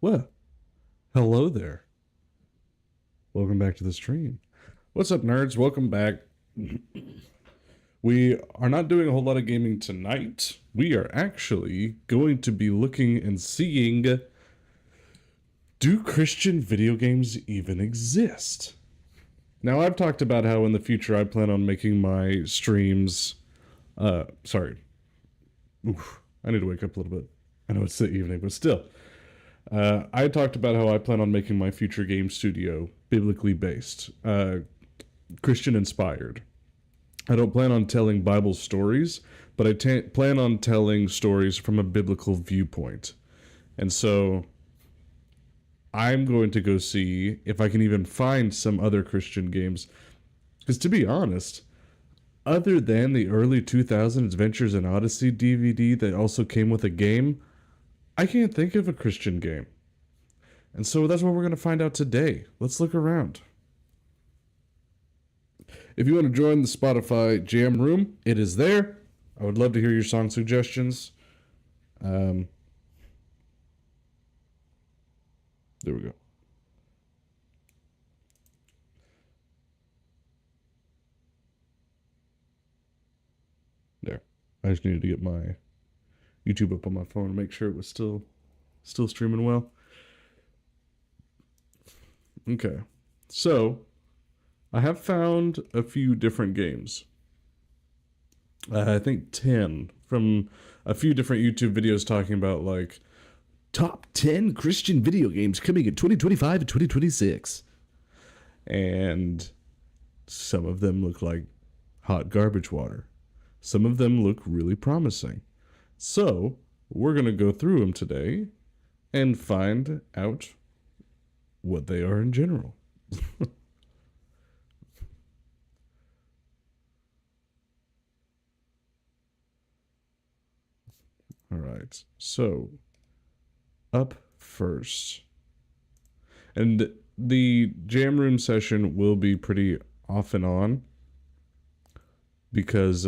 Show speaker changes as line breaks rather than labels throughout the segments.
Well, hello there. Welcome back to the stream. What's up, nerds? Welcome back. We are not doing a whole lot of gaming tonight. We are actually going to be looking and seeing, do Christian video games even exist? Now, I've talked about how in the future I plan on making my streams, sorry. Oof, I need to wake up a little bit. I know it's the evening, but still. I talked about how I plan on making my future game studio biblically based, Christian inspired. I don't plan on telling Bible stories, but I plan on telling stories from a biblical viewpoint. And so I'm going to go see if I can even find some other Christian games. Because to be honest, other than the early 2000s Adventures in Odyssey DVD that also came with a game, I can't think of a Christian game. And so that's what we're going to find out today. Let's look around. If you want to join the Spotify Jam Room, it is there. I would love to hear your song suggestions. There we go. There. I just needed to get my YouTube up on my phone and make sure it was still streaming well. Okay. So, I have found a few different games. I think 10 from a few different YouTube videos talking about like top 10 Christian video games coming in 2025 and 2026. And some of them look like hot garbage water. Some of them look really promising. So, we're going to go through them today and find out what they are in general. All right. So, up first. And the jam room session will be pretty off and on because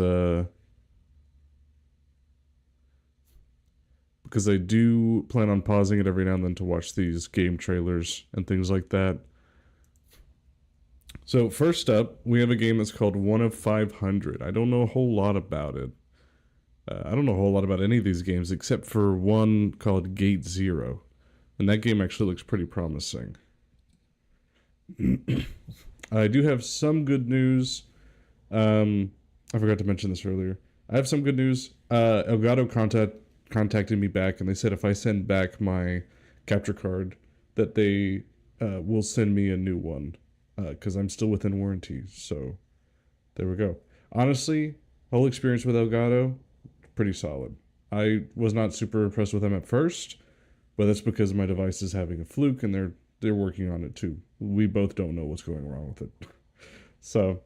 I do plan on pausing it every now and then to watch these game trailers and things like that. So first up, we have a game that's called One of 500. I don't know a whole lot about it. I don't know a whole lot about any of these games except for one called Gate Zero. And that game actually looks pretty promising. I do have some good news. I forgot to mention this earlier. I have some good news. Elgato contacted me back, and they said if I send back my capture card, that they will send me a new one, because I'm still within warranty. So there we go. Honestly, whole experience with Elgato, pretty solid. I was not super impressed with them at first, but that's because my device is having a fluke, and they're working on it too. We both don't know what's going wrong with it. So,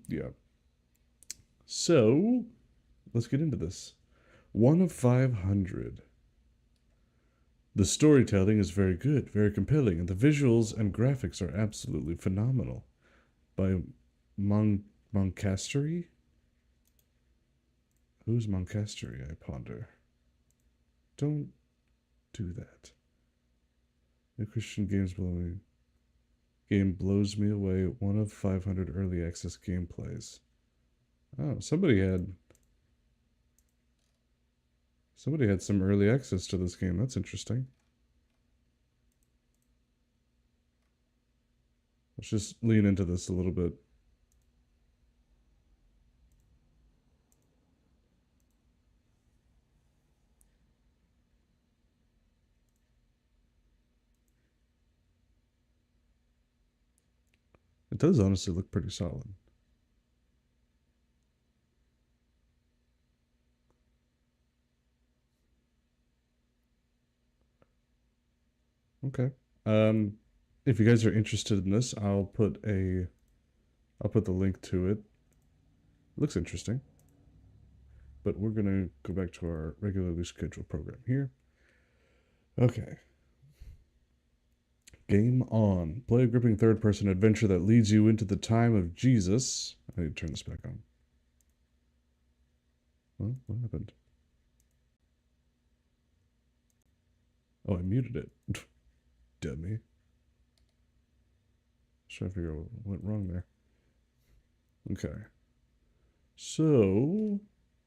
yeah. So, let's get into this. One of 500. The storytelling is very good, very compelling, and the visuals and graphics are absolutely phenomenal. By Moncastery? Who's Moncastery, I ponder? Don't do that. The Christian game blows me away. One of 500 early access gameplays. Oh, somebody had some early access to this game. That's interesting. Let's just lean into this a little bit. It does honestly look pretty solid. Okay. If you guys are interested in this, I'll put the link to it. Looks interesting. But we're gonna go back to our regularly scheduled program here. Okay. Game on. Play a gripping third-person adventure that leads you into the time of Jesus. I need to turn this back on. Well, what happened? Oh, I muted it. dummy. Just trying to figure out what went wrong there. Okay. So,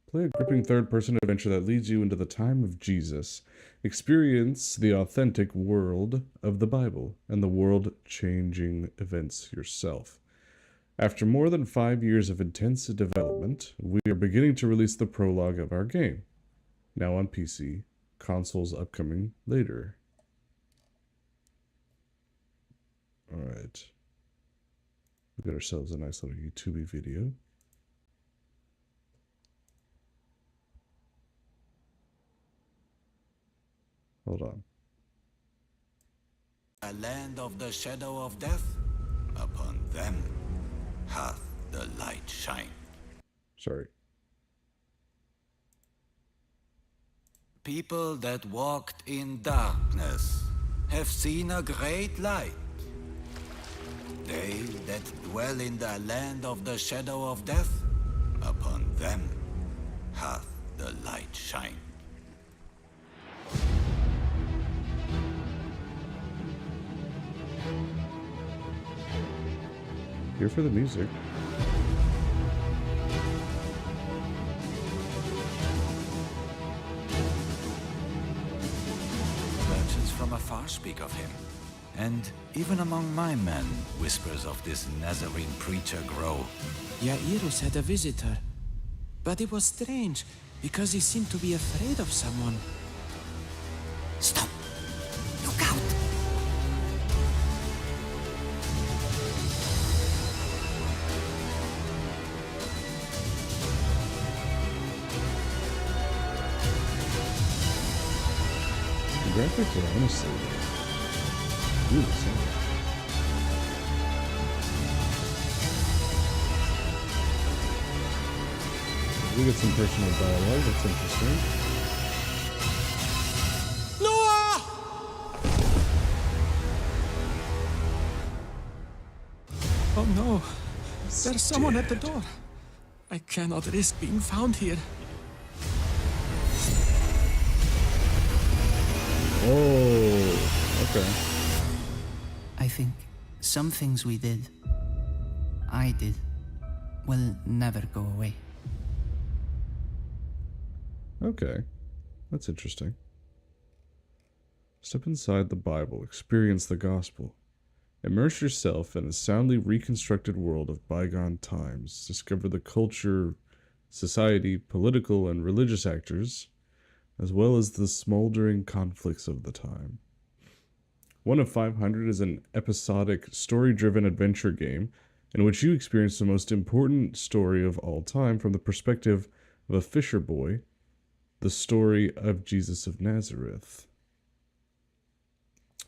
play a gripping third-person adventure that leads you into the time of Jesus. Experience the authentic world of the Bible and the world-changing events yourself. After more than 5 years of intense development, we are beginning to release the prologue of our game. Now on PC, consoles upcoming later. Alright. We got ourselves a nice little YouTube video. Hold on.
A land of the shadow of death, upon them hath the light shined.
Sorry.
People that walked in darkness have seen a great light. They that dwell in the land of the shadow of death, upon them hath the light shined.
Here for the music.
Merchants from afar speak of him, and even among my men, whispers of this Nazarene preacher grow.
Jairus had a visitor, but it was strange because he seemed to be afraid of someone.
Stop! Look out!
The graphics are honestly really simple. We get some personal dialogue, that's interesting.
Noah! Oh no, there's someone at the door. I cannot risk being found here.
Oh, okay.
I think some things we did, I did, will never go away.
Okay, that's interesting. Step inside the Bible, experience the gospel. Immerse yourself in a soundly reconstructed world of bygone times. Discover the culture, society, political, and religious actors, as well as the smoldering conflicts of the time. 1 of 500 is an episodic, story-driven adventure game in which you experience the most important story of all time from the perspective of a fisher boy, the story of Jesus of Nazareth.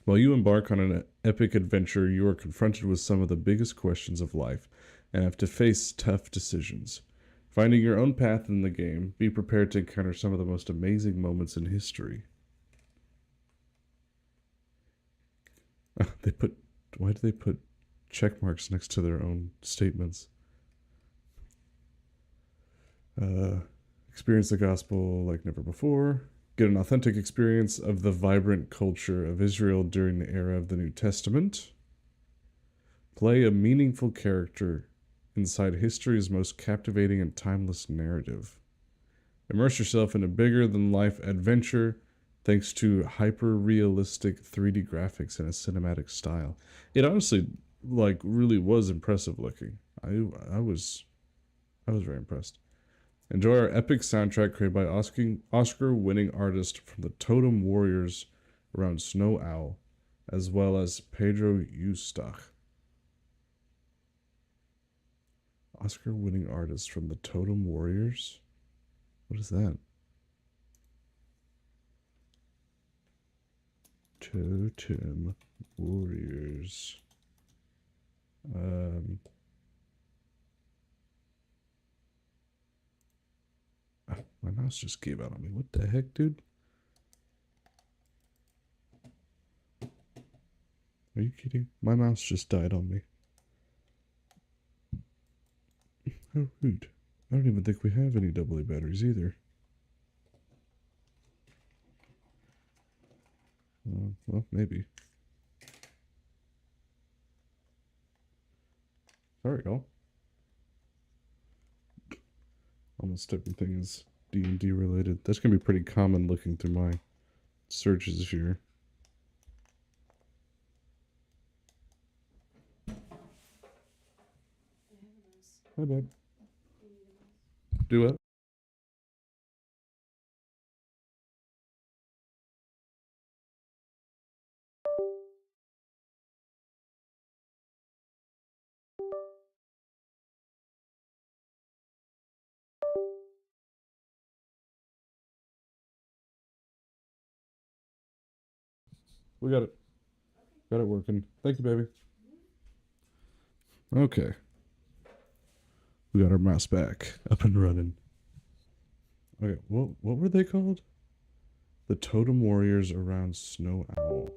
While you embark on an epic adventure, you are confronted with some of the biggest questions of life and have to face tough decisions. Finding your own path in the game, be prepared to encounter some of the most amazing moments in history. Why do they put check marks next to their own statements? Experience the gospel like never before. Get an authentic experience of the vibrant culture of Israel during the era of the New Testament. Play a meaningful character inside history's most captivating and timeless narrative. Immerse yourself in a bigger-than-life adventure thanks to hyper-realistic 3D graphics and a cinematic style. It honestly, really was impressive looking. I was very impressed. Enjoy our epic soundtrack created by Oscar-winning artist from the Totem Warriors around Snow Owl, as well as Pedro Eustach. Oscar-winning artist from the Totem Warriors? What is that? Totem Warriors. My mouse just gave out on me. What the heck, dude? Are you kidding? My mouse just died on me. How rude. I don't even think we have any AA batteries either. Well, maybe. Sorry, y'all. Almost everything is D&D related. That's gonna be pretty common looking through my searches here. Hi, bud. Do what? We got it. Got it working. Thank you, baby. Okay. We got our mouse back up and running. Okay, what were they called? The Totem Warriors around Snow Owl.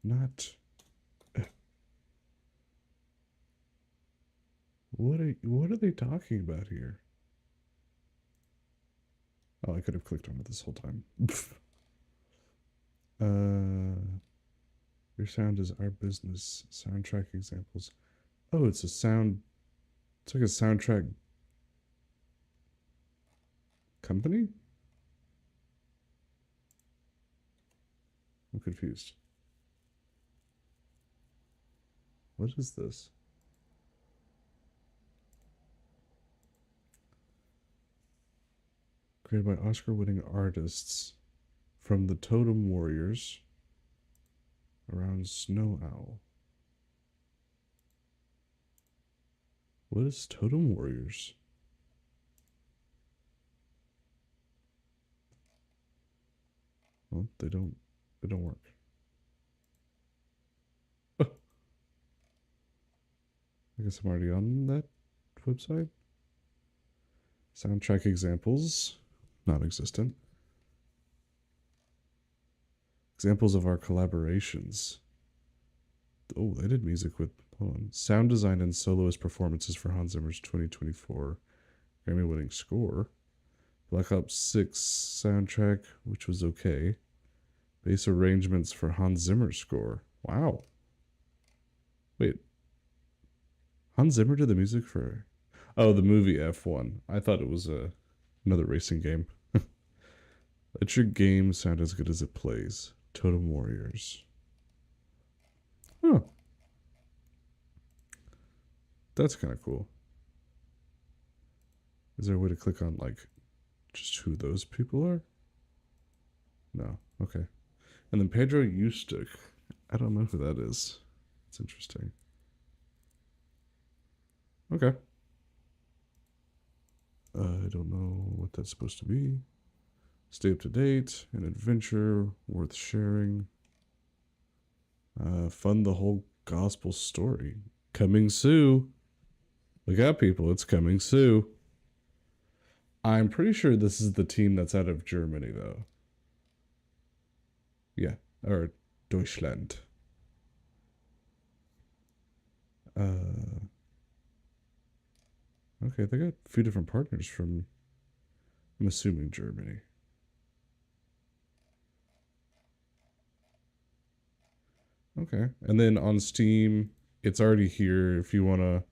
Not. What are they talking about here? Oh, I could have clicked on it this whole time. Your sound is our business. Soundtrack examples. Oh, it's a sound. It's like a soundtrack company? I'm confused. What is this? Created by Oscar-winning artists from the Totem Warriors around Snow Owl. What is Totem Warriors? Well, they don't work. I guess I'm already on that website. Soundtrack examples, not existent. Examples of our collaborations. Oh, they did music with, hold on. Sound design and soloist performances for Hans Zimmer's 2024 Grammy-winning score. Black Ops 6 soundtrack, which was okay. Bass arrangements for Hans Zimmer's score. Wow. Wait. Hans Zimmer did the music for... Oh, the movie F1. I thought it was another racing game. Let your game sound as good as it plays. Totem Warriors. Huh. That's kind of cool. Is there a way to click on, like, just who those people are? No. Okay. And then Pedro Eustick. I don't know who that is. It's interesting. Okay. I don't know what that's supposed to be. Stay up to date. An adventure worth sharing. Fund the whole gospel story. Coming soon. Look out, people. It's coming soon. I'm pretty sure this is the team that's out of Germany, though. Yeah. Or Deutschland. Okay, they got a few different partners from, I'm assuming, Germany. Okay, and then on Steam, it's already here if you want to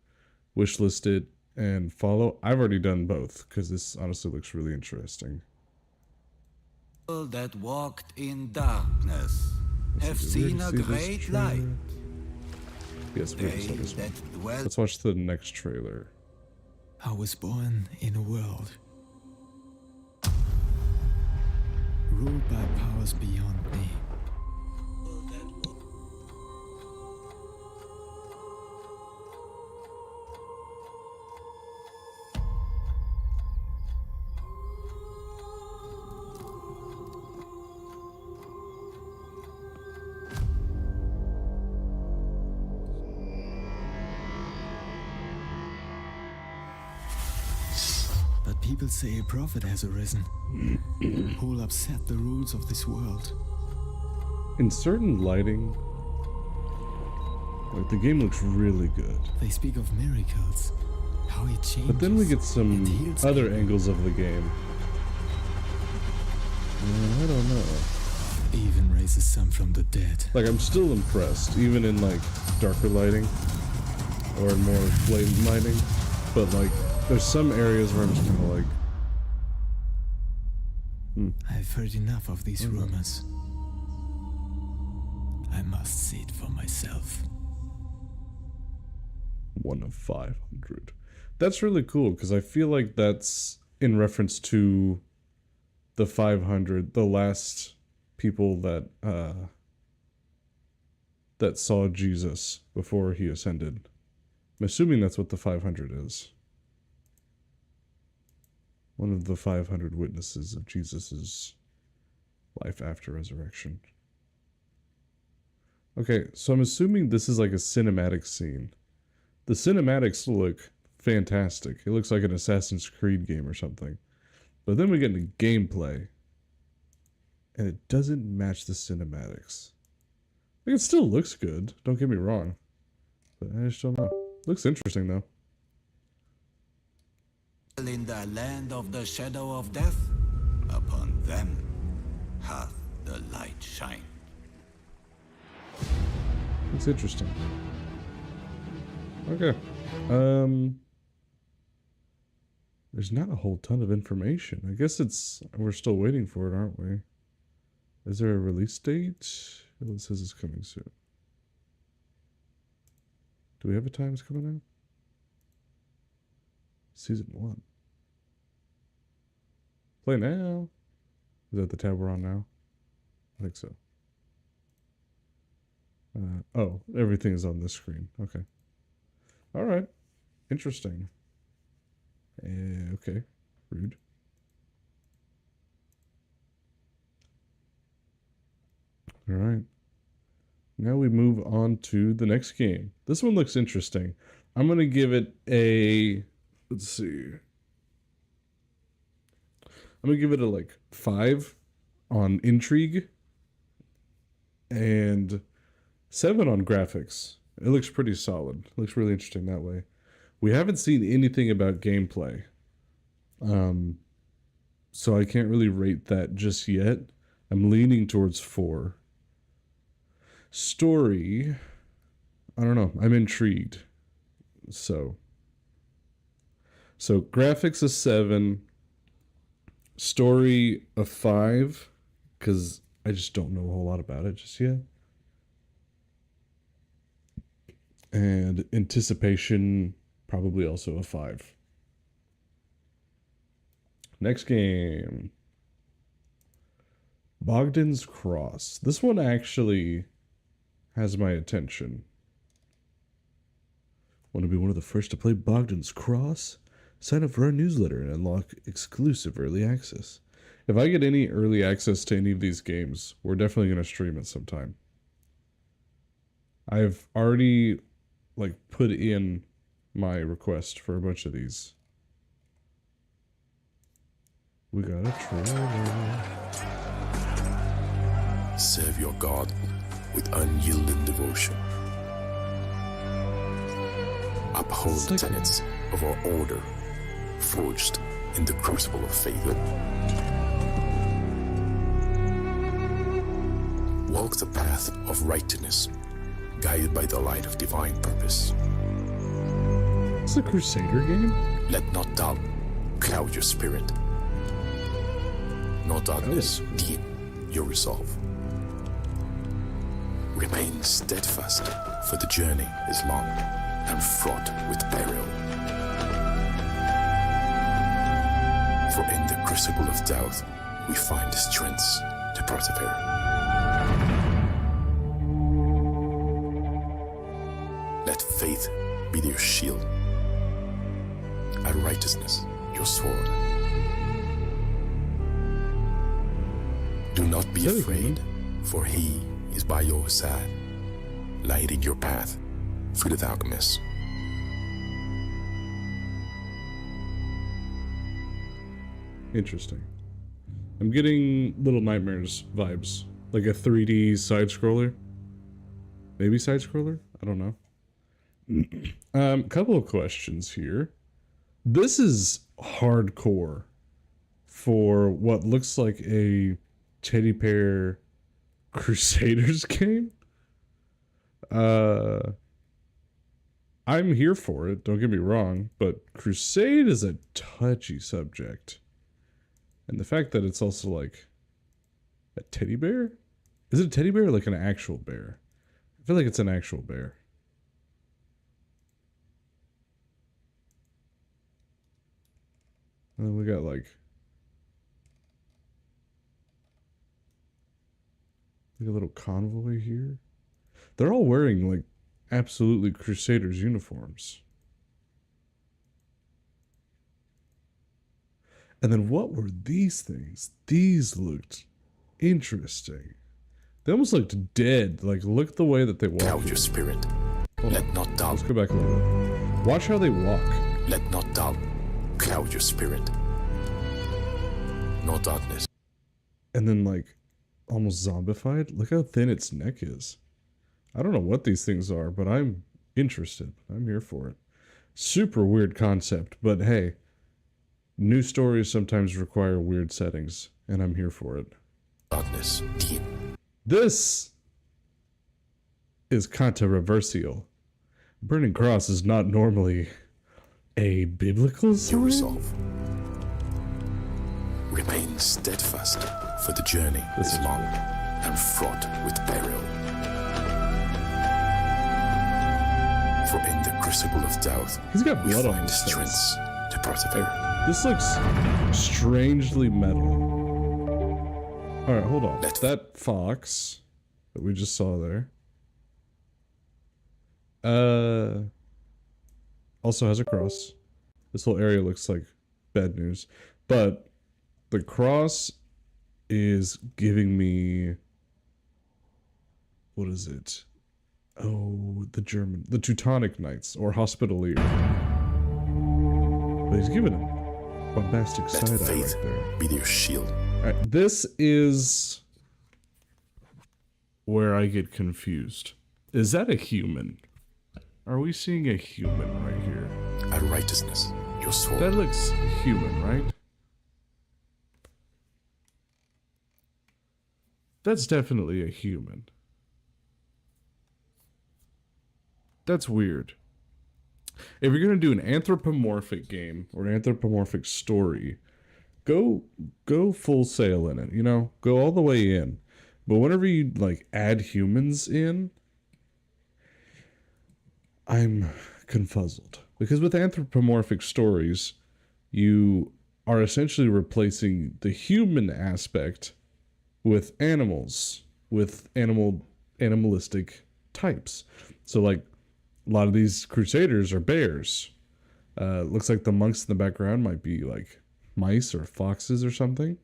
wishlist it and follow. I've already done both because this honestly looks really interesting.
That walked in darkness have seen a great light.
Yes, we just saw this one. Let's watch the next trailer.
I was born in a world ruled by powers beyond me. People say a prophet has arisen who will upset the rules of this world.
In certain lighting, like, the game looks really good.
They speak of miracles, how it changes.
But then we get some other angles of the game. I don't know.
Even raises some from the dead.
Like, I'm still impressed, even in, like, darker lighting. Or more blatant lighting. But, like, there's some areas where I'm just kind of like...
I've heard enough of these rumors. I must see it for myself.
1 of 500. That's really cool, because I feel like that's in reference to the 500, the last people that that saw Jesus before he ascended. I'm assuming that's what the 500 is. One of the 500 witnesses of Jesus's life after resurrection. Okay, so I'm assuming this is like a cinematic scene. The cinematics look fantastic. It looks like an Assassin's Creed game or something. But then we get into gameplay. And it doesn't match the cinematics. Like, it still looks good, don't get me wrong. But I just don't know. Looks interesting though.
In the land of the shadow of death, upon them hath the light shined.
Looks interesting. Okay. There's not a whole ton of information. I guess we're still waiting for it, aren't we? Is there a release date? It says it's coming soon. Do we have a time it's coming out? Season 1. Play now. Is that the tab we're on now? I think so. Oh, everything is on this screen. Okay. All right. Interesting. Okay. Rude. All right. Now we move on to the next game. This one looks interesting. I'm going to give it a... Let's see. I'm going to give it a, like, 5 on intrigue. And 7 on graphics. It looks pretty solid. It looks really interesting that way. We haven't seen anything about gameplay. So I can't really rate that just yet. I'm leaning towards 4. Story, I don't know. I'm intrigued. So graphics a 7. Story a 5. Because I just don't know a whole lot about it just yet. And anticipation, probably also a 5. Next game. Bogdan's Cross. This one actually has my attention. Want to be one of the first to play Bogdan's Cross? Sign up for our newsletter and unlock exclusive early access. If I get any early access to any of these games, we're definitely going to stream it sometime. I've already put in my request for a bunch of these. We got a trailer.
Serve your God with unyielding devotion. Uphold the tenets of our order, forged in the crucible of faith. Walk the path of righteousness, guided by the light of divine purpose.
It's a Crusader game?
Let not doubt cloud your spirit, nor darkness dim your resolve. Remain steadfast, for the journey is long and fraught with peril. For in the crucible of doubt, we find the strength to persevere. Let faith be your shield, and righteousness your sword. Do not be afraid, for he is by your side, lighting your path through the darkness.
Interesting. I'm getting Little Nightmares vibes. Like a 3D side-scroller. Maybe side-scroller? I don't know. Couple of questions here. This is hardcore for what looks like a teddy bear Crusaders game. I'm here for it, don't get me wrong, but Crusade is a touchy subject. And the fact that it's also like a teddy bear? Is it a teddy bear or like an actual bear? I feel like it's an actual bear. And then we got like a little convoy here. They're all wearing like absolutely Crusaders uniforms. And then what were these things? These looked interesting. They almost looked dead. Like, look the way that they walk.
Cloud your spirit. Let not doubt.
Let's go back a little bit. Watch how they walk.
Let not doubt cloud your spirit. No darkness.
And then, like, almost zombified. Look how thin its neck is. I don't know what these things are, but I'm interested. I'm here for it. Super weird concept, but hey, new stories sometimes require weird settings, and I'm here for it.
Darkness deep.
This is controversial. Burning Cross is not normally a biblical
Your
sign.
resolve. Remain steadfast, for the journey is long and fraught with peril. For in the crucible of doubt,
He's got
we
blood on
find
his
strength
face.
to persevere.
This looks strangely metal. Alright, hold on. That fox that we just saw there also has a cross. This whole area looks like bad news. But the cross is giving me... What is it? Oh, the Teutonic Knights, or Hospitalier. But he's giving a bombastic
Let
side eye
faith
right there.
be their shield.
Alright, this is where I get confused. Is that a human? Are we seeing a human right here?
And righteousness, your sword.
That looks human, right? That's definitely a human. That's weird. If you're gonna do an anthropomorphic game or an anthropomorphic story, go full sail in it, you know? Go all the way in. But whenever you like add humans in, I'm confuzzled. Because with anthropomorphic stories, you are essentially replacing the human aspect with animals, with animalistic types. So like a lot of these crusaders are bears. Looks like the monks in the background might be like mice or foxes or something.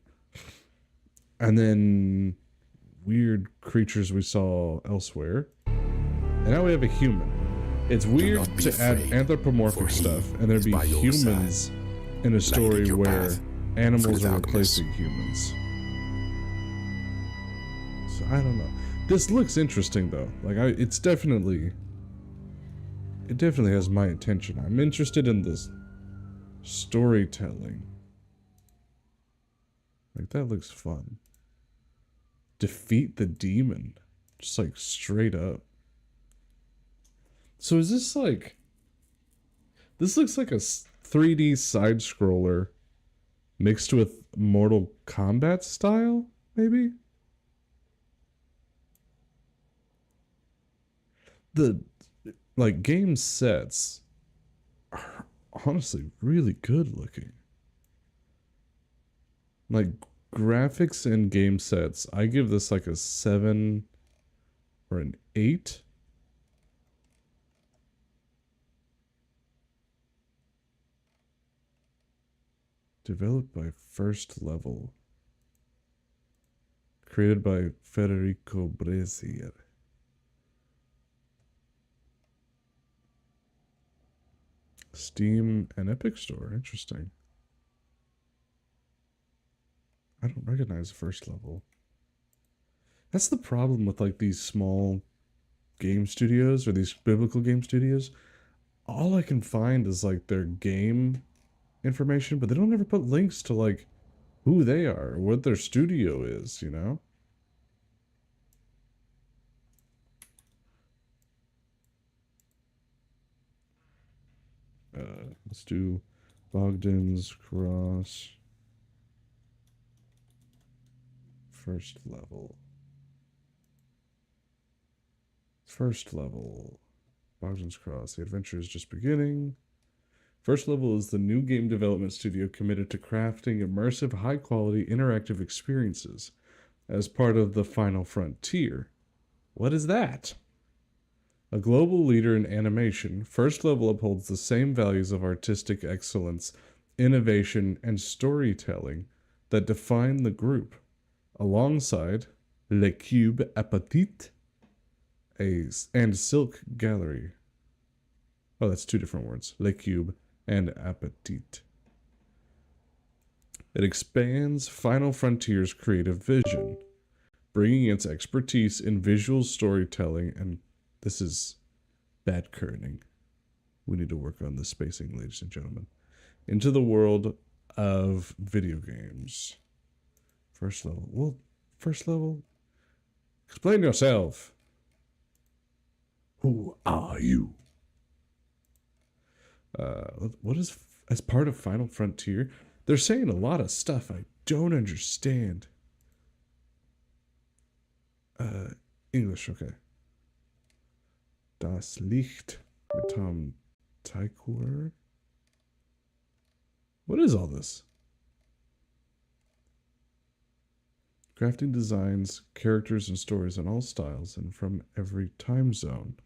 And then weird creatures we saw elsewhere. And now we have a human. It's weird to add anthropomorphic stuff and there'd be humans in a story where animals are replacing humans. So I don't know. This looks interesting though. Like it definitely has my attention. I'm interested in this storytelling. Like that looks fun. Defeat the demon. Just like straight up. So is this like... This looks like a 3D side scroller mixed with Mortal Kombat style, maybe? The like game sets are honestly really good looking. Like graphics and game sets, I give this like a 7 or an 8. Developed by First Level. Created by Federico Brazier. Steam and Epic Store. Interesting. I don't recognize First Level. That's the problem with like these small game studios or these biblical game studios. All I can find is like their game information, but they don't ever put links to like who they are, what their studio is, you know? Let's do Bogdan's Cross. First level. First level. Bogdan's Cross. The adventure is just beginning. First level is the new game development studio committed to crafting immersive, high-quality, interactive experiences as part of the Final Frontier. What is that? A global leader in animation, First Level upholds the same values of artistic excellence, innovation, and storytelling that define the group, alongside Le Cube Apatite and Silk Gallery. Oh, that's two different words. Le Cube and Apatite. It expands Final Frontier's creative vision, bringing its expertise in visual storytelling, and this is bad kerning. We need to work on the spacing, ladies and gentlemen. Into the world of video games. First level. Well, first level? Explain yourself. Who are you? What is, as part of Final Frontier? They're saying a lot of stuff I don't understand. English, okay. Das Licht mit Tom Tykwer. What is all this? Crafting designs, characters, and stories in all styles and from every time zone.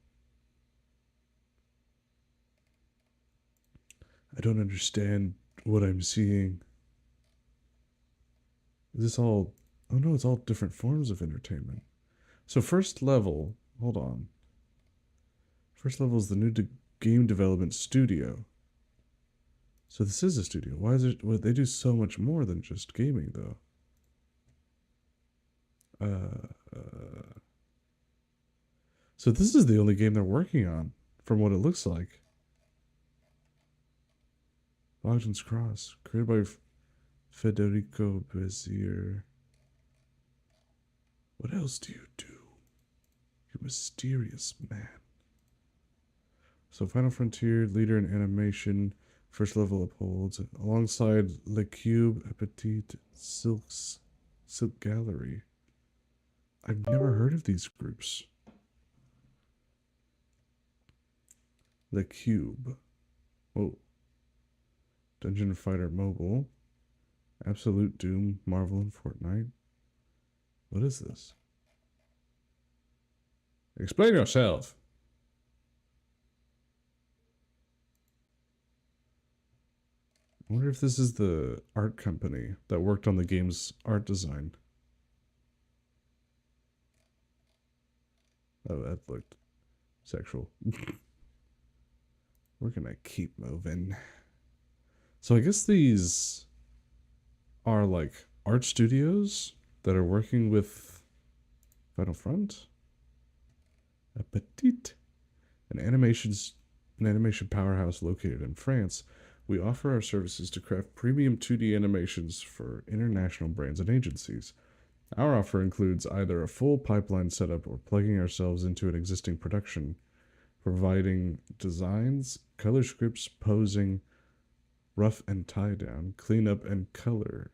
I don't understand what I'm seeing. Is this all... Oh no, it's all different forms of entertainment. So first level... Hold on. First level is the new game development studio. So this is a studio. Why is it... Well, they do so much more than just gaming, though. So this is the only game they're working on, from what it looks like. Bogdan's Cross, created by Federico Bezier. What else do you do? You mysterious man. So Final Frontier, leader in animation, first level upholds, alongside Le Cube, Apatite, Silk Gallery. I've never heard of these groups. The Cube. Oh. Dungeon Fighter Mobile. Absolute Doom, Marvel, and Fortnite. What is this? Explain yourself. I wonder if this is the art company that worked on the game's art design. Oh, that looked sexual. We're gonna keep moving. So I guess these are like art studios that are working with Final Front. Apatite. An animation powerhouse located in France. We offer our services to craft premium 2D animations for international brands and agencies. Our offer includes either a full pipeline setup or plugging ourselves into an existing production, providing designs, color scripts, posing, rough and tie down, cleanup and color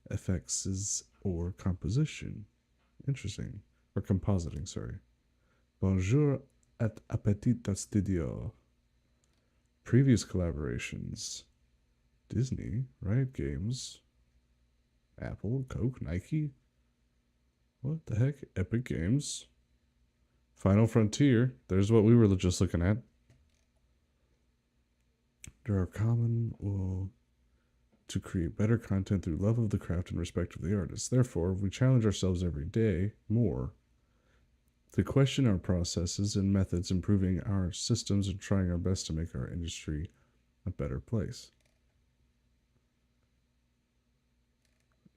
effects or composition. Interesting. Or compositing, sorry. Bonjour at Apatite Studio. Previous collaborations. Disney, Riot Games, Apple, Coke, Nike. What the heck? Epic Games. Final Frontier. There's what we were just looking at. There are common will to create better content through love of the craft and respect of the artist. Therefore, we challenge ourselves every day more to question our processes and methods, improving our systems, and trying our best to make our industry a better place.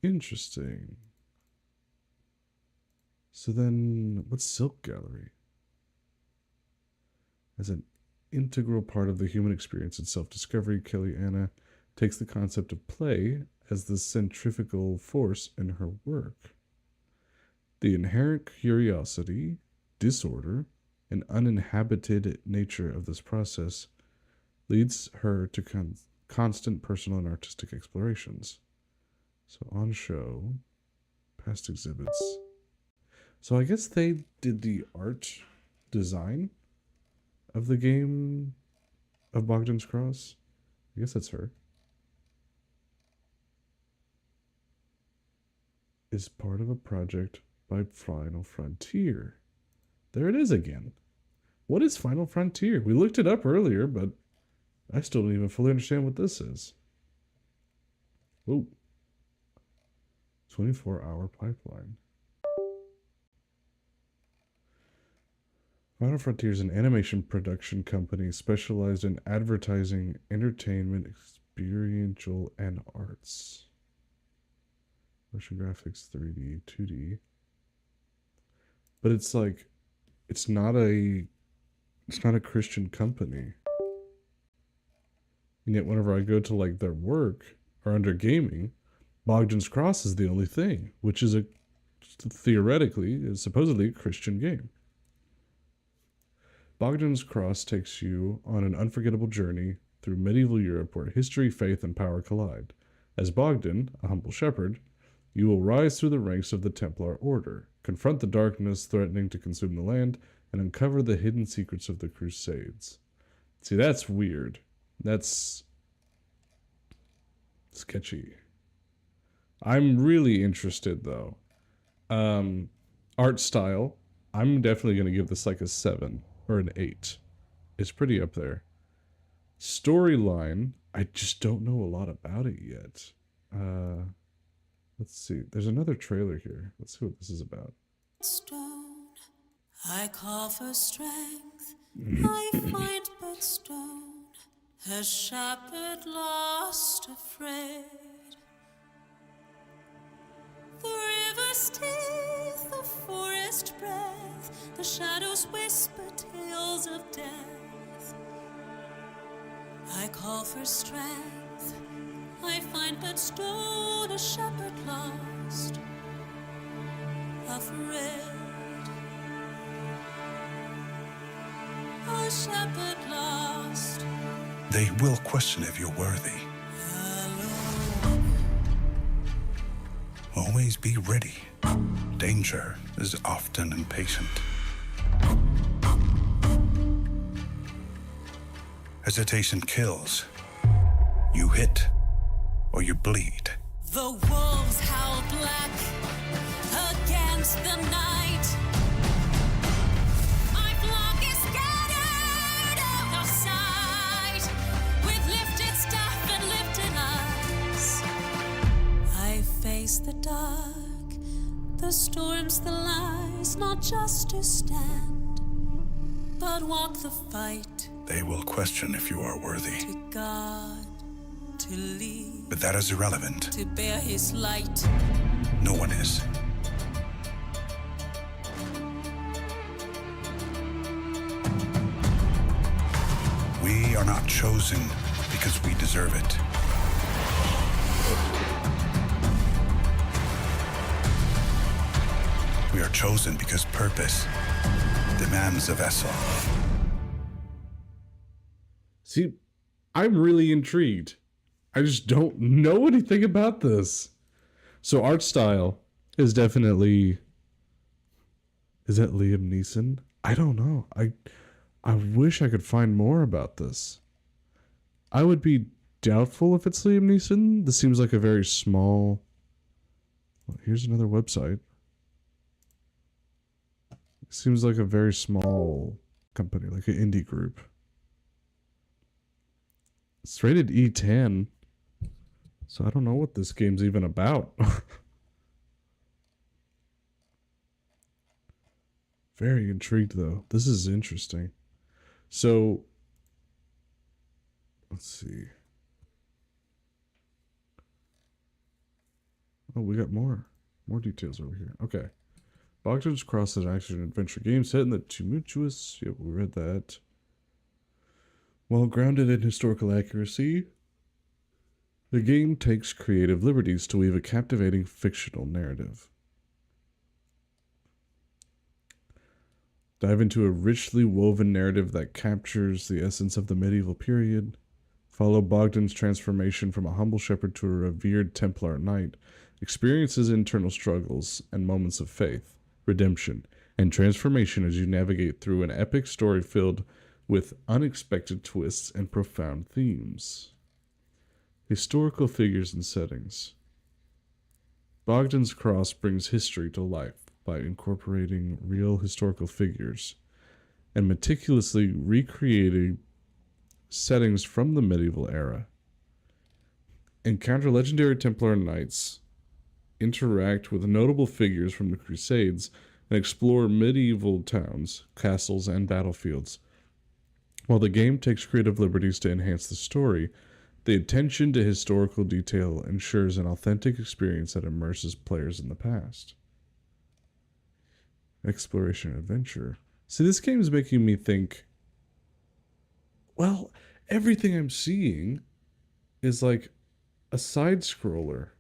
Interesting. So then, what's Silk Gallery? As an integral part of the human experience and self-discovery, Kelly Anna takes the concept of play as the centrifugal force in her work. The inherent curiosity, disorder, and uninhabited nature of this process leads her to constant personal and artistic explorations. So on show, past exhibits. So I guess they did the art design of the game of Bogdan's Cross. I guess that's her. Is part of a project by Final Frontier. There it is again. What is Final Frontier? We looked it up earlier, but I still don't even fully understand what this is. Whoa. 24-hour pipeline. Final Frontier is an animation production company specialized in advertising, entertainment, experiential, and arts. Motion graphics, 3D, 2D. But it's like, it's not a Christian company. And yet whenever I go to like their work or under gaming, Bogdan's Cross is the only thing, which is theoretically, supposedly a Christian game. Bogdan's Cross takes you on an unforgettable journey through medieval Europe where history, faith, and power collide. As Bogdan, a humble shepherd, you will rise through the ranks of the Templar Order, confront the darkness threatening to consume the land, and uncover the hidden secrets of the Crusades. See, that's weird. That's sketchy. I'm really interested, though. Art style, I'm definitely going to give this like a 7 or an 8. It's pretty up there. Storyline, I just don't know a lot about it yet. Let's see. There's another trailer here. Let's see what this is about.
Stone, I call for strength, I find but stone. A shepherd lost, afraid. The river's teeth, the forest breath, the shadows whisper tales of death. I call for strength, I find but stone, a shepherd lost, afraid. A shepherd lost.
They will question if you're worthy.
Alone.
Always be ready. Danger is often impatient. Hesitation kills. You hit or you bleed.
The wolves howl black against the night. My flock is scattered out of sight, with lifted staff and lifted eyes. I face the dark, the storms, the lies, not just to stand, but walk the fight.
They will question if you are worthy.
To God, to lead,
But that is irrelevant.
to bear his light.
No one is. We are not chosen because we deserve it. We are chosen because purpose demands a vessel.
See, I'm really intrigued. I just don't know anything about this. So art style is definitely... Is that Liam Neeson? I don't know. I wish I could find more about this. I would be doubtful if it's Liam Neeson. This seems like a very small... Well, here's another website. Seems like a very small company, like an indie group. It's rated E10. So I don't know what this game's even about. Very intrigued, though. This is interesting. So, let's see. Oh, we got more details over here. Okay. Bogdan's Cross is an action-adventure game set in the tumultuous... Yep, we read that. While grounded in historical accuracy, The game takes creative liberties to weave a captivating fictional narrative. Dive into a richly woven narrative that captures the essence of the medieval period. Follow Bogdan's transformation from a humble shepherd to a revered Templar knight. Experience his internal struggles and moments of faith, redemption, and transformation as you navigate through an epic story filled with unexpected twists and profound themes. Historical figures and settings. Bogdan's Cross brings history to life by incorporating real historical figures and meticulously recreating settings from the medieval era. Encounter legendary Templar knights, interact with notable figures from the Crusades, and explore medieval towns, castles, and battlefields. While the game takes creative liberties to enhance the story, the attention to historical detail ensures an authentic experience that immerses players in the past. Exploration and adventure. See, this game is making me think, well, everything I'm seeing is like a side scroller,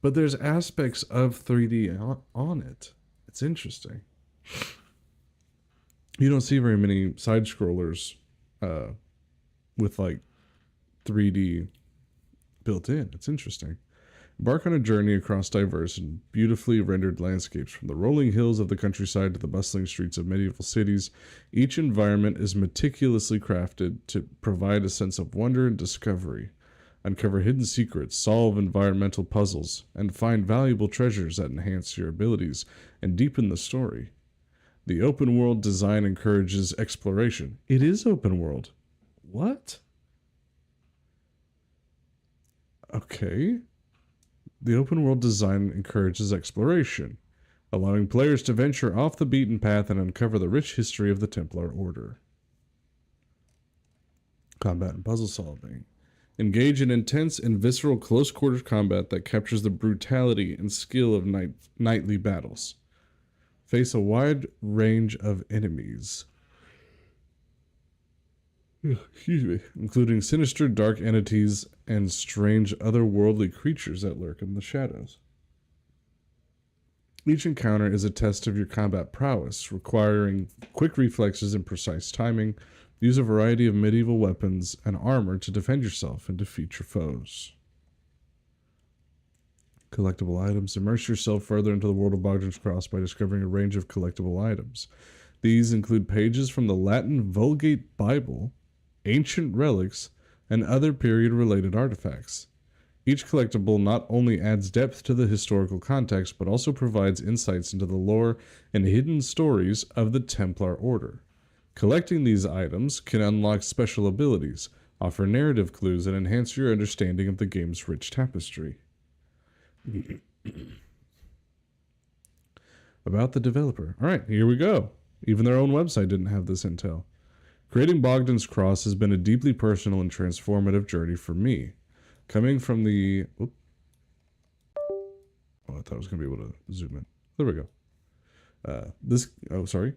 but there's aspects of 3D on it. It's interesting. You don't see very many side scrollers with like 3D built in. It's interesting. Embark on a journey across diverse and beautifully rendered landscapes, from the rolling hills of the countryside to the bustling streets of medieval cities. Each environment is meticulously crafted to provide a sense of wonder and discovery. Uncover hidden secrets, solve environmental puzzles, and find valuable treasures that enhance your abilities and deepen the story. The open world design encourages exploration. It is open world. What? Okay. The open world design encourages exploration, allowing players to venture off the beaten path and uncover the rich history of the Templar Order. Combat and puzzle solving. Engage in intense and visceral close-quarters combat that captures the brutality and skill of knightly battles. Face a wide range of enemies, including sinister dark entities and strange otherworldly creatures that lurk in the shadows. Each encounter is a test of your combat prowess, requiring quick reflexes and precise timing. Use a variety of medieval weapons and armor to defend yourself and defeat your foes. Collectible items. Immerse yourself further into the world of Bogdan's Cross by discovering a range of collectible items. These include pages from the Latin Vulgate Bible, ancient relics, and other period-related artifacts. Each collectible not only adds depth to the historical context, but also provides insights into the lore and hidden stories of the Templar Order. Collecting these items can unlock special abilities, offer narrative clues, and enhance your understanding of the game's rich tapestry. About the developer. Alright, here we go. Even their own website didn't have this intel. Creating Bogdan's Cross has been a deeply personal and transformative journey for me. Coming from the... Oh, I thought I was going to be able to zoom in. There we go.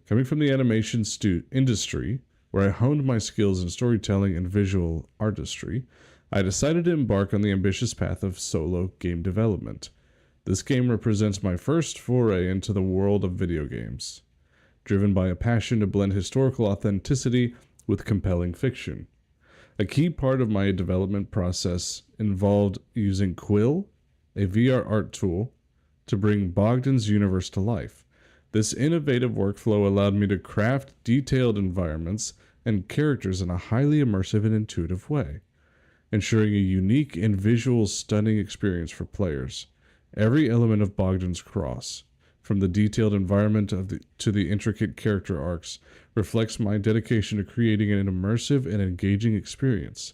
Coming from the animation industry, where I honed my skills in storytelling and visual artistry, I decided to embark on the ambitious path of solo game development. This game represents my first foray into the world of video games, driven by a passion to blend historical authenticity with compelling fiction. A key part of my development process involved using Quill, a VR art tool, to bring Bogdan's universe to life. This innovative workflow allowed me to craft detailed environments and characters in a highly immersive and intuitive way, ensuring a unique and visual stunning experience for players. Every element of Bogdan's Cross, from the detailed environment to the intricate character arcs, reflects my dedication to creating an immersive and engaging experience.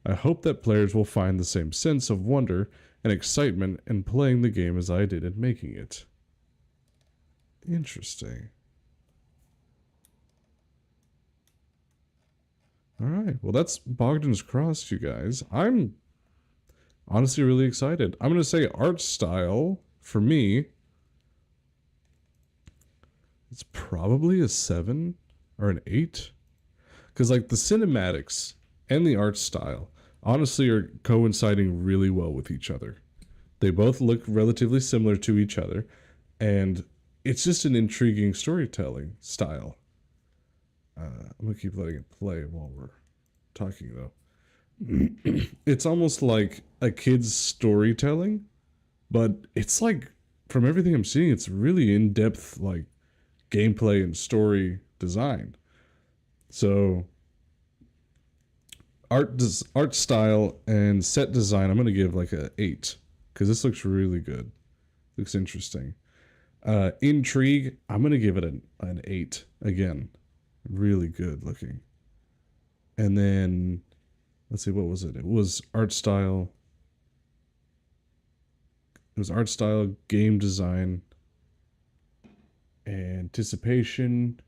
I hope that players will find the same sense of wonder and excitement in playing the game as I did in making it. Interesting. Alright, well that's Bogdan's Cross, you guys. I'm honestly really excited. I'm going to say art style, for me, it's probably a 7 or an 8. Because like the cinematics and the art style honestly are coinciding really well with each other. They both look relatively similar to each other, and it's just an intriguing storytelling style. I'm gonna keep letting it play while we're talking, though. It's almost like a kid's storytelling, but it's like, from everything I'm seeing, it's really in-depth, like, gameplay and story design. So art style and set design, I'm gonna give like a 8 because this looks really good. Looks interesting. Intrigue, I'm gonna give it an 8 again. Really good looking. And then let's see, what was it? It was art style. It was art style, game design, anticipation,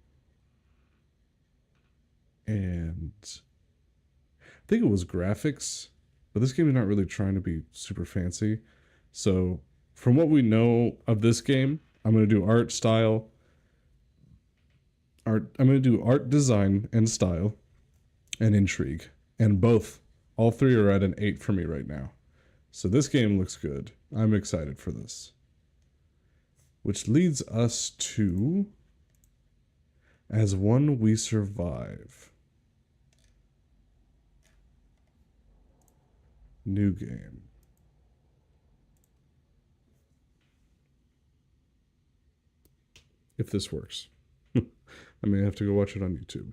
and I think it was graphics. But this game is not really trying to be super fancy. So from what we know of this game, I'm going to do art style. I'm going to do art design and style and intrigue. And all three are at an 8 for me right now. So this game looks good. I'm excited for this. Which leads us to As One We Survive. New game. If this works. I may have to go watch it on YouTube.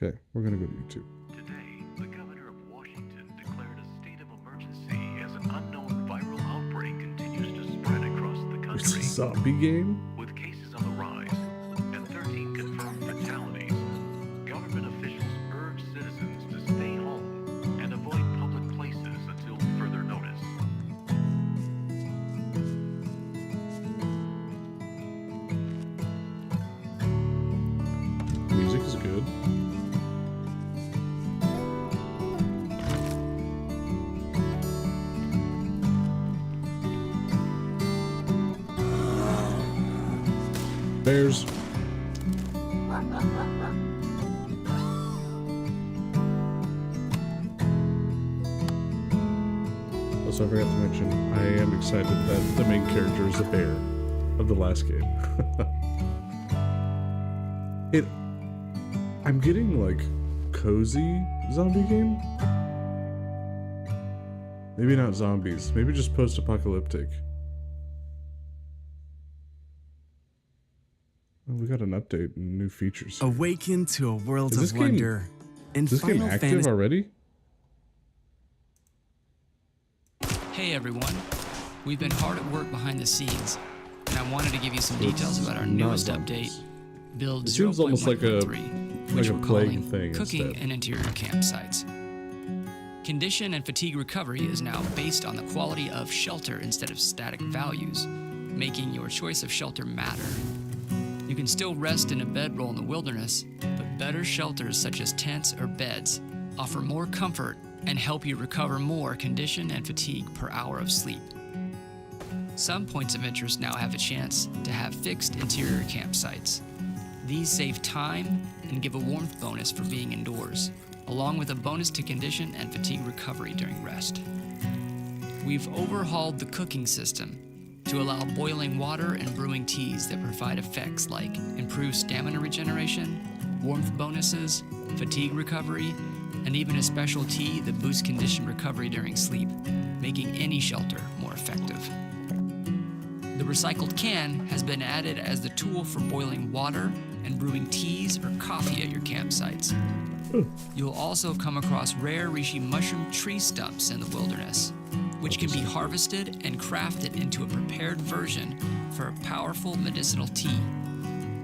Okay, we're going to go to YouTube.
Today, the governor of Washington declared a state of emergency as an unknown viral outbreak continues to spread across the
It's
country.
a zombie game?
With cases on the rise and 13 confirmed fatalities, government officials urge citizens to stay home and avoid public places until further notice.
Music is good. Bears. Also, I forgot to mention, I am excited that the main character is a bear of the last game. I'm getting like cozy zombie game. Maybe not zombies. Maybe just post-apocalyptic. Oh, we got an update and new features.
Awaken to a world
Is this
of
game-
wonder. In
Is this game
Final
active
Fantasy,
already?
Hey everyone, we've been hard at work behind the scenes, and I wanted to give you some details about our
not
newest
zombies.
update, Build
It seems almost like a
0.13, which
a
we're
plague
calling
thing
Cooking
instead.
and Interior Campsites. Condition and fatigue recovery is now based on the quality of shelter instead of static values, making your choice of shelter matter. You can still rest in a bedroll in the wilderness, but better shelters such as tents or beds offer more comfort and help you recover more condition and fatigue per hour of sleep. Some points of interest now have a chance to have fixed interior campsites. These save time and give a warmth bonus for being indoors, along with a bonus to condition and fatigue recovery during rest. We've overhauled the cooking system to allow boiling water and brewing teas that provide effects like improved stamina regeneration, warmth bonuses, fatigue recovery, and even a special tea that boosts condition recovery during sleep, making any shelter more effective. The recycled can has been added as the tool for boiling water and brewing teas or coffee at your campsites. You'll also come across rare reishi mushroom tree stumps in the wilderness, which can be harvested and crafted into a prepared version for a powerful medicinal tea.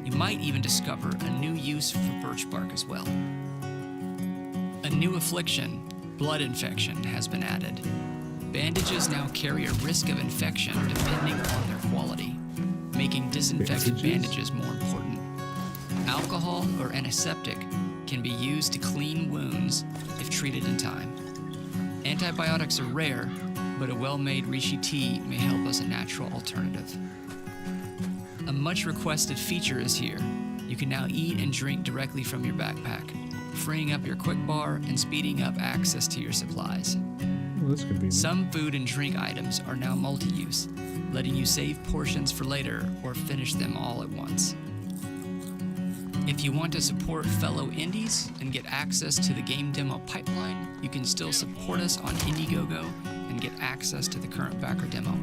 You might even discover a new use for birch bark as well. A new affliction, blood infection, has been added. Bandages now carry a risk of infection depending on their quality, making disinfected bandages more important. Alcohol or antiseptic can be used to clean wounds if treated in time. Antibiotics are rare, but a well-made Rishi tea may help as a natural alternative. A much requested feature is here. You can now eat and drink directly from your backpack, freeing up your quick bar and speeding up access to your supplies.
Well, that's convenient.
Some food and drink items are now multi-use, letting you save portions for later or finish them all at once. If you want to support fellow indies and get access to the game demo pipeline, you can still support us on Indiegogo and get access to the current backer demo.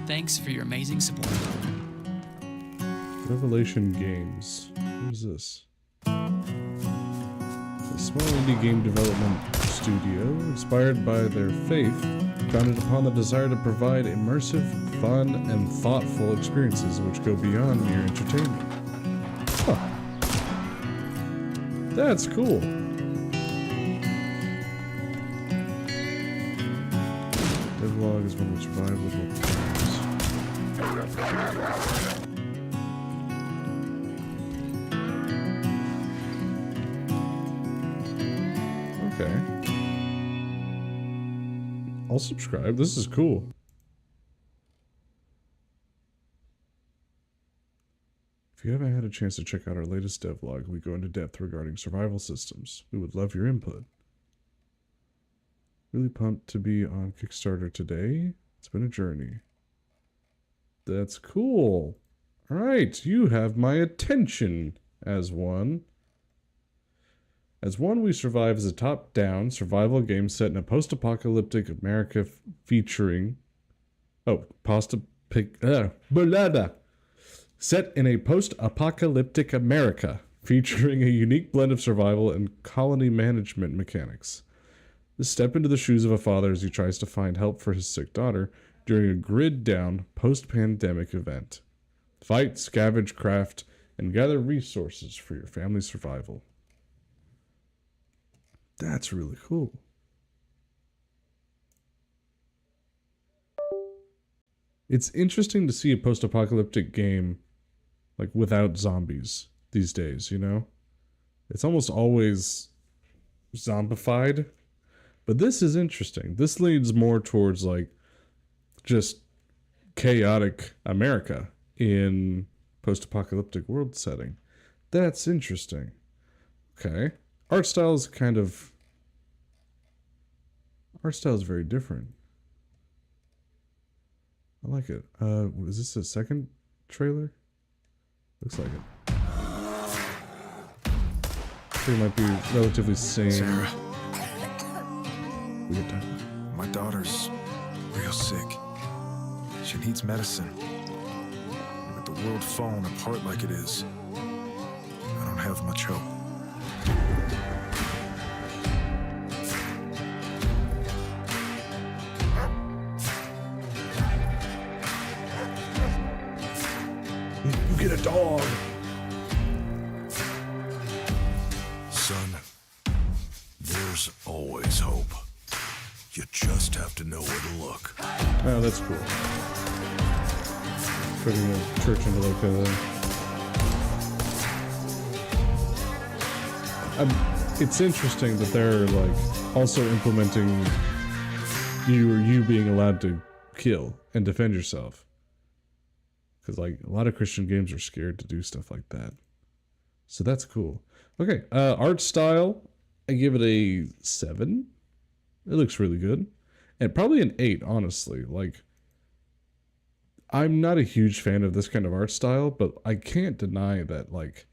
Thanks for your amazing support.
Revelation Games. Who's this? A small indie game development studio inspired by their faith, founded upon the desire to provide immersive, fun, and thoughtful experiences which go beyond mere entertainment. Huh. That's cool. Devlog is one which survived with multiple players. Okay. I'll subscribe. This is cool. If you haven't had a chance to check out our latest devlog, we go into depth regarding survival systems. We would love your input. Really pumped to be on Kickstarter today. It's been a journey. That's cool. All right, you have my attention as one. As One We Survive is a top-down survival game set in a post-apocalyptic America featuring... Set in a post-apocalyptic America featuring a unique blend of survival and colony management mechanics. Step into the shoes of a father as he tries to find help for his sick daughter during a grid-down post-pandemic event. Fight, scavenge, craft, and gather resources for your family's survival. That's really cool. It's interesting to see a post-apocalyptic game like without zombies these days, you know? It's almost always zombified, but this is interesting. This leads more towards like just chaotic America in post-apocalyptic world setting. That's interesting. Okay. Art style is very different. I like it. Was this a second trailer? Looks like it. I think it might be relatively same.
Sarah.
We get time.
My daughter's real sick. She needs medicine. With the world falling apart like it is, I don't have much hope.
You get a dog.
Son, there's always hope. You just have to know where to look.
Oh, that's cool. Putting a church into like a... it's interesting that they're like also implementing you being allowed to kill and defend yourself. Because like a lot of Christian games are scared to do stuff like that. So that's cool. Okay, art style, I give it a 7. It looks really good. And probably an 8, honestly. Like, I'm not a huge fan of this kind of art style, but I can't deny that like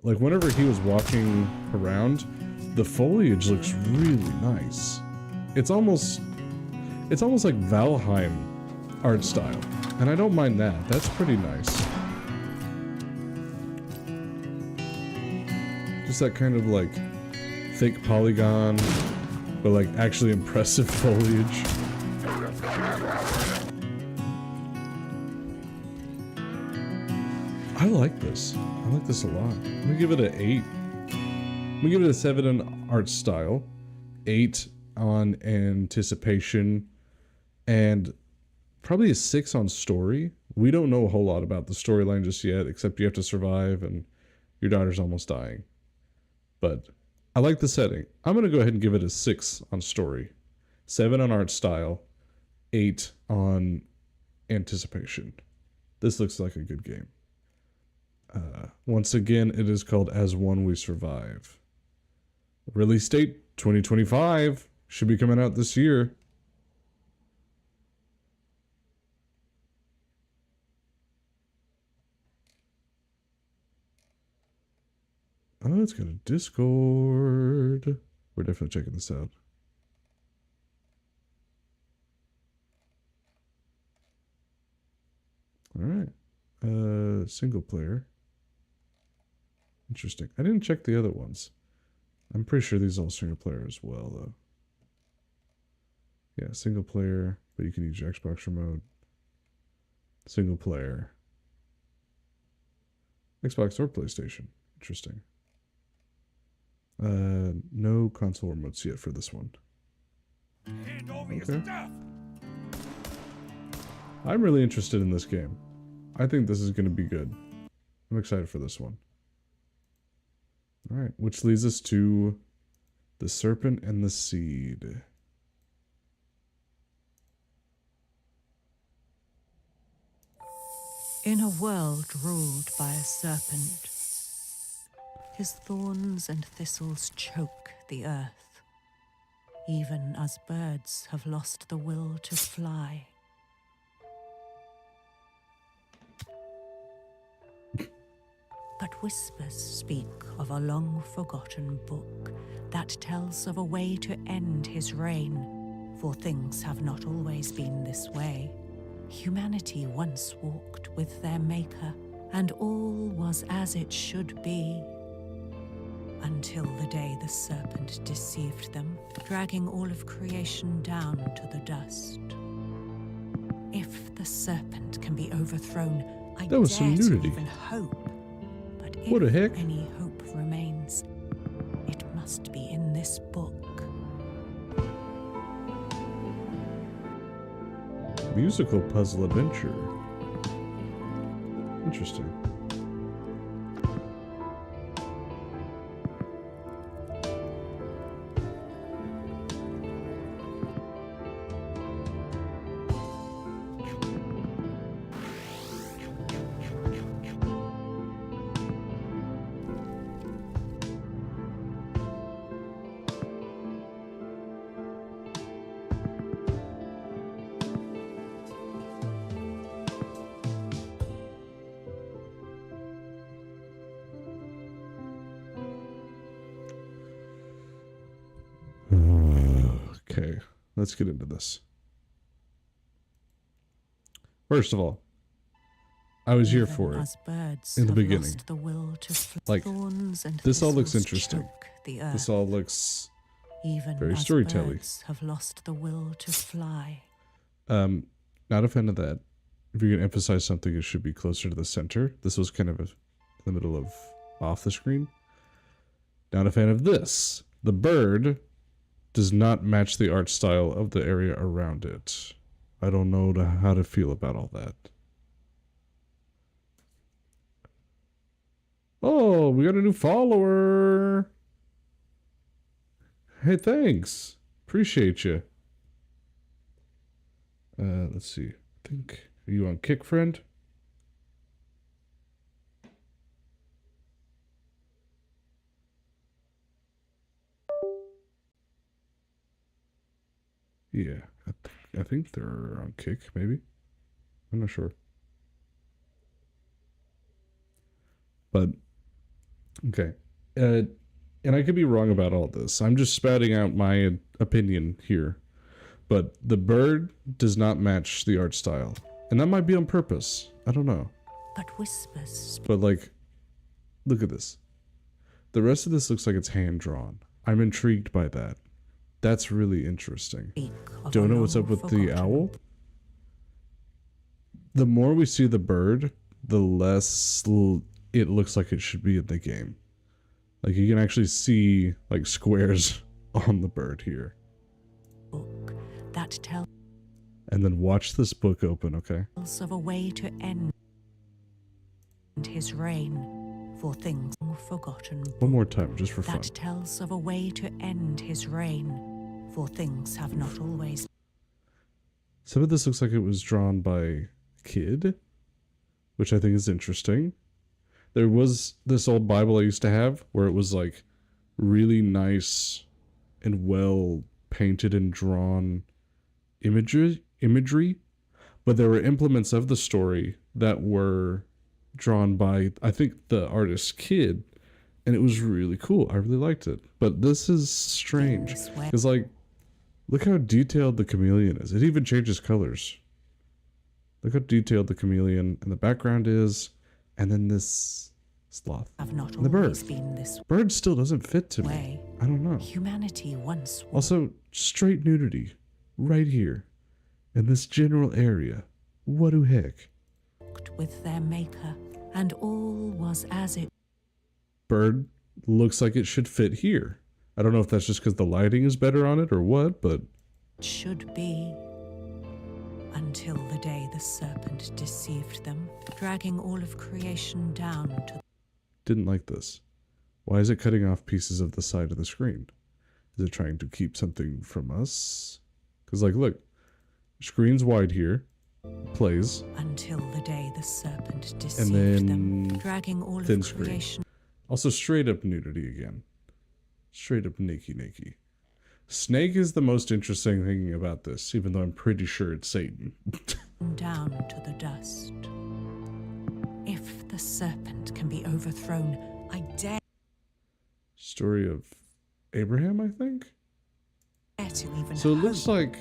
whenever he was walking around, the foliage looks really nice. It's almost like Valheim art style. And I don't mind that. That's pretty nice. Just that kind of like thick polygon, but like actually impressive foliage. I like this. I like this a lot. I'm gonna give it an 8. I'm gonna give it a 7 on art style, 8 on anticipation, and probably a 6 on story. We don't know a whole lot about the storyline just yet, except you have to survive and your daughter's almost dying. But I like the setting. I'm going to go ahead and give it a 6 on story. 7 on art style, 8 on anticipation. This looks like a good game. Once again, it is called As One We Survive. Release date 2025. Should be coming out this year. Oh, it's got a Discord. We're definitely checking this out. All right. Single player. Interesting. I didn't check the other ones. I'm pretty sure these are all single player as well, though. Yeah, single player, but you can use your Xbox remote. Single player. Xbox or PlayStation. Interesting. No console remotes yet for this one.
Hand over your
Okay.
stuff.
I'm really interested in this game. I think this is going to be good. I'm excited for this one. Alright, which leads us to the Serpent and the Seed.
In a world ruled by a serpent, his thorns and thistles choke the earth, even as birds have lost the will to fly. But whispers speak of a long-forgotten book that tells of a way to end his reign, for things have not always been this way. Humanity once walked with their maker, and all was as it should be. Until the day the serpent deceived them, dragging all of creation down to the dust. If the serpent can be overthrown, I
That was some
dare to
nudity.
even hope. But if
What the heck?
any hope remains, it must be in this book.
Musical puzzle adventure. Interesting. Okay, let's get into this. First of all, I was here for it
As birds
in the
have
beginning.
lost the will to
Like,
thorns and
this all looks
thistles
interesting.
choke the earth.
This all looks
Even
very
as
storytelling.
birds have lost the will to fly.
Not a fan of that. If you're gonna emphasize something, it should be closer to the center. This was kind of in the middle of off the screen. Not a fan of this. The bird does not match the art style of the area around it. I don't know how to feel about all that. Oh, we got a new follower. Hey, thanks. Appreciate you. Let's see. I think, are you on Kick, friend? Yeah, I think they're on Kick, maybe. I'm not sure. But, okay. And I could be wrong about all this. I'm just spouting out my opinion here. But the bird does not match the art style. And that might be on purpose. I don't know.
But whispers
But, like, look at this. The rest of this looks like it's hand-drawn. I'm intrigued by that. That's really interesting.
speak of
Don't
a
know what's up with the
long-forgotten
owl. The more we see the bird, the less it looks like it should be in the game. Like, you can actually see, like, squares on the bird here.
book that tells
And then watch this book open, okay?
of a way to end his reign, for things forgotten.
One more time, just for fun.
That tells of a way to end his reign, for things have not always.
Some of this looks like it was drawn by a kid, which I think is interesting. There was this old Bible I used to have where it was like really nice and well painted and drawn imagery, but there were implements of the story that were drawn by, I think, the artist's kid, and it was really cool. I really liked it. But this is strange. Because, like, look how detailed the chameleon is. It even changes colors. Look how detailed the chameleon in the background is, and then this sloth
Have not
and the bird.
always been this
Bird still doesn't fit to me.
way.
I don't know.
Humanity once
Also, straight nudity right here in this general area. What the heck?
walked with their maker, and all was as it
Bird looks like it should fit here. I don't know if that's just because the lighting is better on it or what, but
should be. Until the day the serpent deceived them, dragging all of creation down to.
didn't like this. Why is it cutting off pieces of the side of the screen? Is it trying to keep something from us? Because, like, look, screen's wide here, plays,
Until the day the serpent
and
deceived
then
them, dragging all
thin
of
screen.
creation.
Also, straight up nudity again. Straight up nakey. Snake is the most interesting thing about this, even though I'm pretty sure it's Satan.
Down to the dust. If the serpent can be overthrown, I dare
Story of Abraham, I think?
to even
So it
hope.
looks like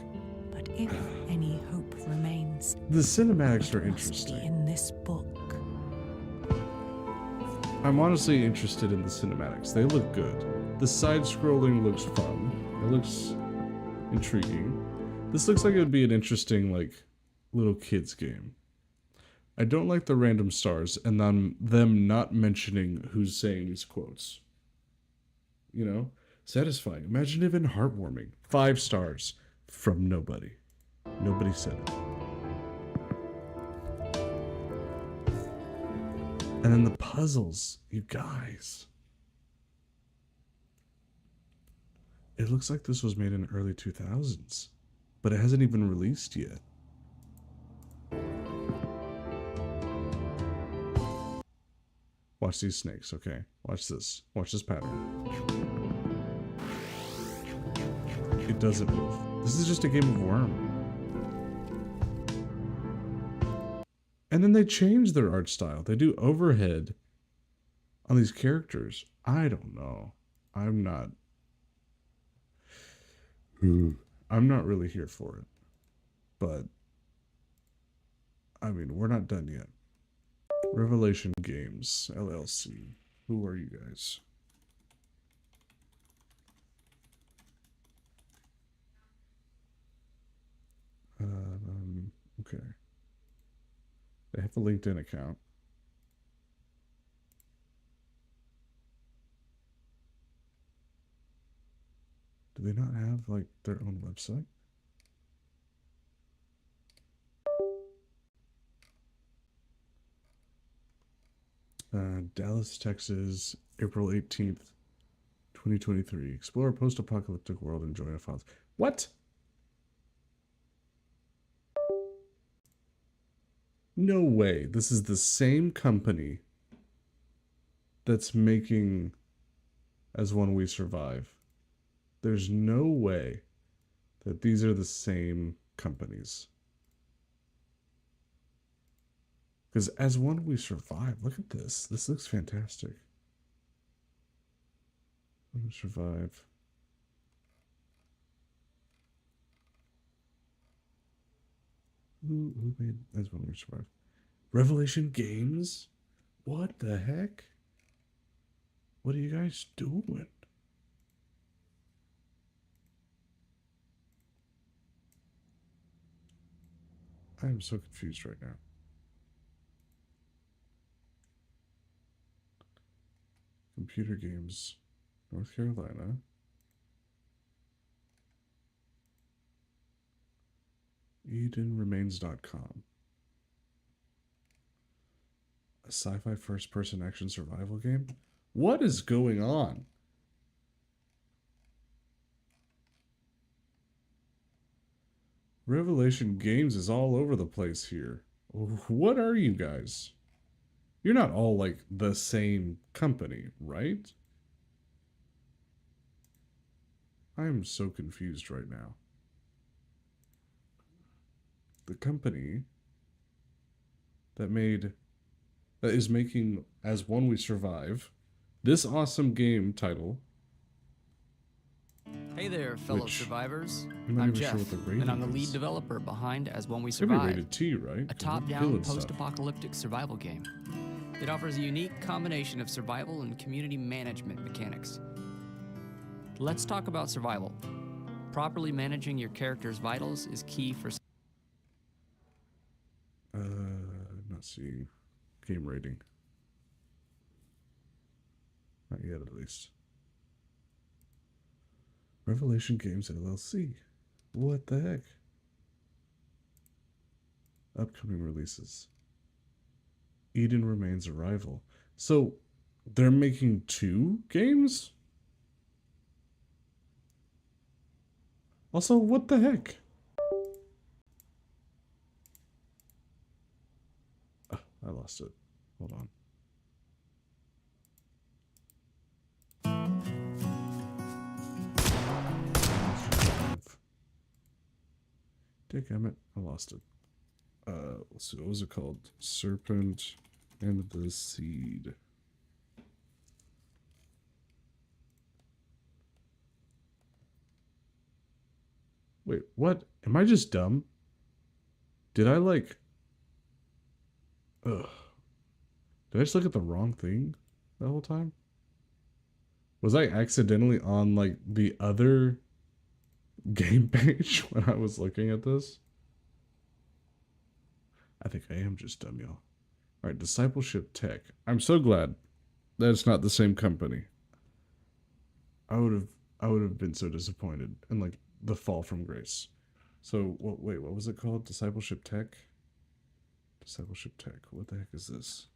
But if any hope remains,
the cinematics are
it must be
interesting.
in this book.
I'm honestly interested in the cinematics. They look good. The side-scrolling looks fun. It looks intriguing. This looks like it would be an interesting, like, little kids game. I don't like the random stars and them not mentioning who's saying these quotes. You know? Satisfying. Imaginative and heartwarming. 5 stars from nobody. Nobody said it. And then the puzzles, you guys. It looks like this was made in early 2000s, but it hasn't even released yet. Watch these snakes, okay? Watch this. Watch this pattern. It doesn't move. This is just a game of worm. And then they change their art style. They do overhead on these characters. I don't know. I'm not really here for it. But, I mean, we're not done yet. Revelation Games, LLC. Who are you guys? Okay. They have a LinkedIn account. Do they not have, like, their own website? Dallas, Texas, April 18th, 2023. Explore a post-apocalyptic world and join a files. What? No way. This is the same company that's making As One We Survive. There's no way that these are the same companies. Because As One We Survive, look at this. This looks fantastic. We Survive. Who made As One We Survive? Revelation Games? What the heck? What are you guys doing? I am so confused right now. Computer Games, North Carolina. EdenRemains.com. A sci-fi first-person action survival game? What is going on? Revelation Games is all over the place here. What are you guys? You're not all like the same company, right? I am so confused right now. The company that is making As One We Survive this awesome game title.
Hey there, fellow survivors.
I'm not
I'm
even
Jeff,
sure what the rating
and I'm the
is.
lead developer behind As One We
It's gonna be
Survive,
rated T, right?
a top-down post-apocalyptic survival game. It offers a unique combination of survival and community management mechanics. Let's talk about survival. Properly managing your character's vitals is key for...
Not seeing game rating. Not yet, at least. Revelation Games LLC. What the heck? Upcoming releases. Eden Remains Arrival. So, they're making 2 games? Also, what the heck? I lost it. Hold on. Damn it, I lost it. Let's see, what was it called? Serpent and the Seed. Wait, what? Am I just dumb? Did I like... Ugh. Did I just look at the wrong thing the whole time? Was I accidentally on, like, the other game page when I was looking at this? I think I am just dumb, y'all. Alright, Discipleship Tech. I'm so glad that it's not the same company. I would have been so disappointed in, like, the fall from grace. So, wait, what was it called? Discipleship Tech? Discipleship Tech. What the heck is this?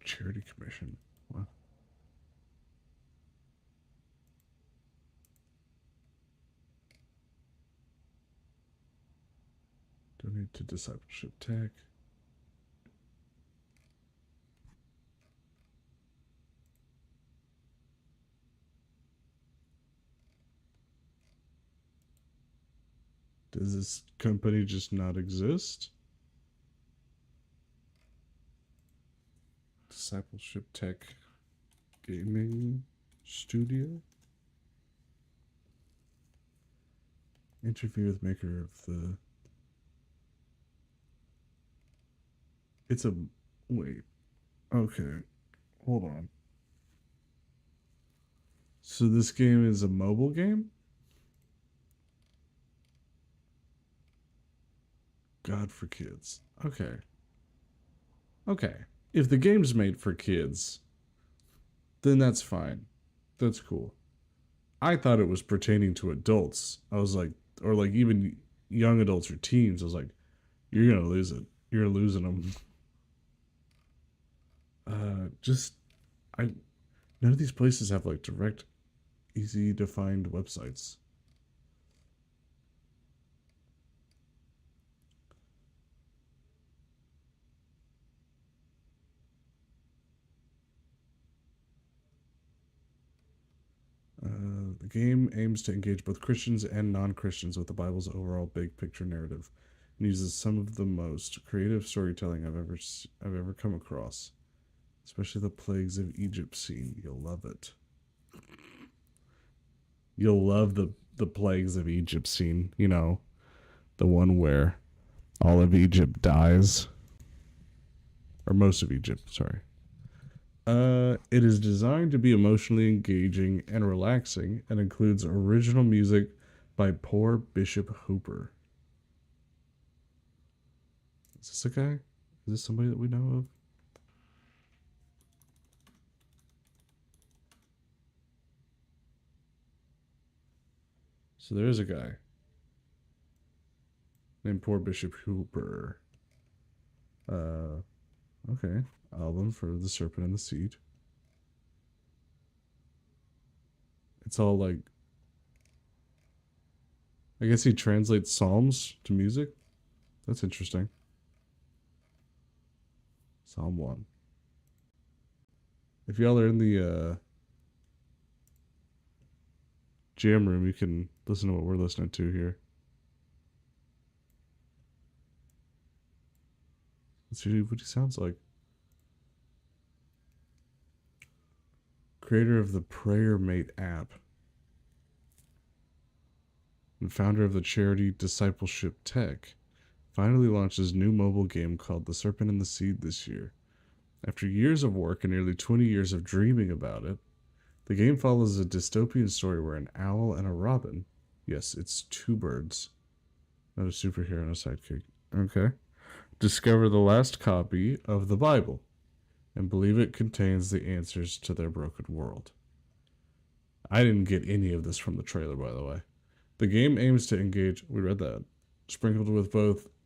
Charity Commission. What? Donate to Discipleship Tech. Does this company just not exist? Discipleship Tech Gaming Studio? Interview with maker of the... It's a... Wait. Okay. Hold on. So this game is a mobile game? God for Kids. Okay. Okay. If the game's made for kids, then that's fine. That's cool. I thought it was pertaining to adults. I was like, or like even young adults or teens. I was like, you're gonna lose it. You're losing them. None of these places have like direct, easy to find websites. The game aims to engage both Christians and non-Christians with the Bible's overall big picture narrative, and uses some of the most creative storytelling I've ever come across, especially the Plagues of Egypt scene. You'll love it. You'll love the Plagues of Egypt scene. You know, the one where all of Egypt dies, or most of Egypt. Sorry. It is designed to be emotionally engaging and relaxing and includes original music by Poor Bishop Hooper. Is this a guy? Is this somebody that we know of? So there is a guy named Poor Bishop Hooper. Okay. Album for The Serpent and the Seed. It's all like, I guess he translates psalms to music. That's interesting. Psalm 1. If y'all are in the jam room, you can listen to what we're listening to here. Let's see what he sounds like. Creator of the Prayer Mate app and founder of the charity Discipleship Tech, finally launched his new mobile game called The Serpent and the Seed this year. After years of work and nearly 20 years of dreaming about it, the game follows a dystopian story where an owl and a robin, yes, it's two birds, not a superhero and a sidekick, okay, discover the last copy of the Bible and believe it contains the answers to their broken world. I didn't get any of this from the trailer, by the way. The game aims to engage, we read that, sprinkled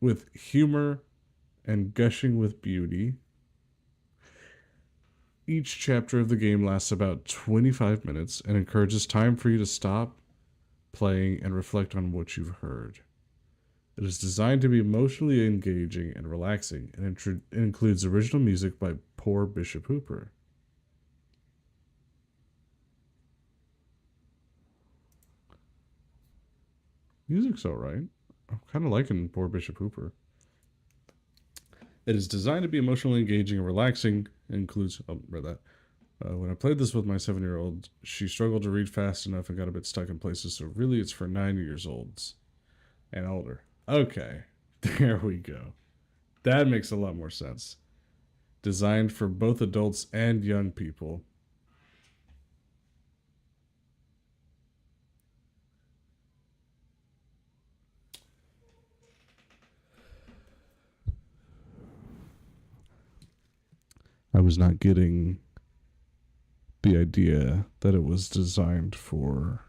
with humor and gushing with beauty. Each chapter of the game lasts about 25 minutes and encourages time for you to stop playing and reflect on what you've heard. It is designed to be emotionally engaging and relaxing, and it includes original music by Poor Bishop Hooper. Music's alright. I'm kind of liking Poor Bishop Hooper. It is designed to be emotionally engaging and relaxing. It includes, read that. When I played this with my 7-year-old, she struggled to read fast enough and got a bit stuck in places, so really it's for 9-year-olds and older. Okay, there we go. That makes a lot more sense. Designed for both adults and young people. I was not getting the idea that it was designed for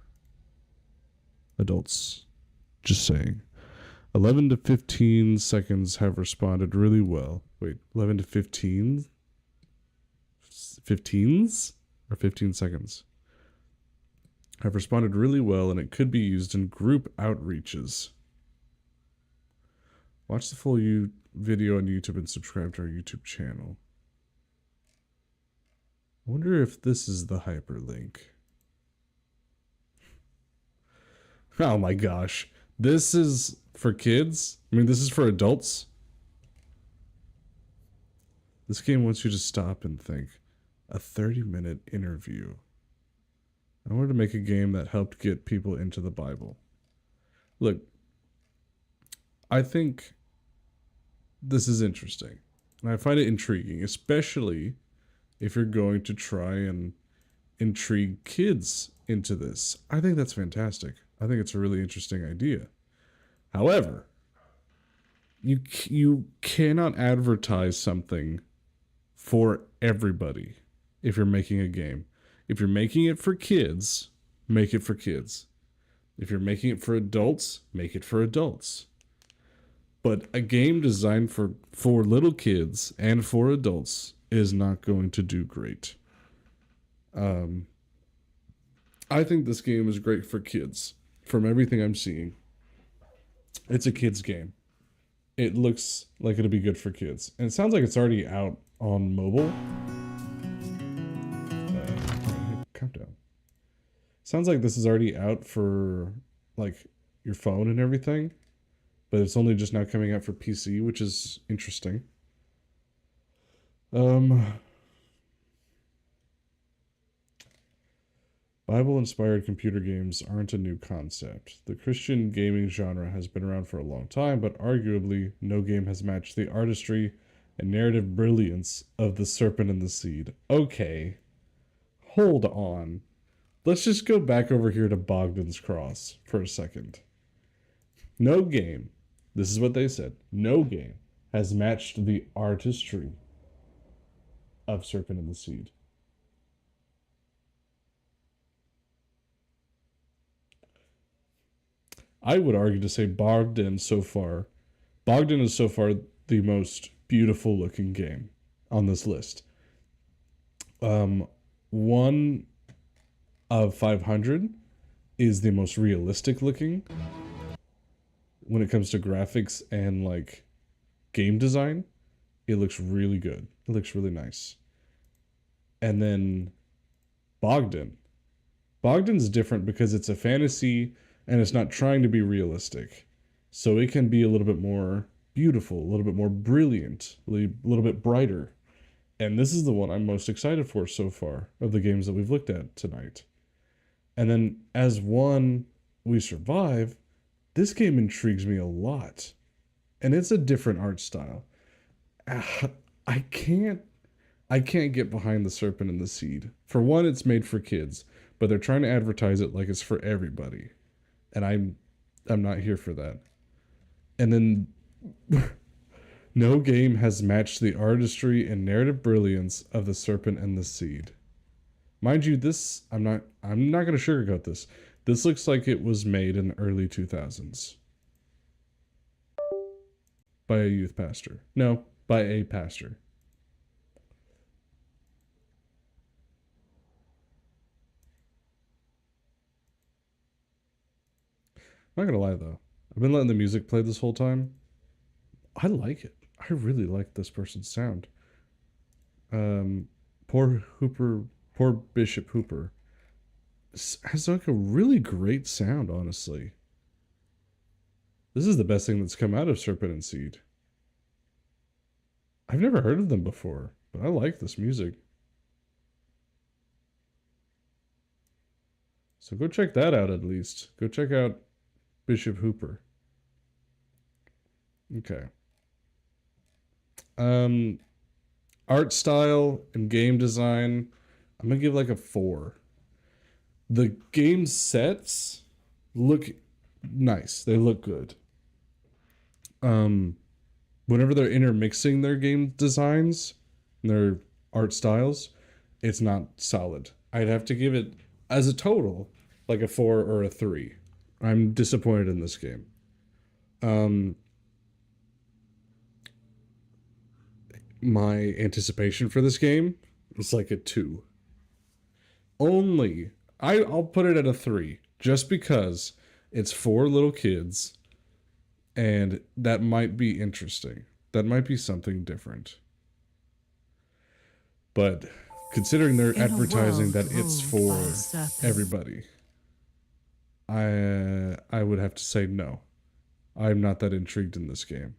adults. Just saying. 11 to 15 seconds have responded really well. Wait, 11 to 15? 15s? Or 15 seconds? Have responded really well, and it could be used in group outreaches. Watch the full video on YouTube and subscribe to our YouTube channel. I wonder if this is the hyperlink. Oh my gosh. This is for kids? I mean, this is for adults? This game wants you to stop and think. A 30-minute interview. I wanted to make a game that helped get people into the Bible. Look, I think this is interesting. And I find it intriguing, especially if you're going to try and intrigue kids into this. I think that's fantastic. I think it's a really interesting idea. However, you cannot advertise something for everybody if you're making a game. If you're making it for kids, make it for kids. If you're making it for adults, make it for adults. But a game designed for little kids and for adults is not going to do great. I think this game is great for kids. From everything I'm seeing, it's a kid's game. It looks like it'll be good for kids. And it sounds like it's already out on mobile. Countdown. Sounds like this is already out for like your phone and everything. But it's only just now coming out for PC, which is interesting. Bible-inspired computer games aren't a new concept. The Christian gaming genre has been around for a long time, but arguably no game has matched the artistry and narrative brilliance of The Serpent and the Seed. Okay, hold on. Let's just go back over here to Bogdan's Cross for a second. No game, this is what they said, no game has matched the artistry of Serpent and the Seed. I would argue to say Bogdan is so far the most beautiful looking game on this list. 1 of 500 is the most realistic looking when it comes to graphics and like game design. It looks really good. It looks really nice. And then Bogdan's different because it's a fantasy and it's not trying to be realistic. So it can be a little bit more beautiful, a little bit more brilliant, a little bit brighter. And this is the one I'm most excited for so far of the games that we've looked at tonight. And then as one, We Survive, this game intrigues me a lot. And it's a different art style. I can't get behind The Serpent and the Seed. For one, it's made for kids, but they're trying to advertise it like it's for everybody. And I'm not here for that. And then no game has matched the artistry and narrative brilliance of The Serpent and the Seed. Mind you, this I'm not going to sugarcoat this. This looks like it was made in the early 2000s by a youth pastor. No, by a pastor. I'm not gonna lie though, I've been letting the music play this whole time. I like it. I really like this person's sound. Poor Bishop Hooper has like a really great sound, honestly. This is the best thing that's come out of Serpent and Seed. I've never heard of them before, but I like this music. So go check that out at least. Go check out Bishop Hooper. Okay. Art style and game design, I'm gonna give like a 4. The game sets look nice. They look good. Whenever they're intermixing their game designs and their art styles, it's not solid. I'd have to give it, as a total, like a 4 or a 3. I'm disappointed in this game. My anticipation for this game is like a 2. I'll put it at a 3, just because it's 4 little kids, and that might be interesting. That might be something different. But considering they're advertising that it's for everybody, I would have to say no. I'm not that intrigued in this game.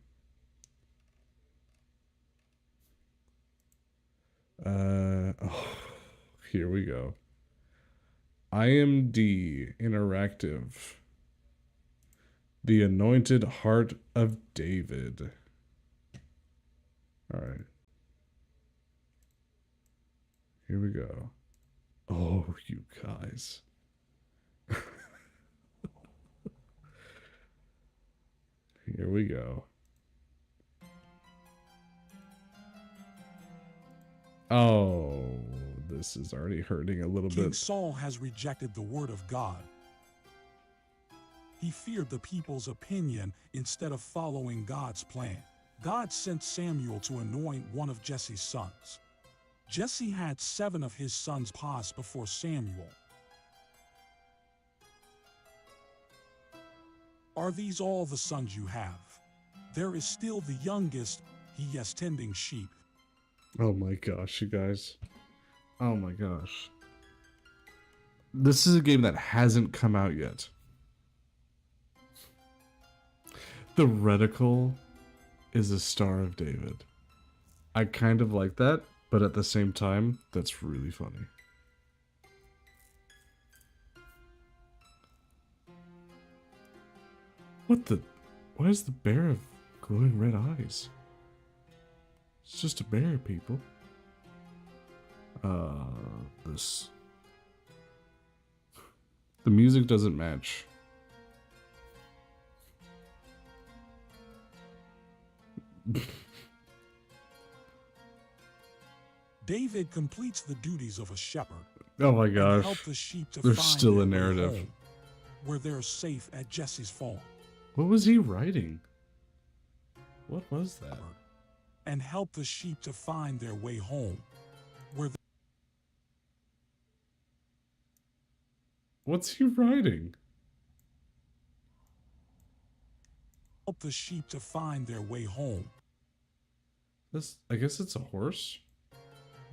Here we go. IMD Interactive. The Anointed Heart of David. All right. Here we go. Oh, you guys. Here we go. Oh, this is already hurting a little
King
bit.
Saul has rejected the word of God. He feared the people's opinion instead of following God's plan. God sent Samuel to anoint one of Jesse's sons. Jesse had 7 of his sons pass before Samuel. Are these all the sons you have? There is still the youngest, he is tending sheep.
Oh my gosh, you guys. Oh my gosh. This is a game that hasn't come out yet. The reticle is a Star of David. I kind of like that, but at the same time, that's really funny. Why is the bear have glowing red eyes? It's just a bear, people. The music doesn't match.
David completes the duties of a shepherd.
Oh my gosh.
And help the sheep to
There's
find
still
their
a
way
narrative.
home, where they're safe at Jesse's farm.
What was he writing? What was that?
and help the sheep to find their way home. Where
What's he riding?
help the sheep to find their way home.
This, I guess it's a horse.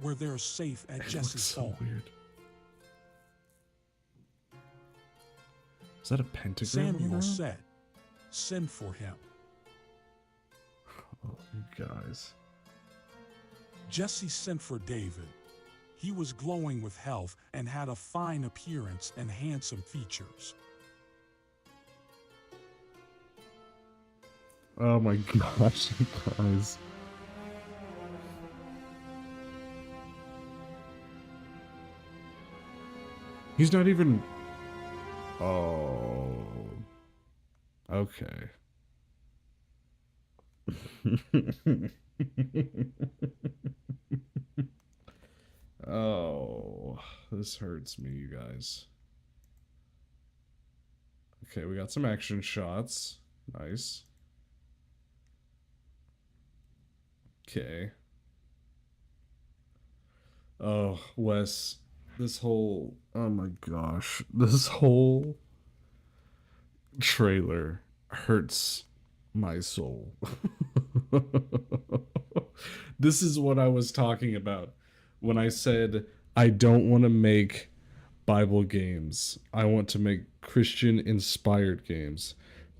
Where they're safe at
It
Jesse's
looks so
home.
weird. Is that a pentagram?
Samuel
around?
said, "Send for him."
Oh, you guys.
Jesse sent for David. He was glowing with health and had a fine appearance and handsome features.
Oh my gosh, you guys. He's not even... Oh. Okay. Oh, this hurts me, you guys. Okay, we got some action shots. Nice. Okay. Oh, Wes, this whole... Oh my gosh. This whole trailer hurts my soul. This is what I was talking about when I said I don't want to make Bible games. I want to make Christian-inspired games.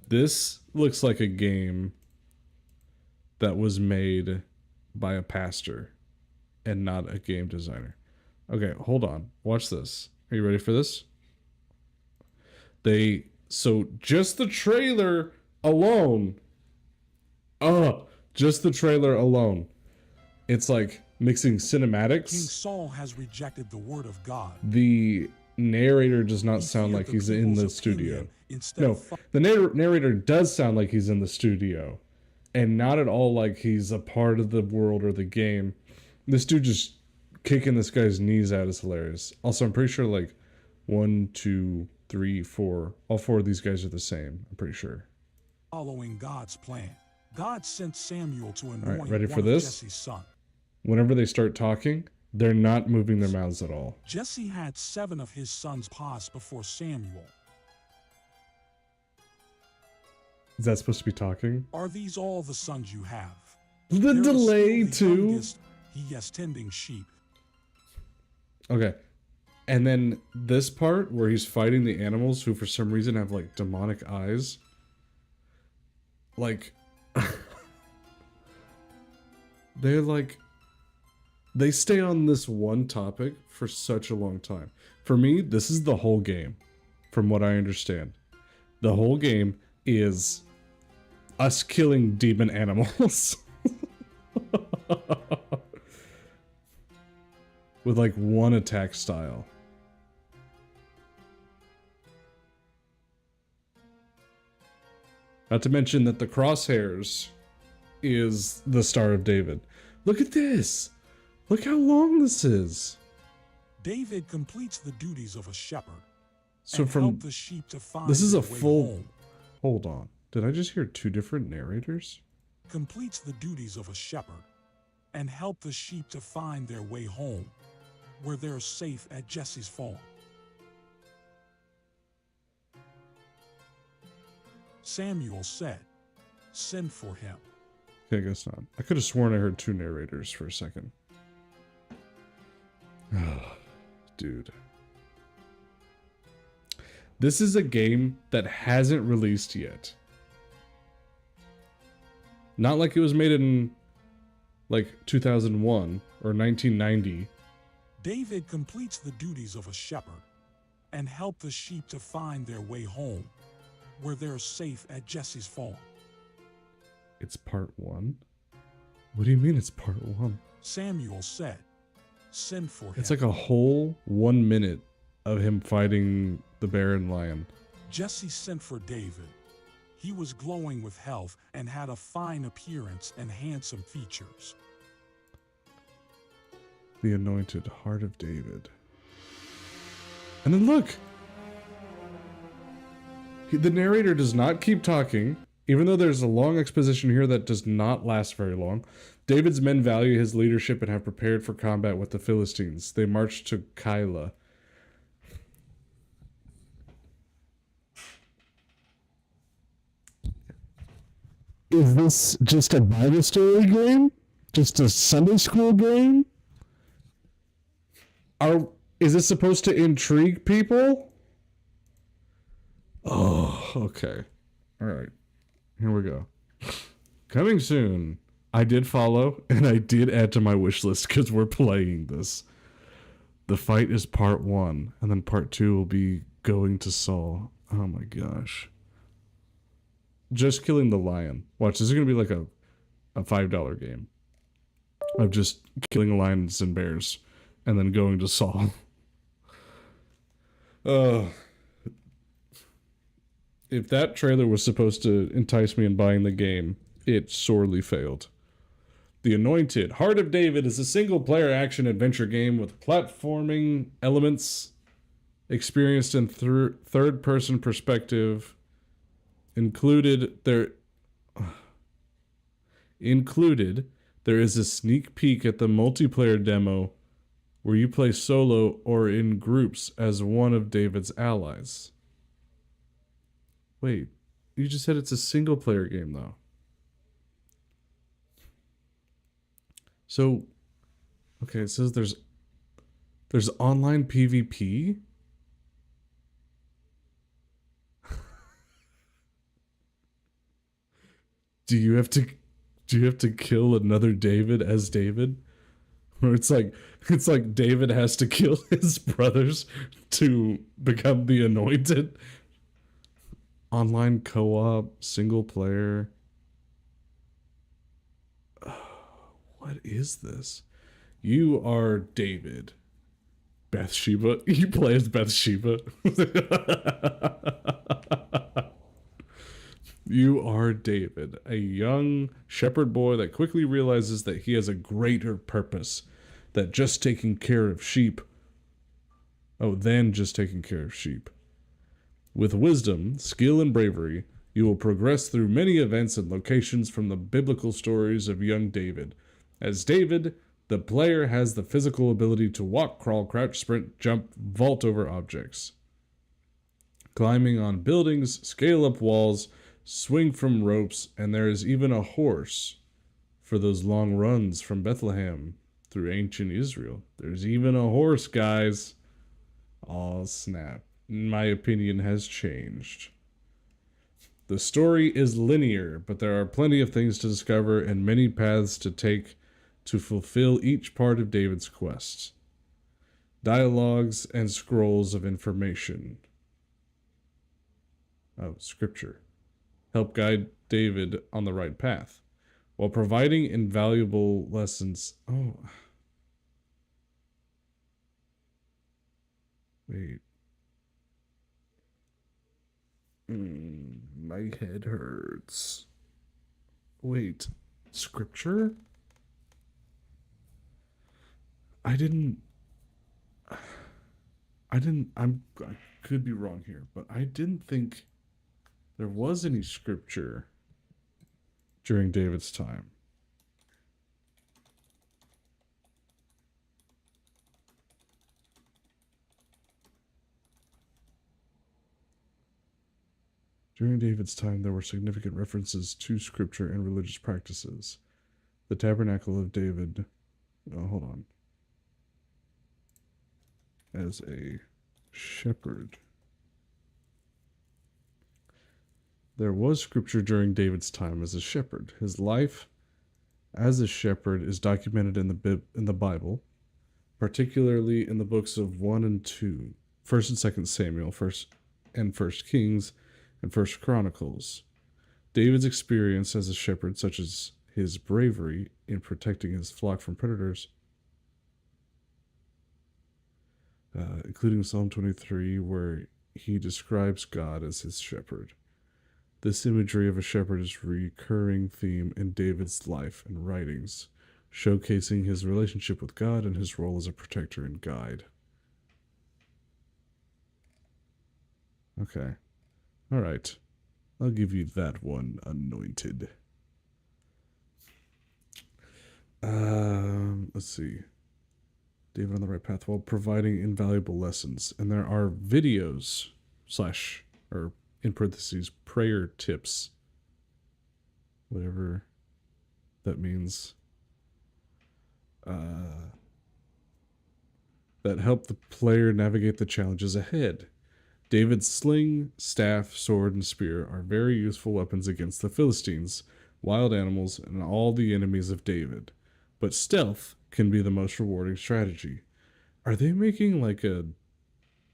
This looks like a game that was made by a pastor and not a game designer. Okay, hold on. Watch this. Are you ready for this? So just the trailer alone. Just the trailer alone. It's like mixing cinematics.
King Saul has rejected the word of God.
The narrator does not sound like he's in the studio. No, the narrator does sound like he's in the studio. And not at all like he's a part of the world or the game. This dude just kicking this guy's knees out is hilarious. Also, I'm pretty sure like 1, 2, 3, 4. All 4 of these guys are the same. I'm pretty sure.
Following God's plan, God sent Samuel to anoint
All right, ready
one
for
of
this?
Jesse's sons.
Whenever they start talking, they're not moving their mouths at all.
Jesse had 7 of his sons pass before Samuel.
Is that supposed to be talking?
Are these all the sons you have?
The
There is
delay
still the
too.
youngest. He is tending sheep.
Okay. And then this part where he's fighting the animals who for some reason have like demonic eyes. Like they're like they stay on this one topic for such a long time. For me, this is the whole game, from what I understand. The whole game is us killing demon animals. With like one attack style. Not to mention that the crosshairs is the Star of David. Look at this. Look how long this is.
David completes the duties of a shepherd.
So
and
from
help the sheep to find
this is a
their way
full
home.
Hold on. Did I just hear 2 different narrators?
Completes the duties of a shepherd and help the sheep to find their way home, where they're safe at Jesse's farm. Samuel said, "Send for him."
Okay, I guess not. I could have sworn I heard 2 narrators for a second. Dude. This is a game that hasn't released yet. Not like it was made in like 2001 or 1990.
David completes the duties of a shepherd and help the sheep to find their way home, where they're safe at Jesse's farm.
It's part 1? What do you mean it's part 1?
Samuel said, "Send for him."
It's like a whole 1 minute of him fighting the bear and lion.
Jesse sent for David. He was glowing with health and had a fine appearance and handsome features.
The anointed heart of David. And then look! The narrator does not keep talking. Even though there's a long exposition here that does not last very long, David's men value his leadership and have prepared for combat with the Philistines. They march to Keilah. Is this just a Bible story game? Just a Sunday school game? Is this supposed to intrigue people? Oh, okay. All right. Here we go. Coming soon. I did follow, and I did add to my wish list because we're playing this. The fight is part 1, and then part 2 will be going to Saul. Oh my gosh. Just killing the lion. Watch, this is going to be like a $5 game. Of just killing lions and bears, and then going to Saul. If that trailer was supposed to entice me in buying the game, it sorely failed. The Anointed. Heart of David is a single-player action-adventure game with platforming elements experienced in third-person perspective. Included, there is a sneak peek at the multiplayer demo where you play solo or in groups as one of David's allies. Wait, you just said it's a single-player game, though. So, okay, it says there's online PvP? Do you have to kill another David as David? Or it's like David has to kill his brothers to become the Anointed? Online co-op, single player. What is this? You are David. Bathsheba. You play as Bathsheba. You are David, a young shepherd boy that quickly realizes that he has a greater purpose than just taking care of sheep. With wisdom, skill, and bravery, you will progress through many events and locations from the biblical stories of young David. As David, the player has the physical ability to walk, crawl, crouch, sprint, jump, vault over objects, climbing on buildings, scale up walls, swing from ropes, and there is even a horse for those long runs from Bethlehem through ancient Israel. There's even a horse, guys. Aw, snap. My opinion has changed. The story is linear, but there are plenty of things to discover and many paths to take to fulfill each part of David's quest. Dialogues and scrolls of information. Scripture. Help guide David on the right path, while providing invaluable lessons. Wait. My head hurts. Wait. Scripture? I could be wrong here, but I didn't think there was any scripture during David's time. During David's time, there were significant references to scripture and religious practices. The tabernacle of David... hold on. As a shepherd. There was scripture during David's time as a shepherd. His life as a shepherd is documented in the Bible, particularly in the books of 1 and 2, 1st and 2nd Samuel, 1st and 1st Kings, and 1st Chronicles. David's experience as a shepherd, such as his bravery in protecting his flock from predators, including Psalm 23, where he describes God as his shepherd. This imagery of a shepherd is a recurring theme in David's life and writings, showcasing his relationship with God and his role as a protector and guide. Okay. All right. I'll give you that one, anointed. Let's see. David on the right path while providing invaluable lessons. And there are videos / or in parentheses, prayer tips. Whatever that means. That help the player navigate the challenges ahead. David's sling, staff, sword, and spear are very useful weapons against the Philistines, wild animals, and all the enemies of David. But stealth can be the most rewarding strategy. Are they making like a...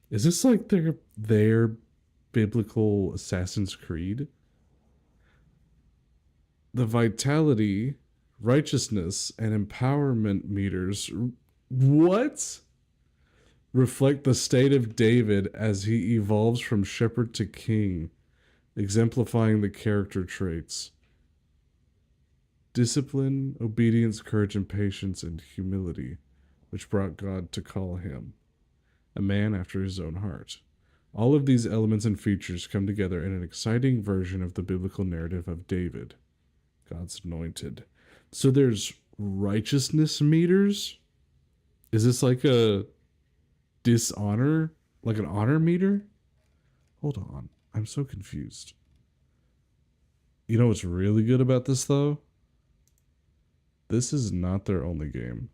Is this like their biblical Assassin's Creed? The vitality, righteousness, and empowerment meters... What? Reflect the state of David as he evolves from shepherd to king, exemplifying the character traits. Discipline, obedience, courage, and patience, and humility, which brought God to call him a man after his own heart. All of these elements and features come together in an exciting version of the biblical narrative of David, God's anointed. So there's righteousness meters? Is this like a dishonor? Like an honor meter? Hold on. I'm so confused. You know what's really good about this, though? This is not their only game.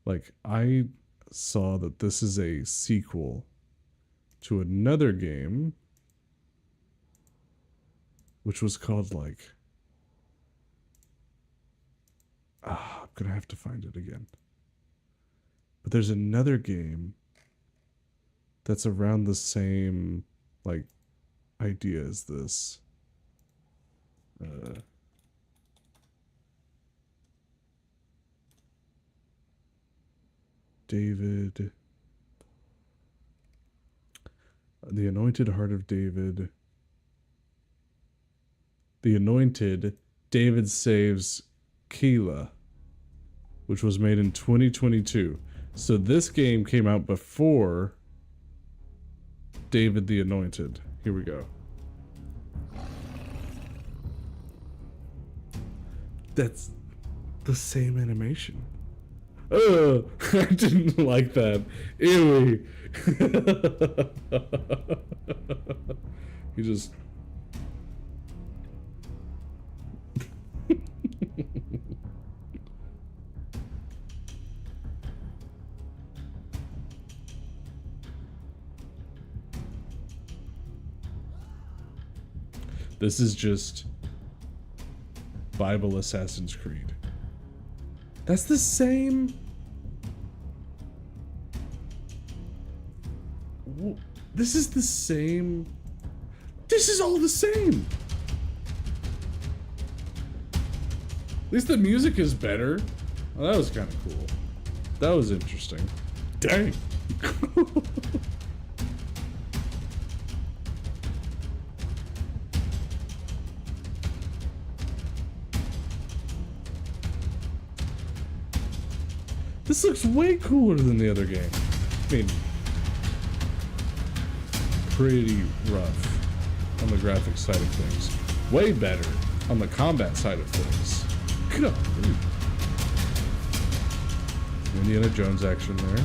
Like, I saw that this is a sequel to another game, which was called, like... I'm gonna have to find it again. But there's another game that's around the same, like, idea as this. David. The Anointed Heart of David. The Anointed. David Saves Keilah, which was made in 2022. So this game came out before David the Anointed. Here we go. That's the same animation. Oh, I didn't like that. Ew. He just... This is just Bible Assassin's Creed. That's the same. This is the same. This is all the same. At least the music is better. Oh, that was kind of cool. That was interesting. Dang. This looks way cooler than the other game. I mean, pretty rough on the graphics side of things. Way better on the combat side of things. Good on, dude. Indiana Jones action there.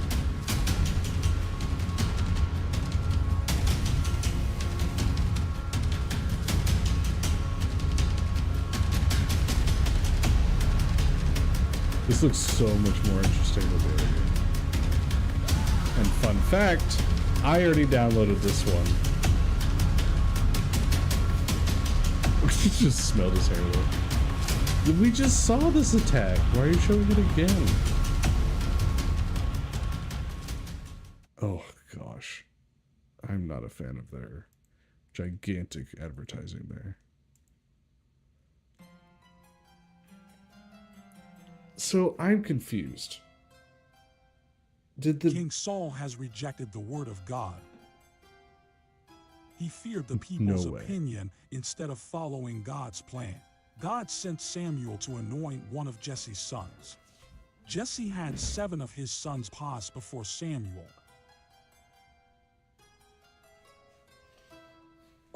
This looks so much more interesting than the other game. And fun fact, I already downloaded this one. Just smelled his hair though. We just saw this attack. Why are you showing it again? Oh gosh. I'm not a fan of their gigantic advertising there. So I'm confused.
King Saul has rejected the word of God. He feared the people's opinion instead of following God's plan. God sent Samuel to anoint one of Jesse's sons. Jesse had 7 of his sons pass before Samuel.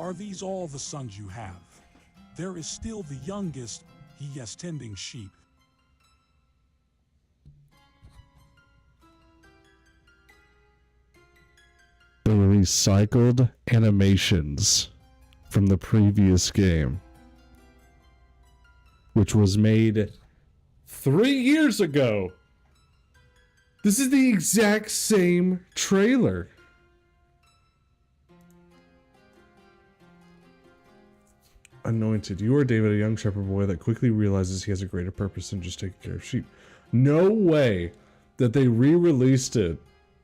Are these all the sons you have? There is still the youngest, he is tending sheep.
The recycled animations from the previous game, which was made 3 years ago. This is the exact same trailer. Anointed. You are David, a young shepherd boy that quickly realizes he has a greater purpose than just taking care of sheep. No way that they re-released it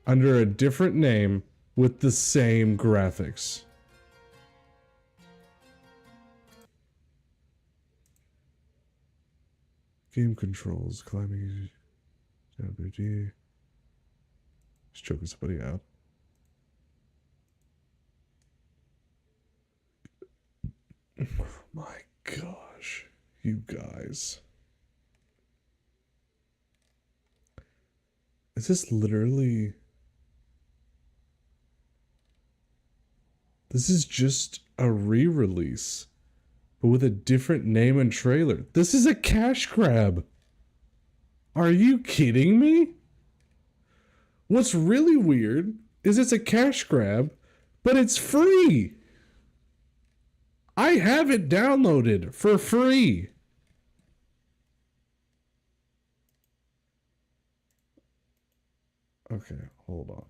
under a different name with the same graphics. Game controls, climbing, WD. Just choking somebody out. Oh my gosh, you guys. Is this literally... This is just a re-release, but with a different name and trailer. This is a cash grab. Are you kidding me? What's really weird is it's a cash grab, but it's free. I have it downloaded for free. Okay, hold on.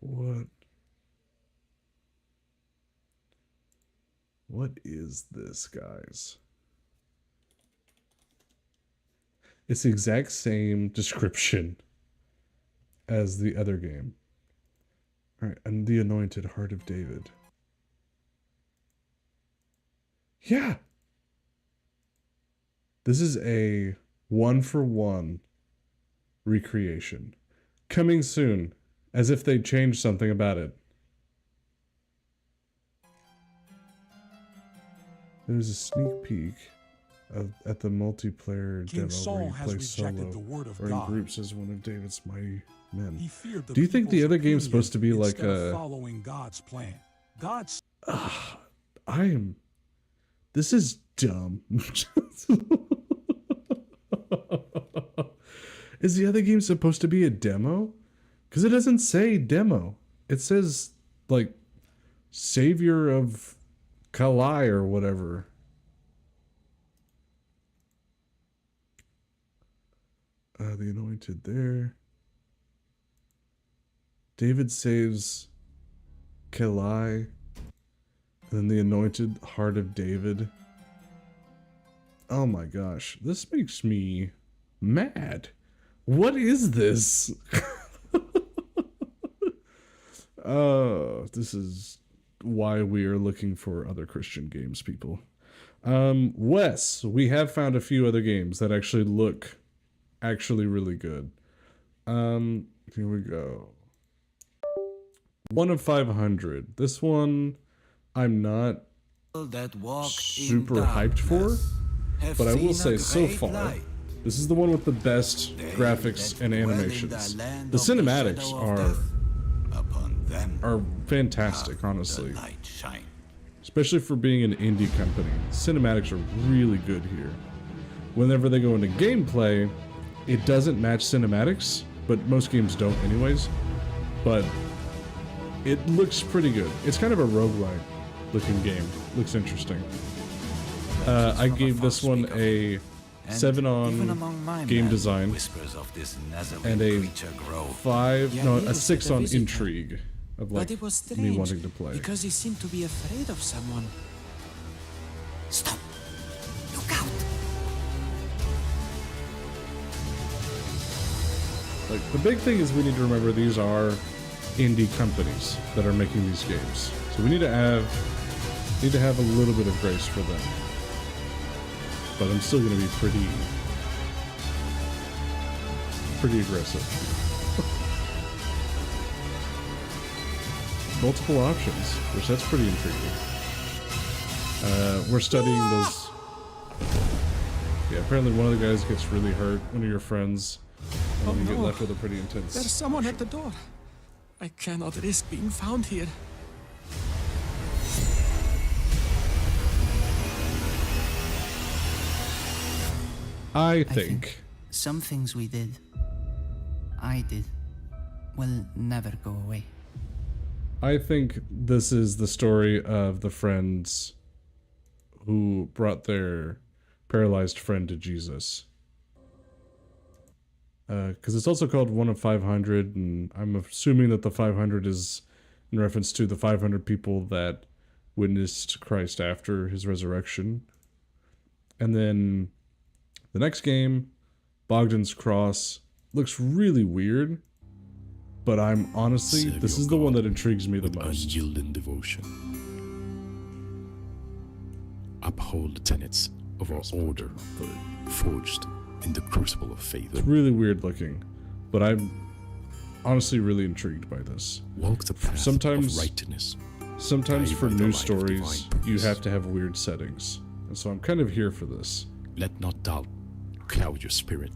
What? What is this, guys? It's the exact same description as the other game. Alright, and the Anointed Heart of David. Yeah! This is a 1-for-1 recreation. Coming soon. As if they changed something about it. There's a sneak peek at the multiplayer
King
demo
Saul
where you
has
play
rejected
solo
the word of
or in
God.
groups as one of David's mighty men.
He feared the
Do you think the
people's
other game's supposed to be
opinion
like
instead of
a...
following God's plan? God's...
This is dumb. Is the other game supposed to be a demo? Because it doesn't say demo. It says, like, Savior of Kalai or whatever. The Anointed there. David saves Kalai. And then the Anointed Heart of David. Oh my gosh. This makes me mad. What is this? This is why we are looking for other Christian games, people. Wes, we have found a few other games that actually look really good. Here we go. 1 of 500. This one I'm not super hyped for, but I will say so far, this is the one with the best graphics and animations. The cinematics are fantastic, honestly. Especially for being an indie company. Cinematics are really good here. Whenever they go into gameplay, it doesn't match cinematics, but most games don't anyways. But it looks pretty good. It's kind of a roguelike looking game. Looks interesting. I gave this one a 7 on game design and a 6 on intrigue of like me wanting to play.
Because he seemed to be afraid of someone.
Stop! Look out!
Like the big thing is we need to remember these are indie companies that are making these games, so we need to have a little bit of grace for them. But I'm still going to be pretty aggressive. Multiple options, which that's pretty intriguing. We're studying those. Yeah, apparently one of the guys gets really hurt, one of your friends, and then you get left with a pretty intense.
There's someone at the door. I cannot risk being found here.
I think
some things we did, I did, will never go away.
I think this is the story of the friends who brought their paralyzed friend to Jesus. Because it's also called 1 of 500, and I'm assuming that the 500 is in reference to the 500 people that witnessed Christ after his resurrection. And then the next game, Bogdan's Cross, looks really weird, but I'm honestly, this is the one that intrigues me the most.
Unyielding devotion. Uphold the tenets of our order, forged in the crucible of faith.
It's really weird looking, but I'm honestly really intrigued by this.
Walk the path of righteousness.
Sometimes for new stories, you have to have weird settings, and so I'm kind of here for this.
Let not doubt cloud your spirit.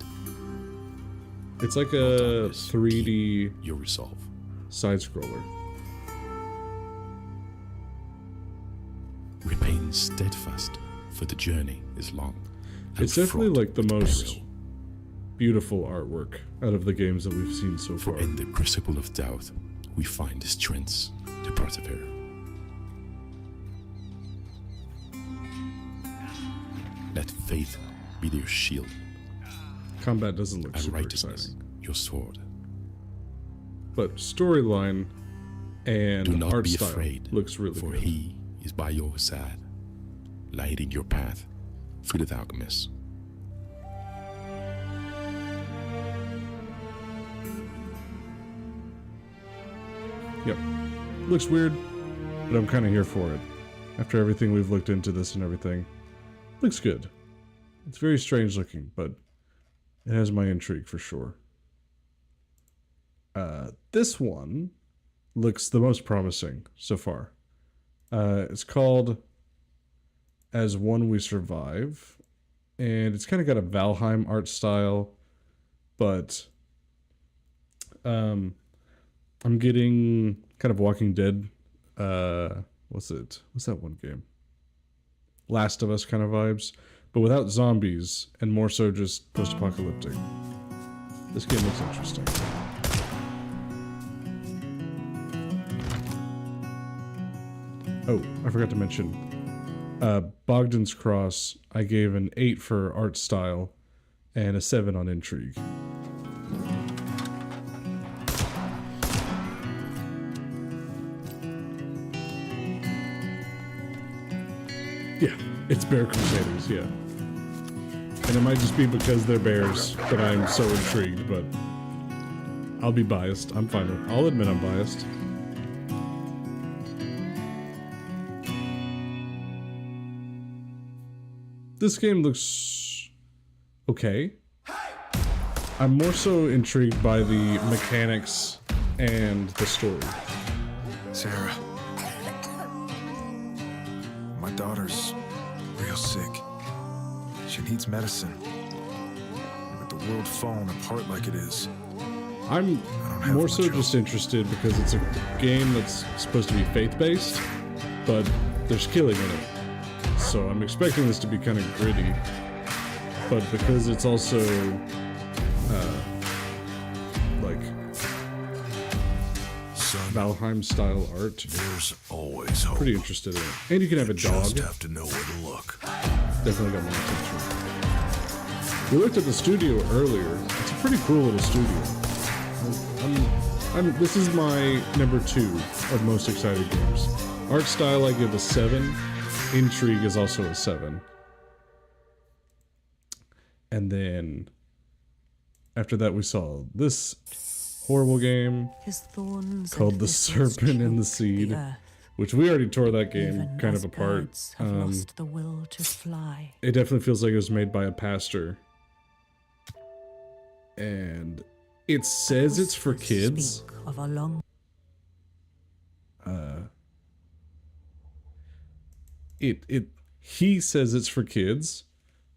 It's like a 3D
your resolve.
Side scroller.
Remain steadfast, for the journey is long.
It's definitely like the most beautiful artwork out of the games that we've seen so far.
For in the crucible of doubt, we find the strength to persevere. Let faith be your shield.
Combat doesn't look
and
super
righteousness
exciting.
Your sword.
But storyline and
Do not
art
be
style
afraid,
looks really
for
good.
he is by your side, lighting your path through the darkness.
Yep. Looks weird, but I'm kind of here for it. After everything we've looked into this and everything. Looks good. It's very strange looking, but it has my intrigue for sure. This one looks the most promising so far. It's called As One We Survive, and it's kind of got a Valheim art style, but I'm getting kind of Walking Dead. What's that one game? Last of Us kind of vibes, but without zombies and more so just post-apocalyptic. This game looks interesting. Oh, I forgot to mention, Bogdan's Cross, I gave an 8 for art style and a 7 on intrigue. Yeah, it's Bear Crusaders, yeah. And it might just be because they're bears that I'm so intrigued, but I'll be biased. I'm fine with it. I'll admit I'm biased. This game looks okay. I'm more so intrigued by the mechanics and the story.
Sarah. My daughter's real sick. She needs medicine. With the world falling apart like it is.
I'm more so just interested because it's a game that's supposed to be faith-based, but there's killing in it. So I'm expecting this to be kind of gritty, but because it's also like Valheim style art,
there's always hope.
Pretty interested in it. And you can have a dog.
Just have to know where to look.
Definitely got my attention. We looked at the studio earlier. It's a pretty cool little studio. This is my number 2 of most excited games. Art style I give a 7. Intrigue is also a 7. And then after that we saw this horrible game called The Serpent and the Seed, which we already tore that game kind of apart.
Lost the will to fly.
It definitely feels like it was made by a pastor. And it says it's for kids.
Of a long
He says it's for kids,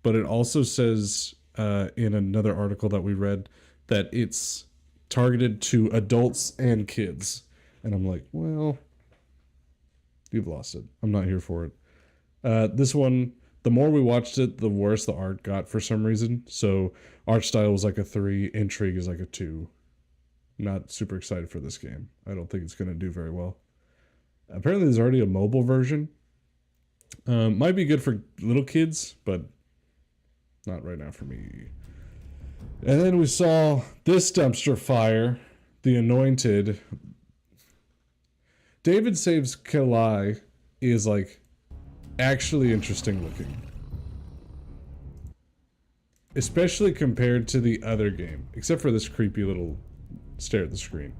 but it also says in another article that we read that it's targeted to adults and kids. And I'm like, well, you've lost it. I'm not here for it. This one, the more we watched it, the worse the art got for some reason. So art style was like a 3, intrigue is like a 2. Not super excited for this game. I don't think it's going to do very well. Apparently there's already a mobile version. Might be good for little kids, but not right now for me. And then we saw this dumpster fire, The Anointed. David Saves Kalai is like actually interesting looking. Especially compared to the other game, except for this creepy little stare at the screen.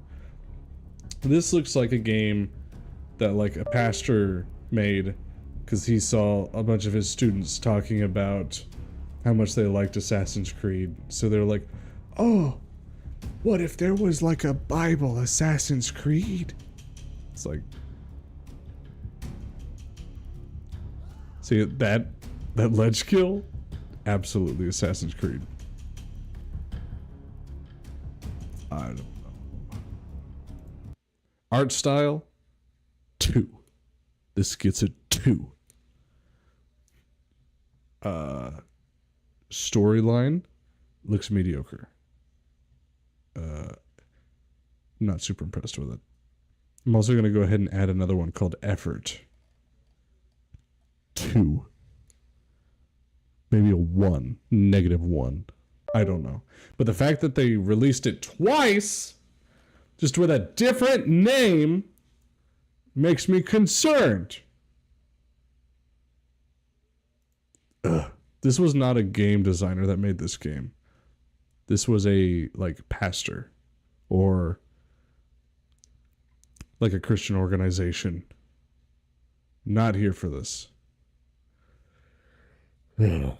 This looks like a game that like a pastor made because he saw a bunch of his students talking about how much they liked Assassin's Creed. So they're like, oh, what if there was like a Bible Assassin's Creed? It's like, see that ledge kill? Absolutely Assassin's Creed. I don't know. Art style, 2. This gets a 2. Storyline looks mediocre. Not super impressed with it. I'm also going to go ahead and add another one called Effort. 2. Maybe a 1. -1. I don't know. But the fact that they released it twice, just with a different name, makes me concerned. Ugh. This was not a game designer that made this game. This was a, like, pastor. Or, like, a Christian organization. Not here for this. Ugh.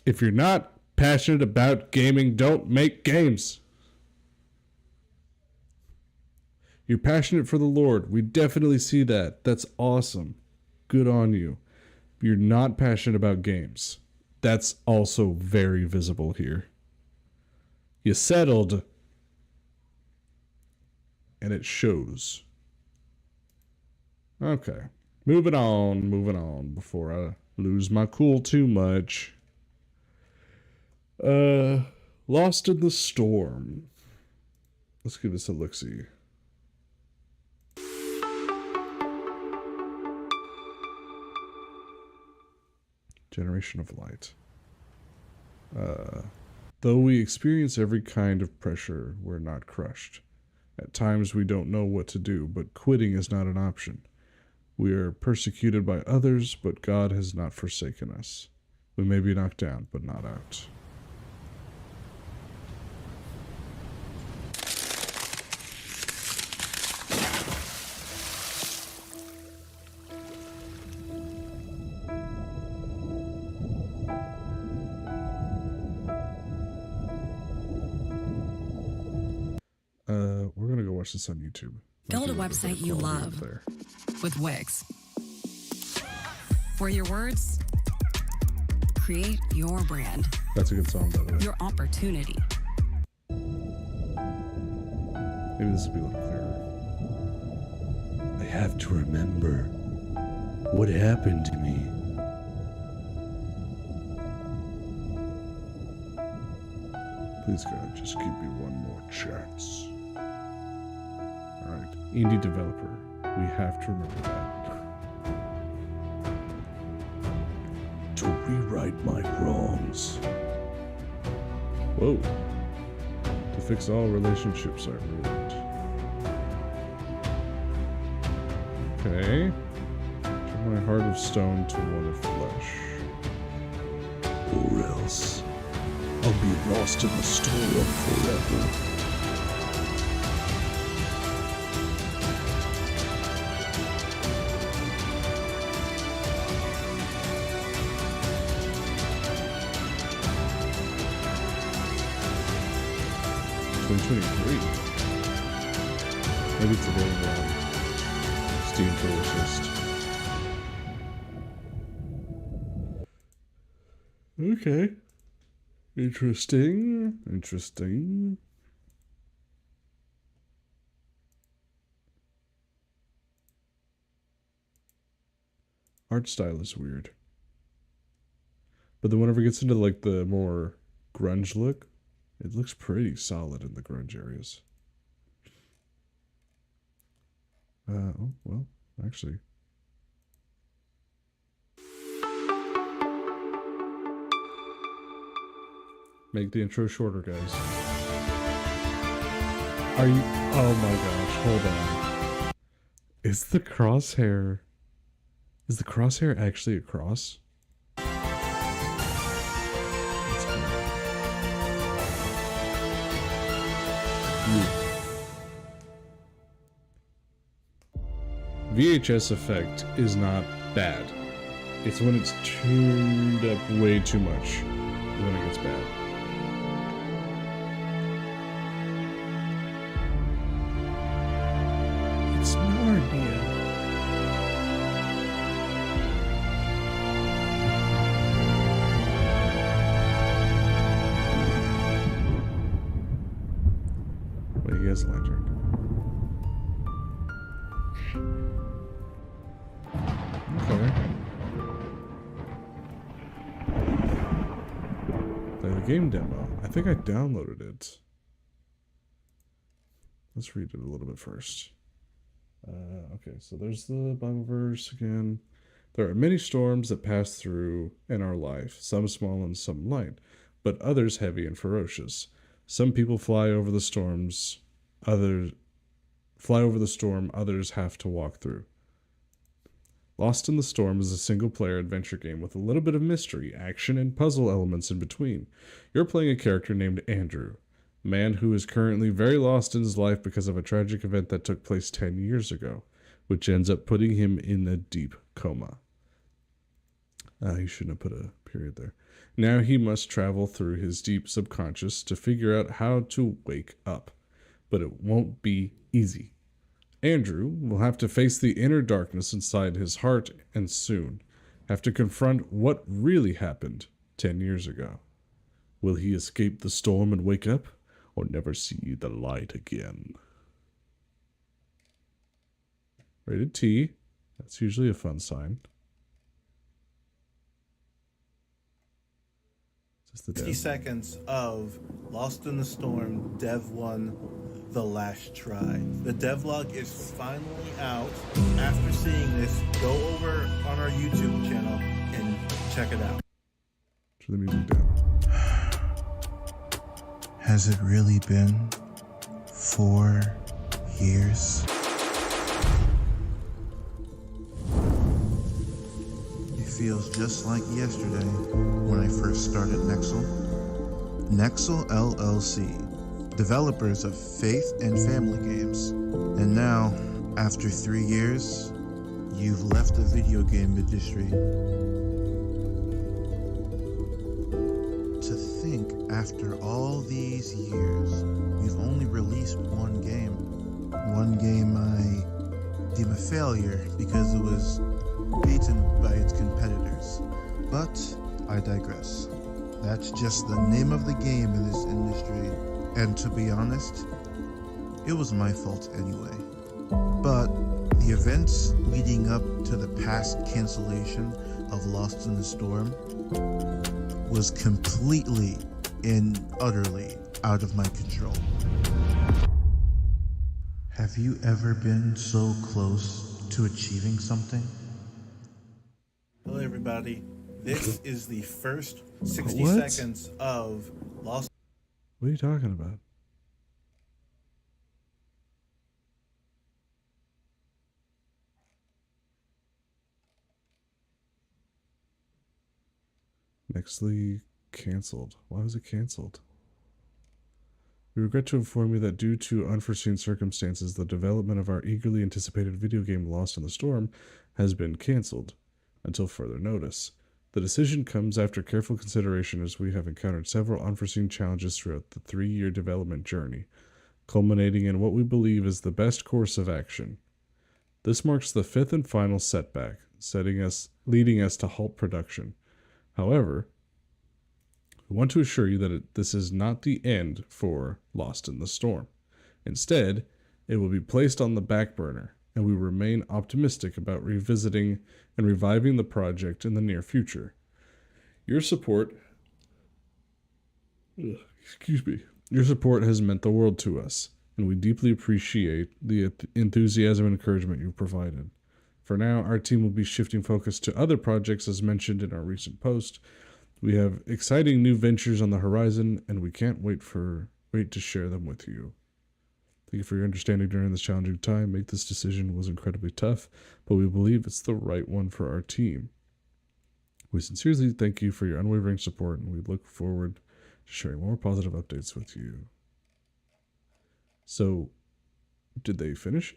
If you're not passionate about gaming, don't make games. You're passionate for the Lord. We definitely see that. That's awesome. Good on you. You're not passionate about games. That's also very visible here. You settled, and it shows. Okay. Moving on before I lose my cool too much. Lost in the Storm. Let's give this a look-see. Generation of Light. Though we experience every kind of pressure, we're not crushed. At times we don't know what to do, but quitting is not an option. We are persecuted by others, but God has not forsaken us. We may be knocked down, but not out. We're gonna go watch this on YouTube.
Build a website you love with Wix. For your words, create your brand.
That's a good song, by the way.
Your opportunity.
Maybe this will be a little clearer. I have to remember what happened to me. Please, God, just give me one more chance. Alright, indie developer. We have to remember that. To rewrite my wrongs. Whoa. To fix all relationships I ruined. Okay. Turn my heart of stone to one of flesh. Or else I'll be lost in the storm forever. 2023. Maybe it's available on Steam for Wishlist. Okay. Interesting. Interesting. Art style is weird. But then whenever it gets into like the more grunge look, it looks pretty solid in the grunge areas. Oh, well, actually. Make the intro shorter, guys. Are you... Oh my gosh, hold on. Is the crosshair... Is the crosshair actually a cross? VHS effect is not bad. It's when it's tuned up way too much when it gets bad. It's Narnia. Wait, he has a lantern. Okay. Play the game demo. I think I downloaded it. Let's read it a little bit first. Okay, so there's the Bible verse again. There are many storms that pass through in our life, some small and some light, but others heavy and ferocious. Some people fly over the storms, others have to walk through. Lost in the Storm is a single-player adventure game with a little bit of mystery, action, and puzzle elements in between. You're playing a character named Andrew, a man who is currently very lost in his life because of a tragic event that took place 10 years ago, which ends up putting him in a deep coma. You shouldn't have put a period there. Now he must travel through his deep subconscious to figure out how to wake up, but it won't be easy. Andrew will have to face the inner darkness inside his heart and soon have to confront what really happened 10 years ago. Will he escape the storm and wake up, or never see the light again? Rated T. That's usually a fun sign.
60 seconds of Lost in the Storm Dev 1 The Last Try. The devlog is finally out. After seeing this, go over on our YouTube channel and check it out.
Turn the music down.
Has it really been 4 years? It feels just like yesterday when I first started Nexel. Nexel LLC, developers of faith and family games. And now, after 3 years, you've left the video game industry. To think, after all these years, we've only released one game. One game I deem a failure because it was beaten by its competitors. But I digress. That's just the name of the game in this industry. And to be honest, it was my fault anyway. But the events leading up to the past cancellation of Lost in the Storm was completely and utterly out of my control. Have you ever been so close to achieving something?
Hello everybody. This is the first 60
What?
seconds of Lost.
What are you talking about? Nextly canceled. Why was it canceled? We regret to inform you that due to unforeseen circumstances, the development of our eagerly anticipated video game Lost in the Storm has been canceled until further notice. The decision comes after careful consideration as we have encountered several unforeseen challenges throughout the 3-year development journey, culminating in what we believe is the best course of action. This marks the 5th and final setback, leading us to halt production. However, We want to assure you that this is not the end for Lost in the Storm. Instead, it will be placed on the back burner, and we remain optimistic about revisiting and reviving the project in the near future. Your support has meant the world to us, and we deeply appreciate the enthusiasm and encouragement you've provided. For now, our team will be shifting focus to other projects as mentioned in our recent post. We have exciting new ventures on the horizon, and we can't wait to share them with you. Thank you for your understanding during this challenging time. Make this decision was incredibly tough, but we believe it's the right one for our team. We sincerely thank you for your unwavering support, and we look forward to sharing more positive updates with you. So, did they finish?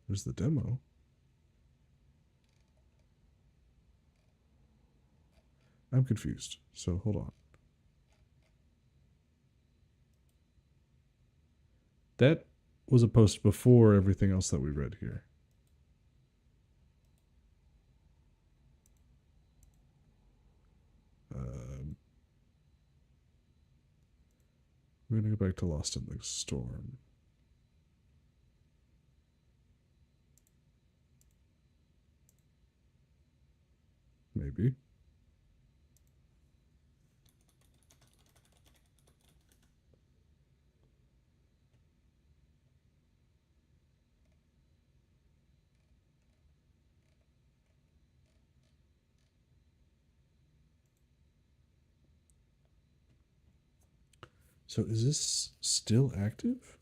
There's the demo. I'm confused, so hold on. That was a post before everything else that we read here. We're going to go back to Lost in the Storm. Maybe. So is this still active?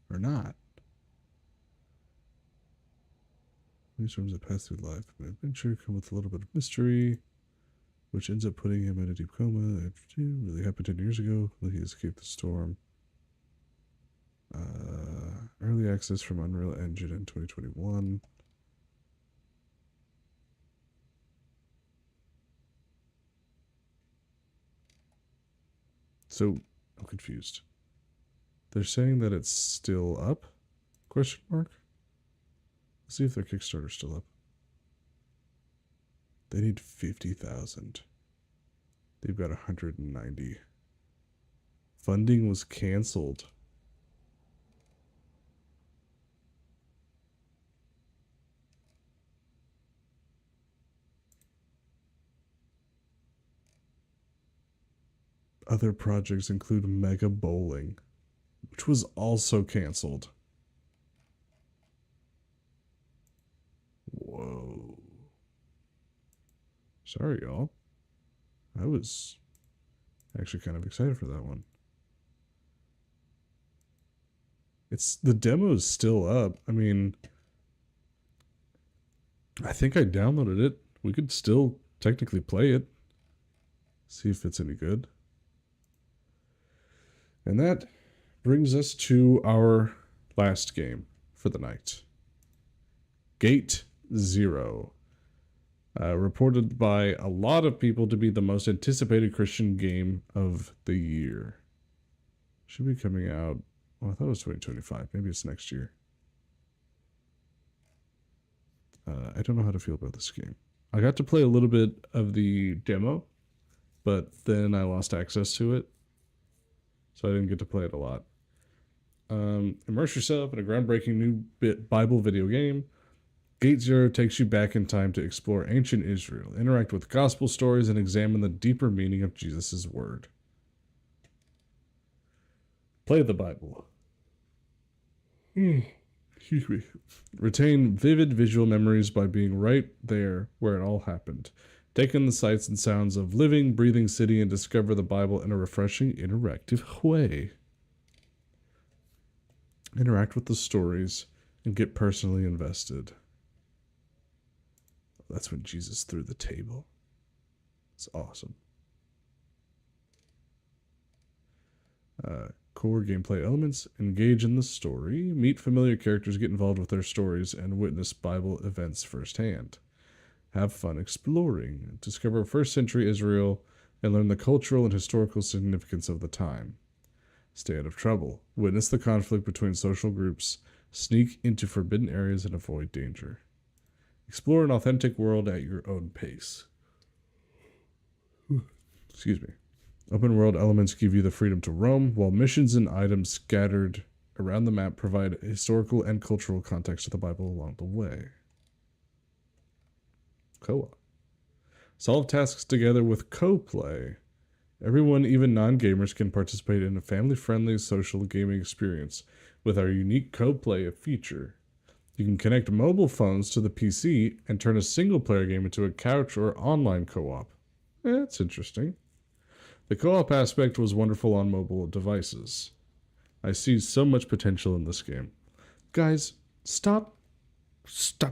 Or not? These rooms that pass through life and adventure come with a little bit of mystery, which ends up putting him in a deep coma. It really happened 10 years ago. Will he escape the storm? Early access from Unreal Engine in 2021. So, I'm confused. They're saying that it's still up? Question mark? Let's see if their Kickstarter's still up. They need 50,000. They've got 190. Funding was canceled. Other projects include Mega Bowling, which was also canceled. Whoa. Sorry, y'all. I was actually kind of excited for that one. The demo is still up. I mean, I think I downloaded it. We could still technically play it. See if it's any good. And that brings us to our last game for the night. Gate Zero. Reported by a lot of people to be the most anticipated Christian game of the year. Should be coming out, well, I thought it was 2025. Maybe it's next year. I don't know how to feel about this game. I got to play a little bit of the demo, but then I lost access to it. So I didn't get to play it a lot. Immerse yourself in a groundbreaking new Bible video game. Gate Zero takes you back in time to explore ancient Israel, interact with gospel stories, and examine the deeper meaning of Jesus' word. Play the Bible. Excuse me. Retain vivid visual memories by being right there where it all happened. Take in the sights and sounds of living, breathing city and discover the Bible in a refreshing, interactive way. Interact with the stories and get personally invested. That's when Jesus threw the table. It's awesome. Core gameplay elements. Engage in the story. Meet familiar characters, get involved with their stories, and witness Bible events firsthand. Have fun exploring. Discover first century Israel and learn the cultural and historical significance of the time. Stay out of trouble. Witness the conflict between social groups Sneak into forbidden areas and avoid danger. Explore an authentic world at your own pace. Excuse me. Open world elements give you the freedom to roam, while missions and items scattered around the map provide historical and cultural context to the Bible along the way. Co-op. Solve tasks together with co-play. Everyone, even non-gamers, can participate in a family-friendly social gaming experience with our unique co-play feature. You can connect mobile phones to the PC and turn a single-player game into a couch or online co-op. That's interesting. The co-op aspect was wonderful on mobile devices. I see so much potential in this game. Guys, stop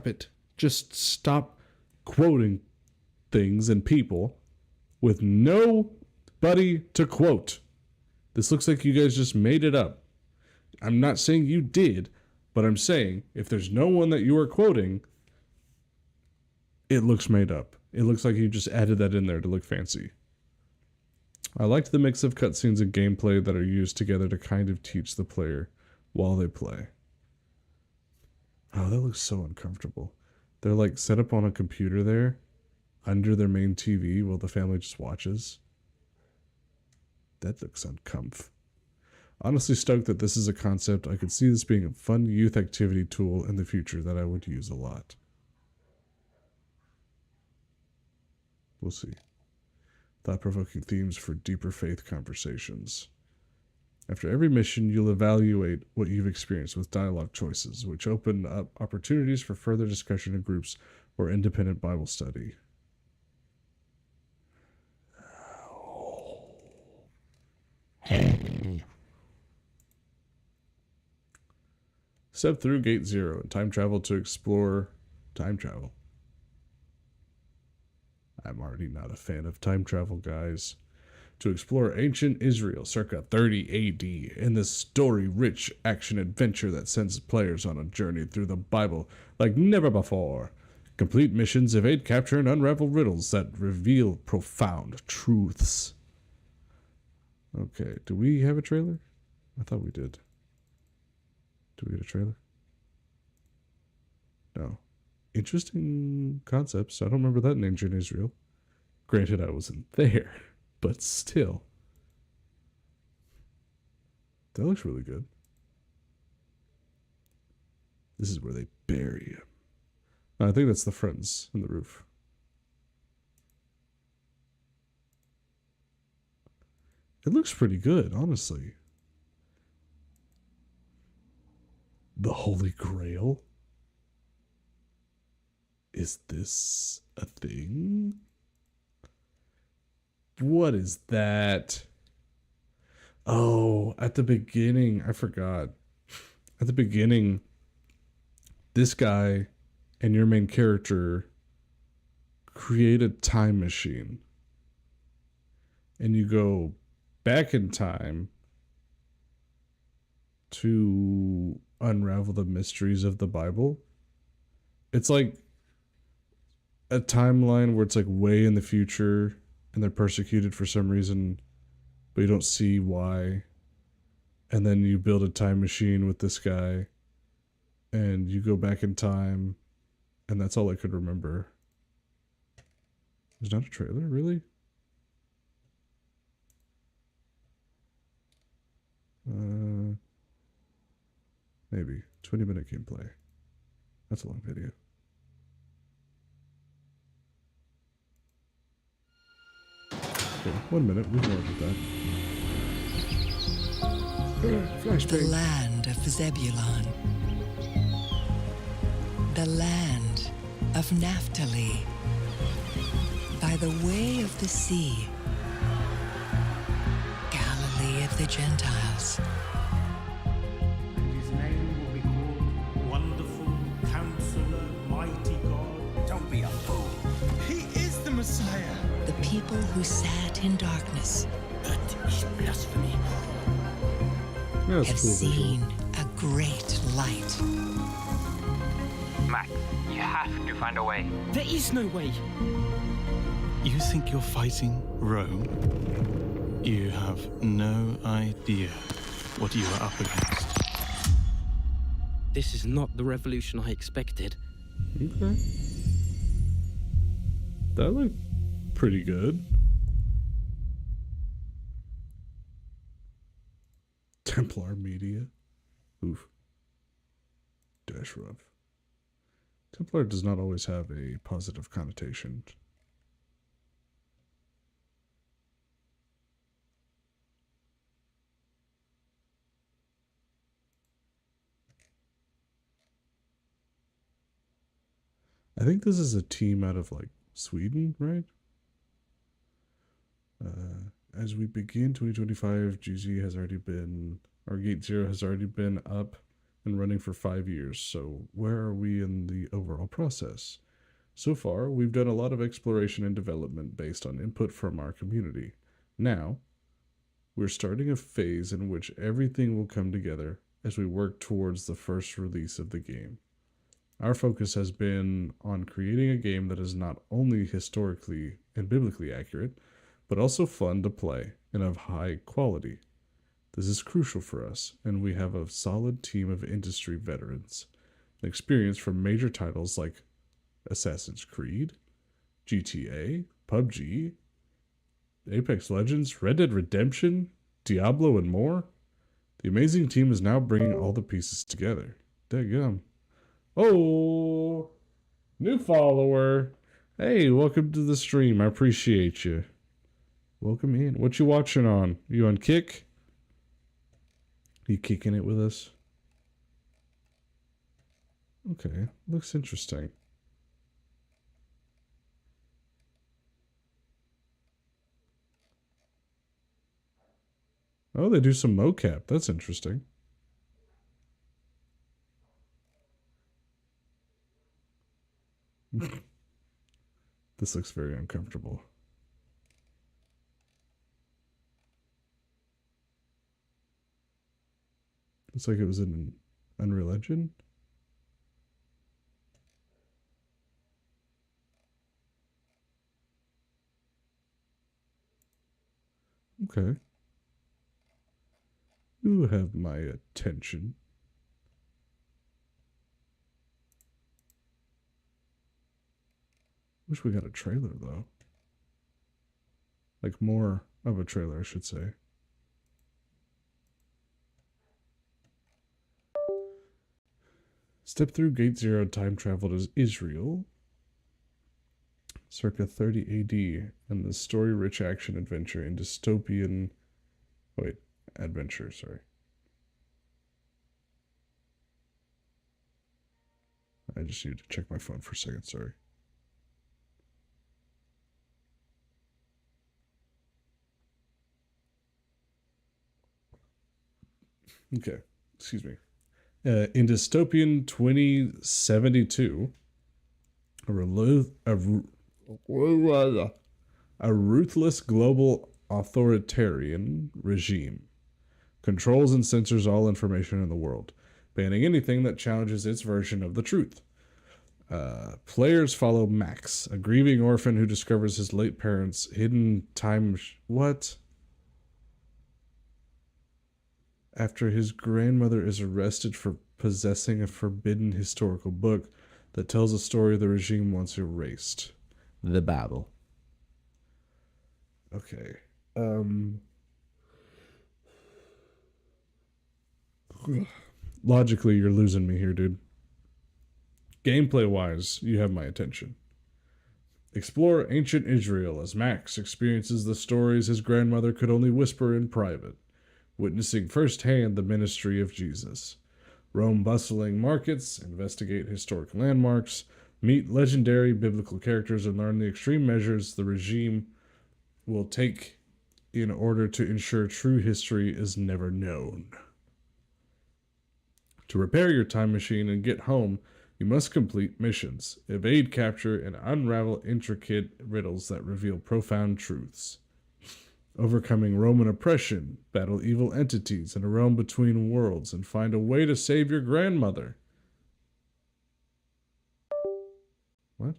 it. Just stop quoting things and people with nobody to quote. This looks like you guys just made it up. I'm not saying you did, but I'm saying if there's no one that you are quoting, it looks made up. It looks like you just added that in there to look fancy. I liked the mix of cutscenes and gameplay that are used together to kind of teach the player while they play. Oh, that looks so uncomfortable. They're like set up on a computer there, under their main TV while the family just watches. That looks uncomf. Honestly stoked that this is a concept. I could see this being a fun youth activity tool in the future that I would use a lot. We'll see. Thought-provoking themes for deeper faith conversations. After every mission, you'll evaluate what you've experienced with dialogue choices, which open up opportunities for further discussion in groups or independent Bible study. Step through Gate 0 and time travel to explore time travel. I'm already not a fan of time travel, guys. To explore ancient Israel circa 30 AD in this story-rich action-adventure that sends players on a journey through the Bible like never before. Complete missions, evade, capture, and unravel riddles that reveal profound truths. Okay, do we have a trailer? I thought we did. Do we get a trailer? No. Interesting concepts. I don't remember that in ancient Israel. Granted, I wasn't there, but still. That looks really good. This is where they bury him. I think that's the friends on the roof. It looks pretty good, honestly. The Holy Grail? Is this a thing? What is that? Oh, at the beginning, I forgot. At the beginning, this guy and your main character create a time machine. And you go back in time to unravel the mysteries of the Bible. It's like a timeline where it's like way in the future and they're persecuted for some reason, but you don't see why. And then you build a time machine with this guy and you go back in time, and that's all I could remember. There's not a trailer, really? Maybe 20-minute gameplay. That's a long video. Okay, 1 minute. We can work with that. Flashbang.
The land of Zebulun. The land of Naphtali. By the way of the sea. Galilee of the Gentiles.
His name will be called Wonderful Counselor, Mighty God. Don't be a fool. He is the Messiah.
The people who sat in darkness
Blasphemy.
Yeah,
have
cool
seen a great light.
Max, you have to find a way.
There is no way. You think you're fighting Rome? You have no idea what you are up against.
This is not the revolution I expected.
Okay. That looked pretty good. Templar Media. Oof. Dash rough. Templar does not always have a positive connotation. I think this is a team out of like Sweden, right? As we begin 2025, GZ has already been, or Gate Zero has already been up and running for 5 years. So where are we in the overall process? So far, we've done a lot of exploration and development based on input from our community. Now, we're starting a phase in which everything will come together as we work towards the first release of the game. Our focus has been on creating a game that is not only historically and biblically accurate, but also fun to play and of high quality. This is crucial for us, and we have a solid team of industry veterans and experience from major titles like Assassin's Creed, GTA, PUBG, Apex Legends, Red Dead Redemption, Diablo, and more. The amazing team is now bringing all the pieces together. Daggum. Oh, new follower. Hey, welcome to the stream. I appreciate you. Welcome in. What you watching on? You on Kick? You kicking it with us? Okay, looks interesting. Oh, they do some mocap. That's interesting. This looks very uncomfortable. Looks like it was in Unreal Engine. Okay. You have my attention. Wish we got a trailer, though. Like, more of a trailer, I should say. Step through Gate Zero time travel to Israel, circa 30 AD, and the story-rich action-adventure in dystopian... Wait, adventure, sorry. I just need to check my phone for a second, sorry. Okay, excuse me. In dystopian 2072, a ruthless global authoritarian regime controls and censors all information in the world, banning anything that challenges its version of the truth. Players follow Max, a grieving orphan who discovers his late parents' hidden time... What? After his grandmother is arrested for possessing a forbidden historical book that tells a story the regime once erased. The Bible. Okay. Logically, you're losing me here, dude. Gameplay-wise, you have my attention. Explore ancient Israel as Max experiences the stories his grandmother could only whisper in private, witnessing firsthand the ministry of Jesus. Roam bustling markets, investigate historic landmarks, meet legendary biblical characters, and learn the extreme measures the regime will take in order to ensure true history is never known. To repair your time machine and get home, you must complete missions, evade capture, and unravel intricate riddles that reveal profound truths. Overcoming Roman oppression, battle evil entities in a realm between worlds, and find a way to save your grandmother. What?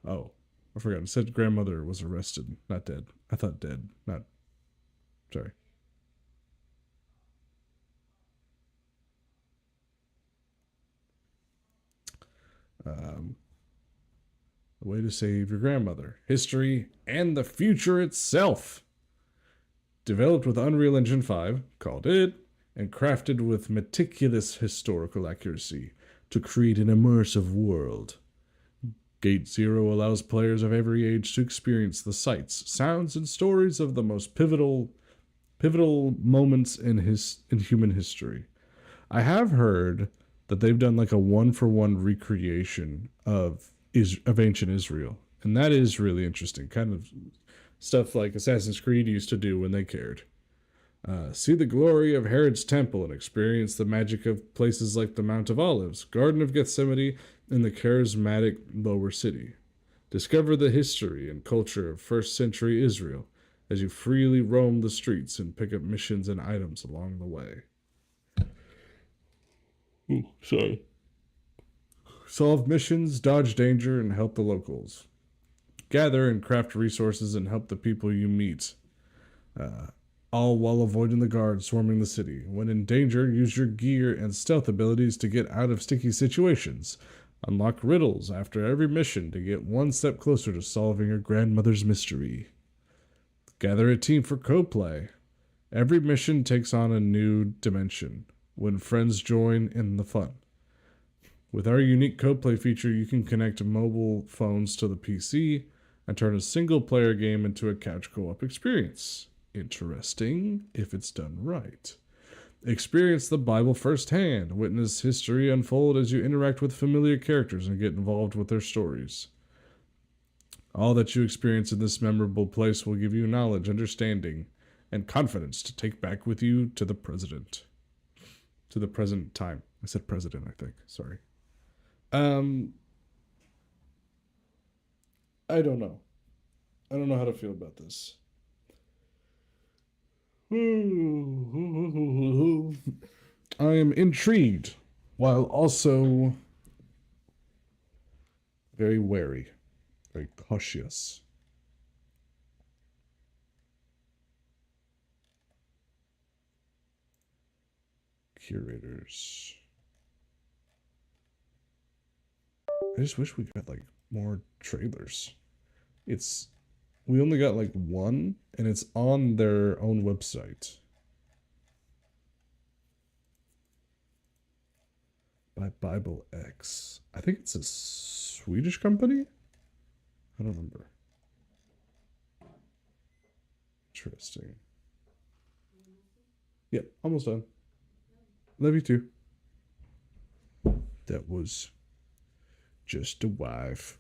Oh, I forgot. It said grandmother was arrested, not dead. I thought dead, not... Sorry. A way to save your grandmother. History and the future itself. Developed with Unreal Engine 5, called it, and crafted with meticulous historical accuracy to create an immersive world. Gate Zero allows players of every age to experience the sights, sounds, and stories of the most pivotal moments in human history. I have heard that they've done like a one-for-one recreation of ancient Israel, and that is really interesting. Kind of stuff like Assassin's Creed used to do when they cared. See the glory of Herod's temple and experience the magic of places like the Mount of Olives, Garden of Gethsemane, and the charismatic Lower City. Discover the history and culture of first century Israel as you freely roam the streets and pick up missions and items along the way. Ooh, sorry. Solve missions, dodge danger, and help the locals. Gather and craft resources and help the people you meet. All while avoiding the guards swarming the city. When in danger, use your gear and stealth abilities to get out of sticky situations. Unlock riddles after every mission to get one step closer to solving your grandmother's mystery. Gather a team for co-play. Every mission takes on a new dimension when friends join in the fun. With our unique co-play feature, you can connect mobile phones to the PC and turn a single-player game into a couch co-op experience. Interesting if it's done right. Experience the Bible firsthand. Witness history unfold as you interact with familiar characters and get involved with their stories. All that you experience in this memorable place will give you knowledge, understanding, and confidence to take back with you to the present time. I said president, I think. Sorry. I don't know. I don't know how to feel about this. I am intrigued, while also very wary, very cautious. Curators. I just wish we got like more trailers. We only got like one, and it's on their own website. By Bible X. I think it's a Swedish company? I don't remember. Interesting. Yep, almost done. Love you too. That was just a wife.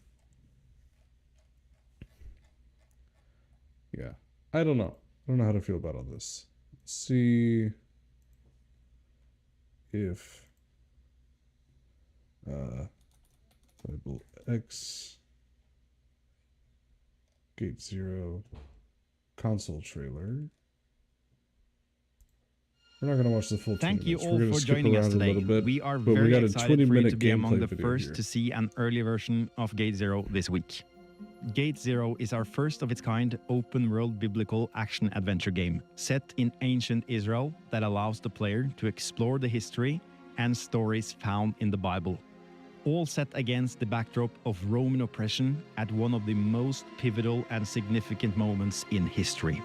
Yeah, I don't know. I don't know how to feel about all this. Let's see if Bible X Gate Zero console trailer. We're not going to watch the full 20
Thank you
minutes.
all for joining us today. We are very excited for you to be among the first to see an early version of Gate Zero this week. Gate Zero is our first of its kind open-world biblical action-adventure game set in ancient Israel that allows the player to explore the history and stories found in the Bible, all set against the backdrop of Roman oppression at one of the most pivotal and significant moments in history.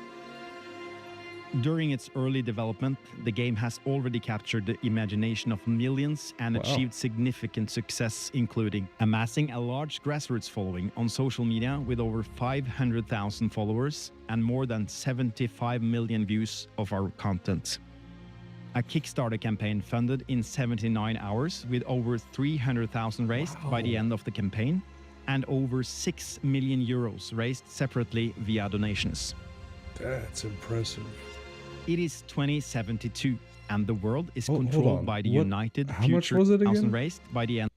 During its early development, the game has already captured the imagination of millions and achieved significant success, including amassing a large grassroots following on social media with over 500,000 followers and more than 75 million views of our content. A Kickstarter campaign funded in 79 hours with over 300,000 raised by the end of the campaign and over 6 million euros raised separately via donations.
That's impressive.
It is 2072, and the world is controlled by the United
How much
Future
was it again?
Thousand raised by the end.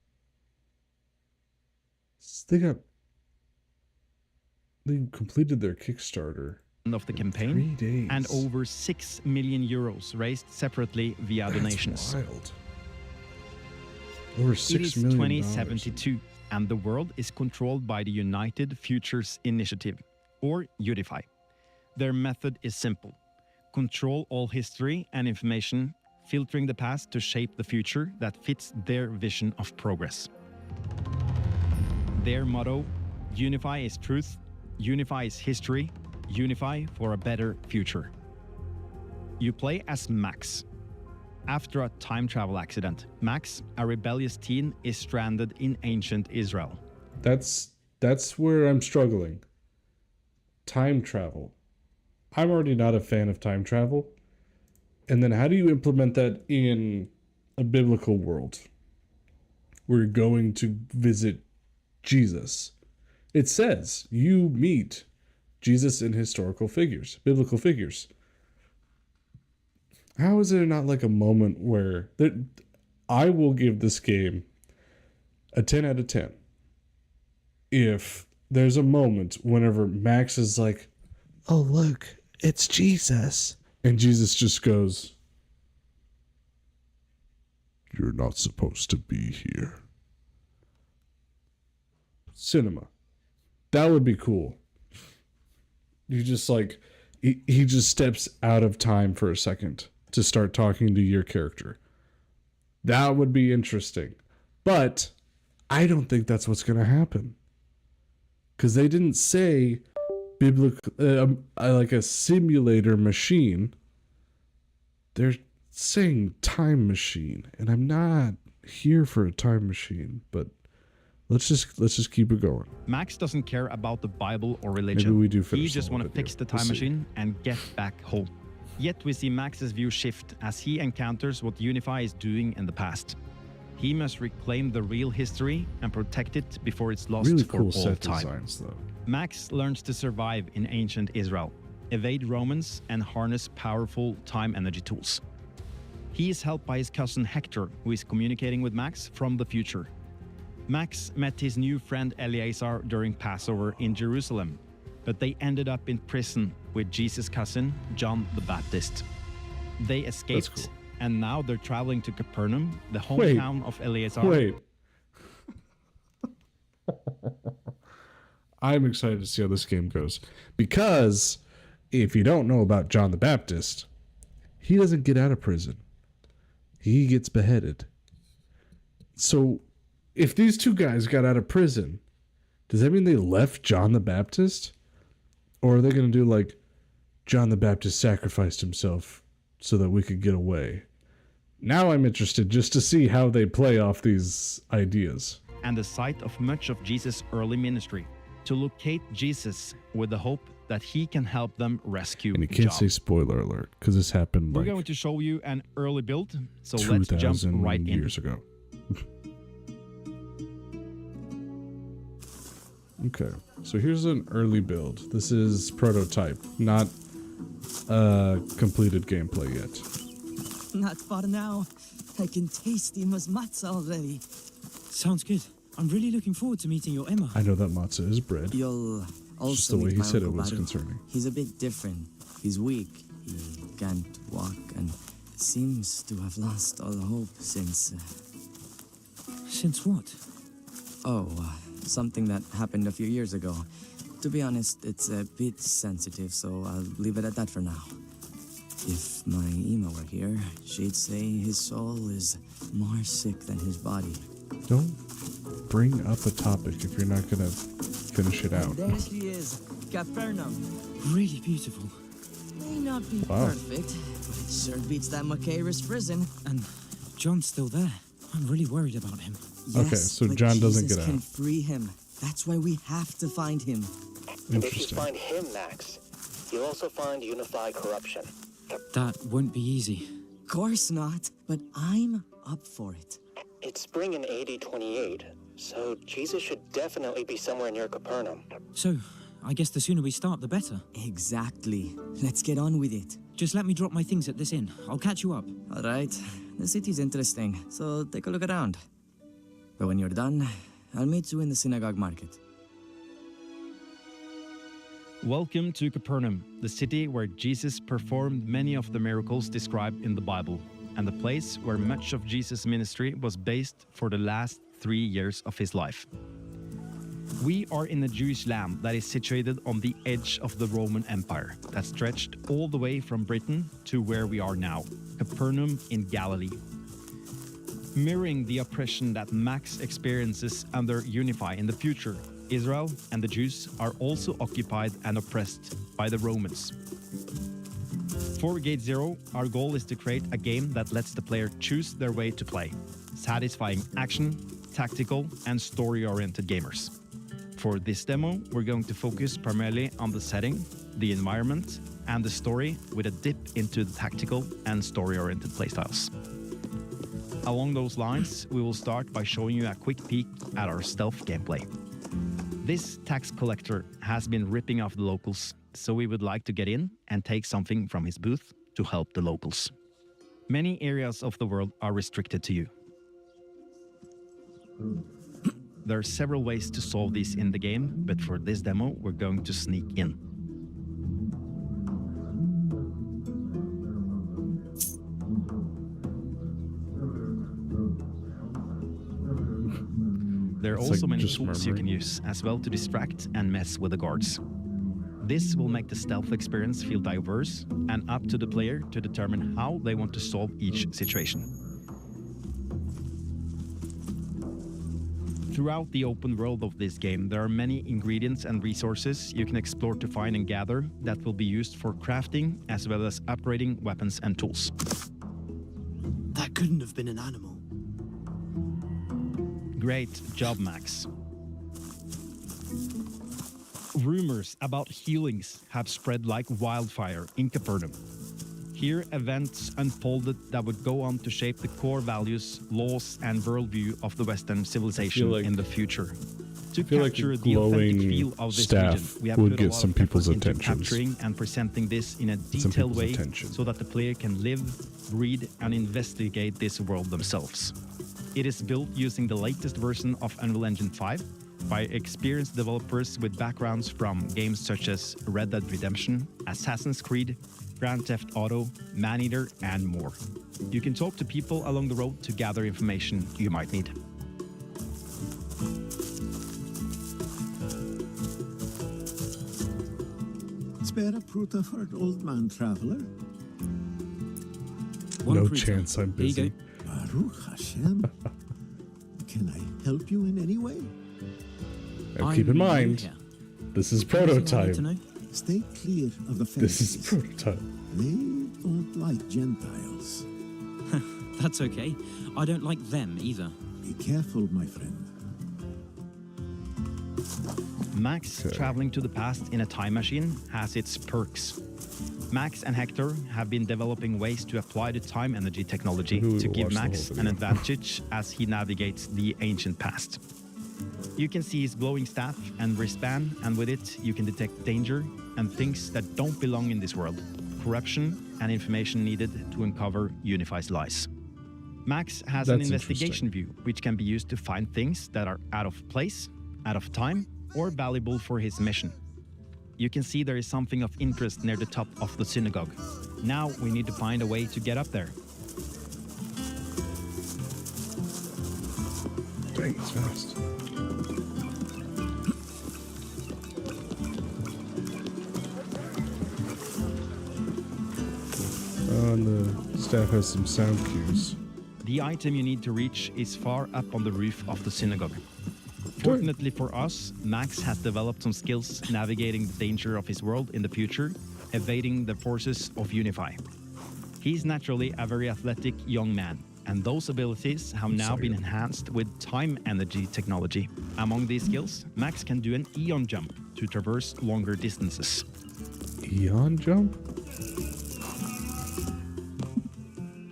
They completed their Kickstarter
Of the campaign
3 days.
and over 6 million euros raised separately via
That's
donations.
wild. Over
It
$6
is
million.
2072, and the world is controlled by the United Futures Initiative, or UDIFI. Their method is simple. Control all history and information, filtering the past to shape the future that fits their vision of progress. their motto, unify is truth, unify is history, unify for a better future. You play as Max. After a time travel accident, Max, a rebellious teen, is stranded in ancient Israel.
That's where I'm struggling. Time travel. I'm already not a fan of time travel. And then how do you implement that in a biblical world? We're going to visit Jesus. It says you meet Jesus in historical figures, biblical figures. How is there not like a moment where I will give this game a 10 out of 10 if there's a moment whenever Max is like, oh, look, it's Jesus. And Jesus just goes, you're not supposed to be here. Cinema. That would be cool. You just like, he just steps out of time for a second to start talking to your character. That would be interesting. But I don't think that's what's going to happen. Because they didn't say biblical, like a simulator machine. They're saying time machine. And I'm not here for a time machine. But let's just keep it going.
Max doesn't care about the Bible or religion.
Maybe we do finish.
He just wants to fix the time machine and get back home. Yet we see Max's view shift as he encounters what Unify is doing in the past. He must reclaim the real history and protect it before it's lost
really
for
cool
all
set
time.
Designs, though.
Max learns to survive in ancient Israel, evade Romans, and harness powerful time energy tools. He is helped by his cousin Hector, who is communicating with Max from the future. Max met his new friend Eleazar during Passover in Jerusalem, but they ended up in prison with Jesus' cousin, John the Baptist. They escaped, and now they're traveling to Capernaum, the hometown of Eleazar.
Wait. I'm excited to see how this game goes. Because if you don't know about John the Baptist, he doesn't get out of prison. He gets beheaded. So if these two guys got out of prison, does that mean they left John the Baptist? Or are they going to do like John the Baptist sacrificed himself so that we could get away? Now I'm interested just to see how they play off these ideas.
And the site of much of Jesus' early ministry, to locate Jesus with the hope that he can help them rescue
And you can't
John.
say spoiler alert because this happened
We're
like
going to show you an early build, so let's jump
2,000
right in.
years ago. Okay, so here's an early build. This is prototype, not completed gameplay yet.
Not far now. I can taste Emma's matzah already.
Sounds good. I'm really looking forward to meeting your Emma.
I know that matzah is bread.
You'll also
Just the way
meet
he
my
said it
Uncle
was
Baru.
concerning.
He's a bit different. He's weak. He can't walk and seems to have lost all hope since...
Since what?
Oh, something that happened a few years ago. To be honest, it's a bit sensitive, so I'll leave it at that for now. If my Emma were here, she'd say his soul is more sick than his body.
Don't bring up a topic if you're not gonna finish it out.
There she is, Capernaum.
Really beautiful.
May not be
Wow.
perfect, but it sure beats that Macaris prison.
And John's still there. I'm really worried about him.
Yes,
Okay, so
but
John doesn't
Jesus
get
can
out.
free him. That's why we have to find him.
If you
Interesting.
find him, Max, you'll also find unified corruption.
That won't be easy.
Course not, but I'm up for it.
It's spring in AD 28, so Jesus should definitely be somewhere near Capernaum.
So, I guess the sooner we start, the better.
Exactly. Let's get on with it.
Just let me drop my things at this inn. I'll catch you up.
All right. The city's interesting, so take a look around. But when you're done, I'll meet you in the synagogue market.
Welcome to Capernaum, the city where Jesus performed many of the miracles described in the Bible, and the place where much of Jesus' ministry was based for the last 3 years of his life. We are in a Jewish land that is situated on the edge of the Roman Empire that stretched all the way from Britain to where we are now, Capernaum in Galilee. Mirroring the oppression that Max experiences under Unify in the future, Israel and the Jews are also occupied and oppressed by the Romans. For Gate Zero, our goal is to create a game that lets the player choose their way to play, satisfying action, tactical, and story-oriented gamers. For this demo, we're going to focus primarily on the setting, the environment, and the story with a dip into the tactical and story-oriented playstyles. Along those lines, we will start by showing you a quick peek at our stealth gameplay. This tax collector has been ripping off the locals, so we would like to get in and take something from his booth to help the locals. Many areas of the world are restricted to you. There are several ways to solve this in the game, but for this demo, we're going to sneak in. There are also many tools you can use as well to distract and mess with the guards. This will make the stealth experience feel diverse and up to the player to determine how they want to solve each situation. Throughout the open world of this game, there are many ingredients and resources you can explore to find and gather that will be used for crafting as well as upgrading weapons and tools.
That couldn't have been an animal.
Great job, Max. Rumors about healings have spread like wildfire in Capernaum. Here, events unfolded that would go on to shape the core values, laws, and worldview of the Western civilization in the future. To capture the authentic feel of this region, we have put a lot of effort into capturing and presenting this in a detailed way so that the player can live, read, and investigate this world themselves. It is built using the latest version of Unreal Engine 5 by experienced developers with backgrounds from games such as Red Dead Redemption, Assassin's Creed, Grand Theft Auto, Maneater, and more. You can talk to people along the road to gather information you might need.
Spare a pruta for an old man traveler?
No chance I'm busy.
Baruch Hashem. Can I help you in any way?
And keep in mind, this is prototype.
Stay clear of the fences.
This is prototype.
They don't like Gentiles.
That's okay. I don't like them either.
Be careful, my friend.
Max traveling to the past in a time machine has its perks. Max and Hector have been developing ways to apply the time energy technology to give Max an advantage as he navigates the ancient past. You can see his glowing staff and wristband, and with it you can detect danger and things that don't belong in this world, corruption and information needed to uncover Unify's lies. Max has an investigation view, which can be used to find things that are out of place, out of time, or valuable for his mission. You can see there is something of interest near the top of the synagogue. Now we need to find a way to get up there.
Dang, it's fast. And the staff has some sound cues.
The item you need to reach is far up on the roof of the synagogue. Fortunately for us, Max has developed some skills navigating the danger of his world in the future, evading the forces of Unify. He's naturally a very athletic young man, and those abilities have now been enhanced with time energy technology. Among these skills, Max can do an eon jump to traverse longer distances.
Eon jump?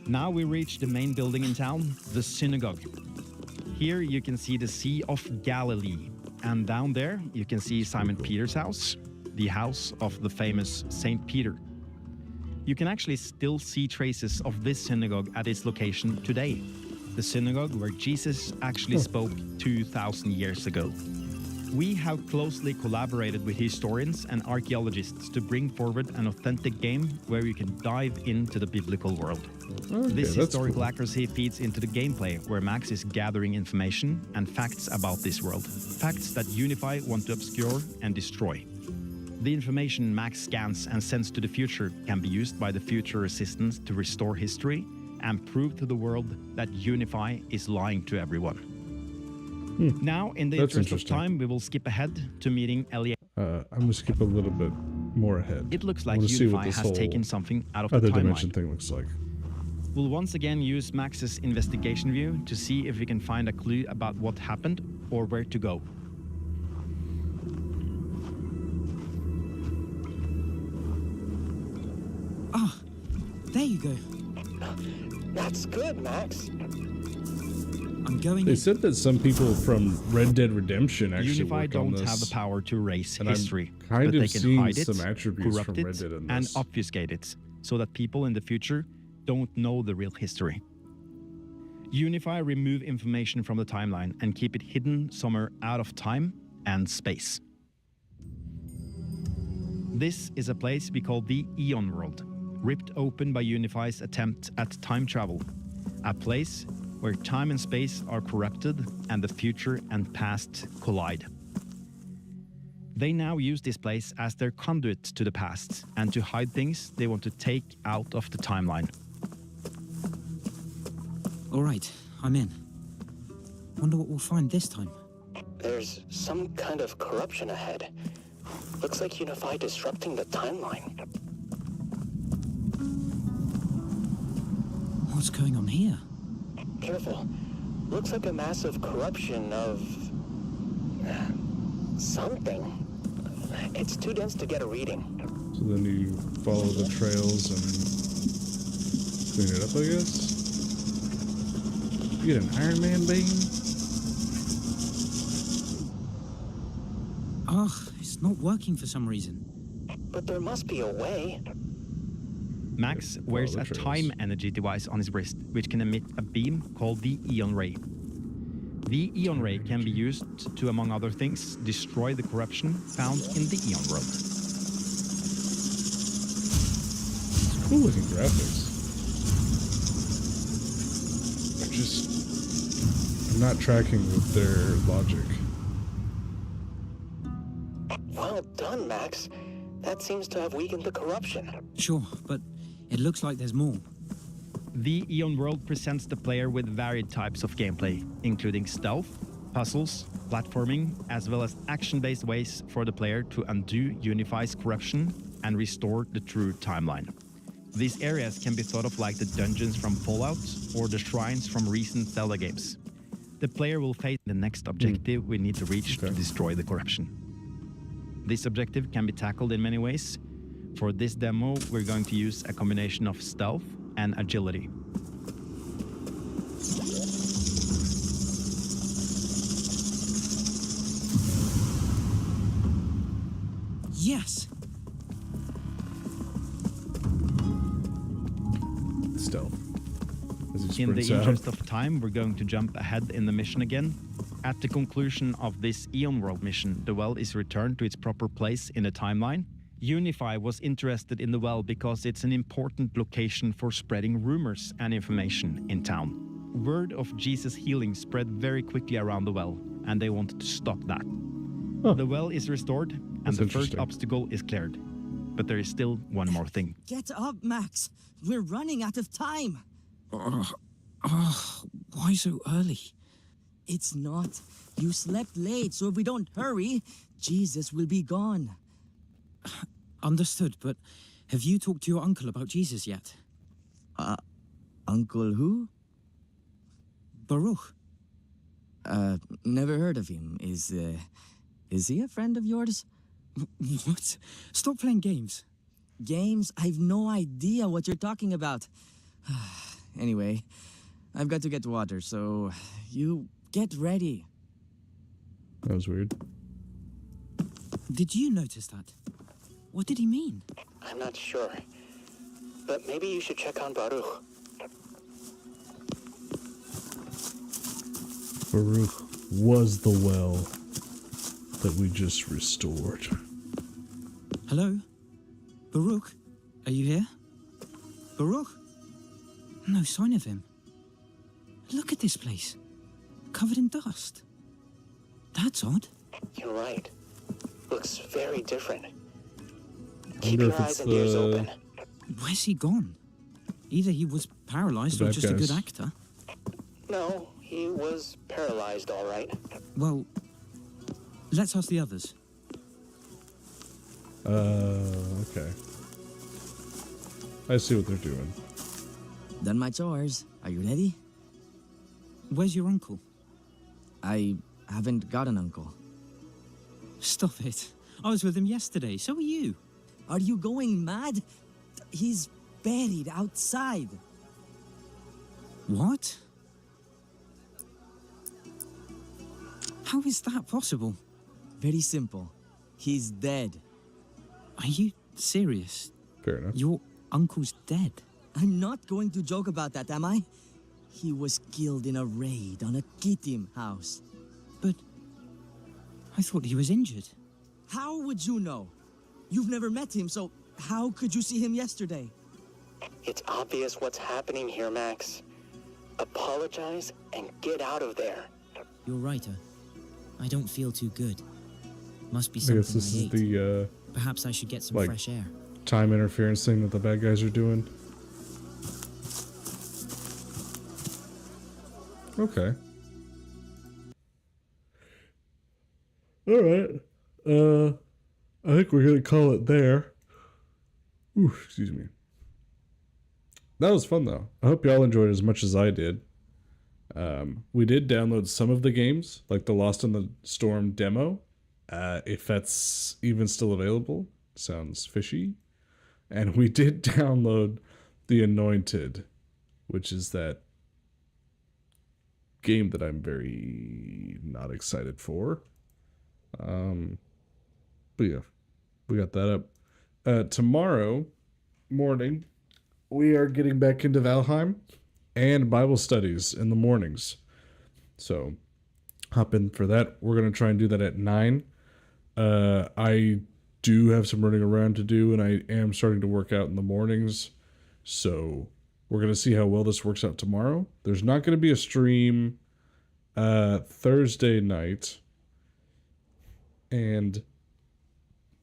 Now we reach the main building in town, the synagogue. Here you can see the Sea of Galilee, and down there you can see Simon Peter's house, the house of the famous Saint Peter. You can actually still see traces of this synagogue at its location today, the synagogue where Jesus actually spoke 2,000 years ago. We have closely collaborated with historians and archaeologists to bring forward an authentic game where you can dive into the biblical world. This historical accuracy feeds into the gameplay, where Max is gathering information and facts about this world. Facts that Unify want to obscure and destroy. The information Max scans and sends to the future can be used by the future assistants to restore history and prove to the world that Unify is lying to everyone. Now, in the interest of time, we will skip ahead to meeting Elliot.
I'm going to skip a little bit more ahead.
It looks like Unify has taken something out of the
other
timeline.
dimension thing looks like.
We'll once again use Max's investigation view to see if we can find a clue about what happened or where to go.
Ah, there you go.
That's good, Max.
I'm going.
They said that some people from Red Dead Redemption actually
Unify
worked on
don't
this.
have the power to erase
And
history,
I'm kind
but
of
they can
seeing
hide it,
some attributes
corrupt
from Red
it,
Dead in
and
this.
obfuscate it, so that people in the future don't know the real history. Unify remove information from the timeline and keep it hidden somewhere out of time and space. This is a place we call the Eon World, ripped open by Unify's attempt at time travel. A place where time and space are corrupted and the future and past collide. They now use this place as their conduit to the past and to hide things they want to take out of the timeline.
All right, I'm in. Wonder what we'll find this time.
There's some kind of corruption ahead. Looks like Unify disrupting the timeline.
What's going on here?
Careful. Looks like a massive corruption of... something. It's too dense to get a reading.
So then you follow the trails and clean it up, I guess? You get an Iron Man beam?
Ugh, it's not working for some reason.
But there must be a way.
Max wears a time energy device on his wrist, which can emit a beam called the Eon Ray. The Eon Ray can be used to, among other things, destroy the corruption found in the Eon World.
It's cool looking graphics. I'm not tracking with their logic.
Well done, Max. That seems to have weakened the corruption.
Sure, but it looks like there's more.
The Eon World presents the player with varied types of gameplay, including stealth, puzzles, platforming, as well as action-based ways for the player to undo Unify's corruption and restore the true timeline. These areas can be thought of like the dungeons from Fallout or the shrines from recent Zelda games. The player will face the next objective we need to reach to destroy the corruption. This objective can be tackled in many ways. For this demo, we're going to use a combination of stealth and agility.
Yes!
Stealth.
In the interest of time, we're going to jump ahead in the mission again. At the conclusion of this Eon World mission, the well is returned to its proper place in the timeline. Unify was interested in the well because it's an important location for spreading rumors and information in town. Word of Jesus' healing spread very quickly around the well, and they wanted to stop that. The well is restored, and the first obstacle is cleared. But there is still one more thing.
Get up, Max. We're running out of time.
Why so early?
It's not. You slept late, so if we don't hurry, Jesus will be gone.
Understood, but have you talked to your uncle about Jesus yet?
Uncle who?
Baruch.
Never heard of him. Is he a friend of yours?
What? Stop playing games.
Games? I've no idea what you're talking about. Anyway, I've got to get water, so you get ready.
That was weird.
Did you notice that? What did he mean?
I'm not sure. But maybe you should check on Baruch.
Baruch was the well that we just restored.
Hello? Baruch? Are you here? Baruch? No sign of him. Look at this place. Covered in dust. That's odd.
You're right. Looks very different.
I
Keep
wonder
your
if
eyes
it's
and ears open.
Where's he gone? Either he was paralyzed
The
or
bad
just a good
guys.
actor.
No, he was paralyzed, all right.
Well, let's ask the others.
Okay. I see what they're doing.
Done my chores. Are you ready?
Where's your uncle?
I haven't got an uncle.
Stop it. I was with him yesterday. So are you.
Are you going mad? He's buried outside.
What? How is that possible?
Very simple. He's dead.
Are you serious?
Fair enough.
Your uncle's dead.
I'm not going to joke about that, am I? He was killed in a raid on a Kitim house.
But I thought he was injured.
How would you know? You've never met him, so how could you see him yesterday?
It's obvious what's happening here, Max. Apologize and get out of there.
You're right. I don't feel too good. Must be
I
something
guess this
I
is
ate.
the
Perhaps I should get some
like,
fresh air.
time interference thing that the bad guys are doing. Okay. Alright. I think we're gonna call it there. Ooh, excuse me. That was fun though. I hope y'all enjoyed it as much as I did. We did download some of the games, like the Lost in the Storm demo. If that's even still available, sounds fishy. And we did download The Anointed, which is that game that I'm very not excited for. But yeah, we got that up. Tomorrow morning, we are getting back into Valheim and Bible studies in the mornings. So hop in for that. We're going to try and do that at 9. I do have some running around to do, and I am starting to work out in the mornings. So we're going to see how well this works out tomorrow. There's not going to be a stream Thursday night, and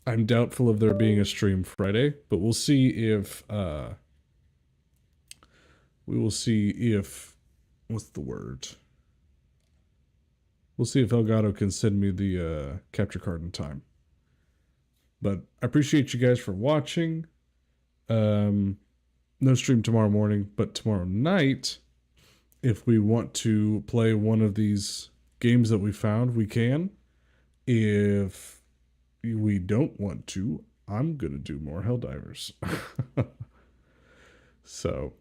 I'm doubtful of there being a stream Friday, but we'll see if what's the word? We'll see if Elgato can send me the capture card in time. But I appreciate you guys for watching. No stream tomorrow morning, but tomorrow night, if we want to play one of these games that we found, we can. If we don't want to, I'm going to do more Helldivers. So,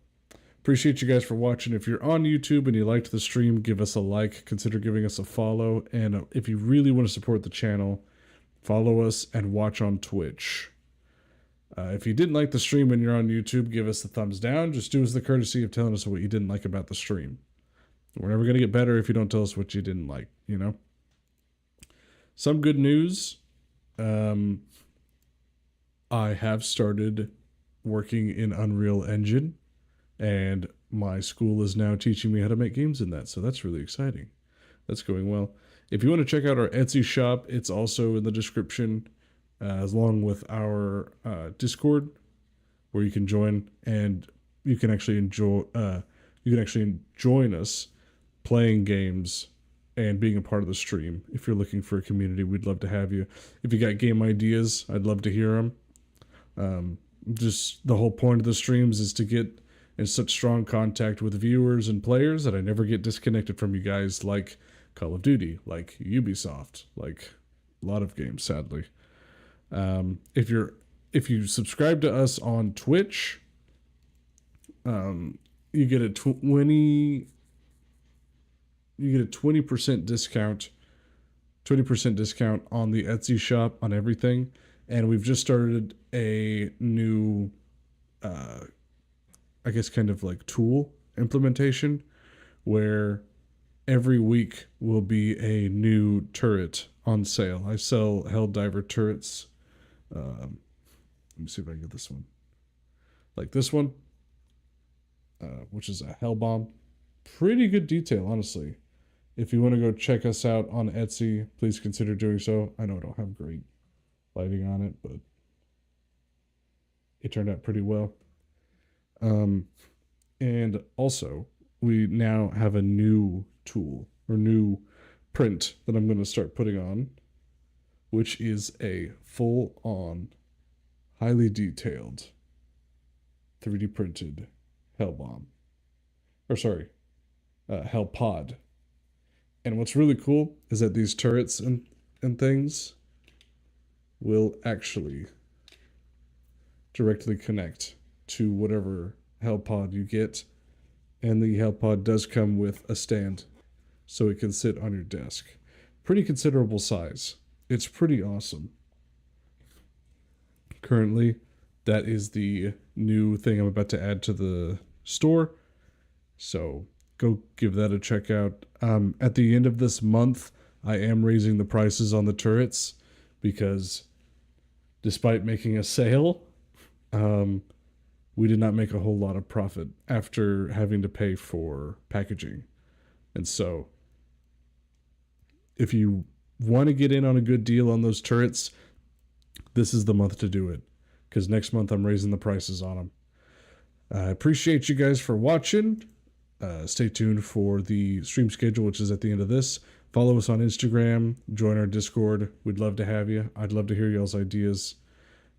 appreciate you guys for watching. If you're on YouTube and you liked the stream, give us a like. Consider giving us a follow. And if you really want to support the channel, follow us and watch on Twitch. If you didn't like the stream and you're on YouTube, give us a thumbs down. Just do us the courtesy of telling us what you didn't like about the stream. We're never going to get better if you don't tell us what you didn't like, you know? Some good news. I have started working in Unreal Engine, and my school is now teaching me how to make games in that, so that's really exciting. That's going well. If you want to check out our Etsy shop, it's also in the description, along with our Discord, where you can join, and you can actually join us playing games and being a part of the stream. If you're looking for a community, we'd love to have you. If you got game ideas, I'd love to hear them. Just the whole point of the streams is to get in such strong contact with viewers and players that I never get disconnected from you guys, like Call of Duty, like Ubisoft, like a lot of games, sadly. If you subscribe to us on Twitch, you get a 20% discount, 20% discount on the Etsy shop on everything. And we've just started a new, I guess kind of like tool implementation where every week will be a new turret on sale. I sell Helldiver turrets. Let me see if I can get this one. Like this one, which is a Hell Bomb. Pretty good detail, honestly. If you want to go check us out on Etsy, please consider doing so. I know I don't have great lighting on it, but it turned out pretty well. And also, we now have a new tool or new print that I'm going to start putting on, which is a full-on, highly detailed 3D printed Hellbomb. Or sorry, Hellpod. And what's really cool is that these turrets and things will actually directly connect to whatever Hellpod you get. And the Hellpod does come with a stand, so it can sit on your desk. Pretty considerable size. It's pretty awesome. Currently, that is the new thing I'm about to add to the store. So go give that a check out. At the end of this month, I am raising the prices on the turrets because despite making a sale, we did not make a whole lot of profit after having to pay for packaging. And so if you want to get in on a good deal on those turrets, this is the month to do it, because next month I'm raising the prices on them. I appreciate you guys for watching. Stay tuned for the stream schedule, which is at the end of this. Follow us on Instagram. Join our Discord. We'd love to have you. I'd love to hear y'all's ideas.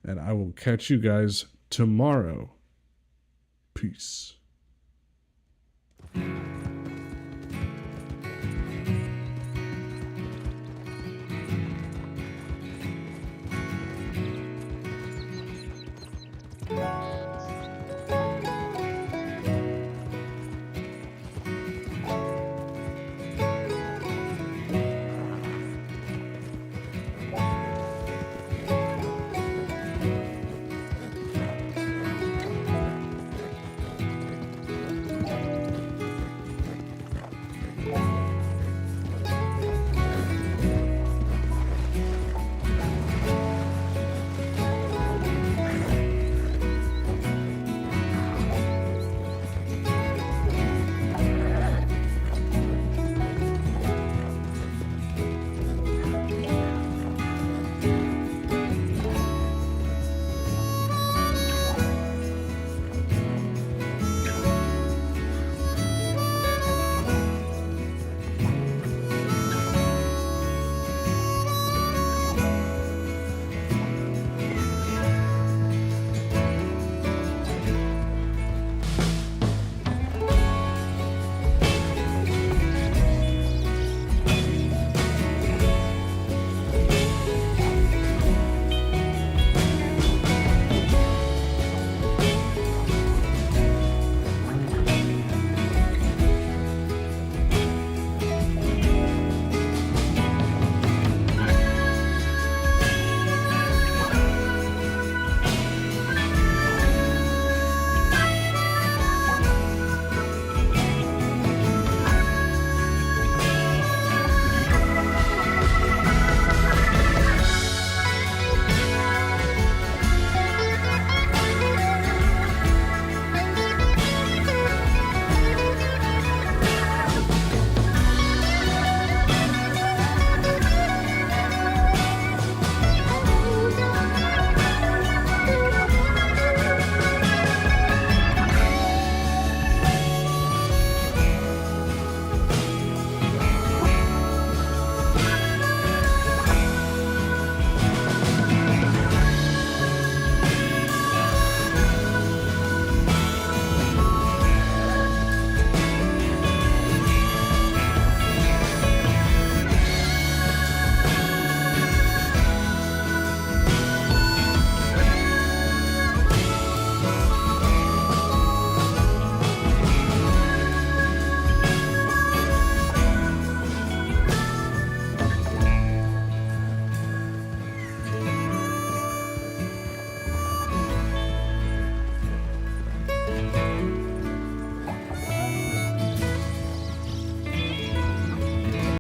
And I will catch you guys tomorrow. Peace.
Yeah.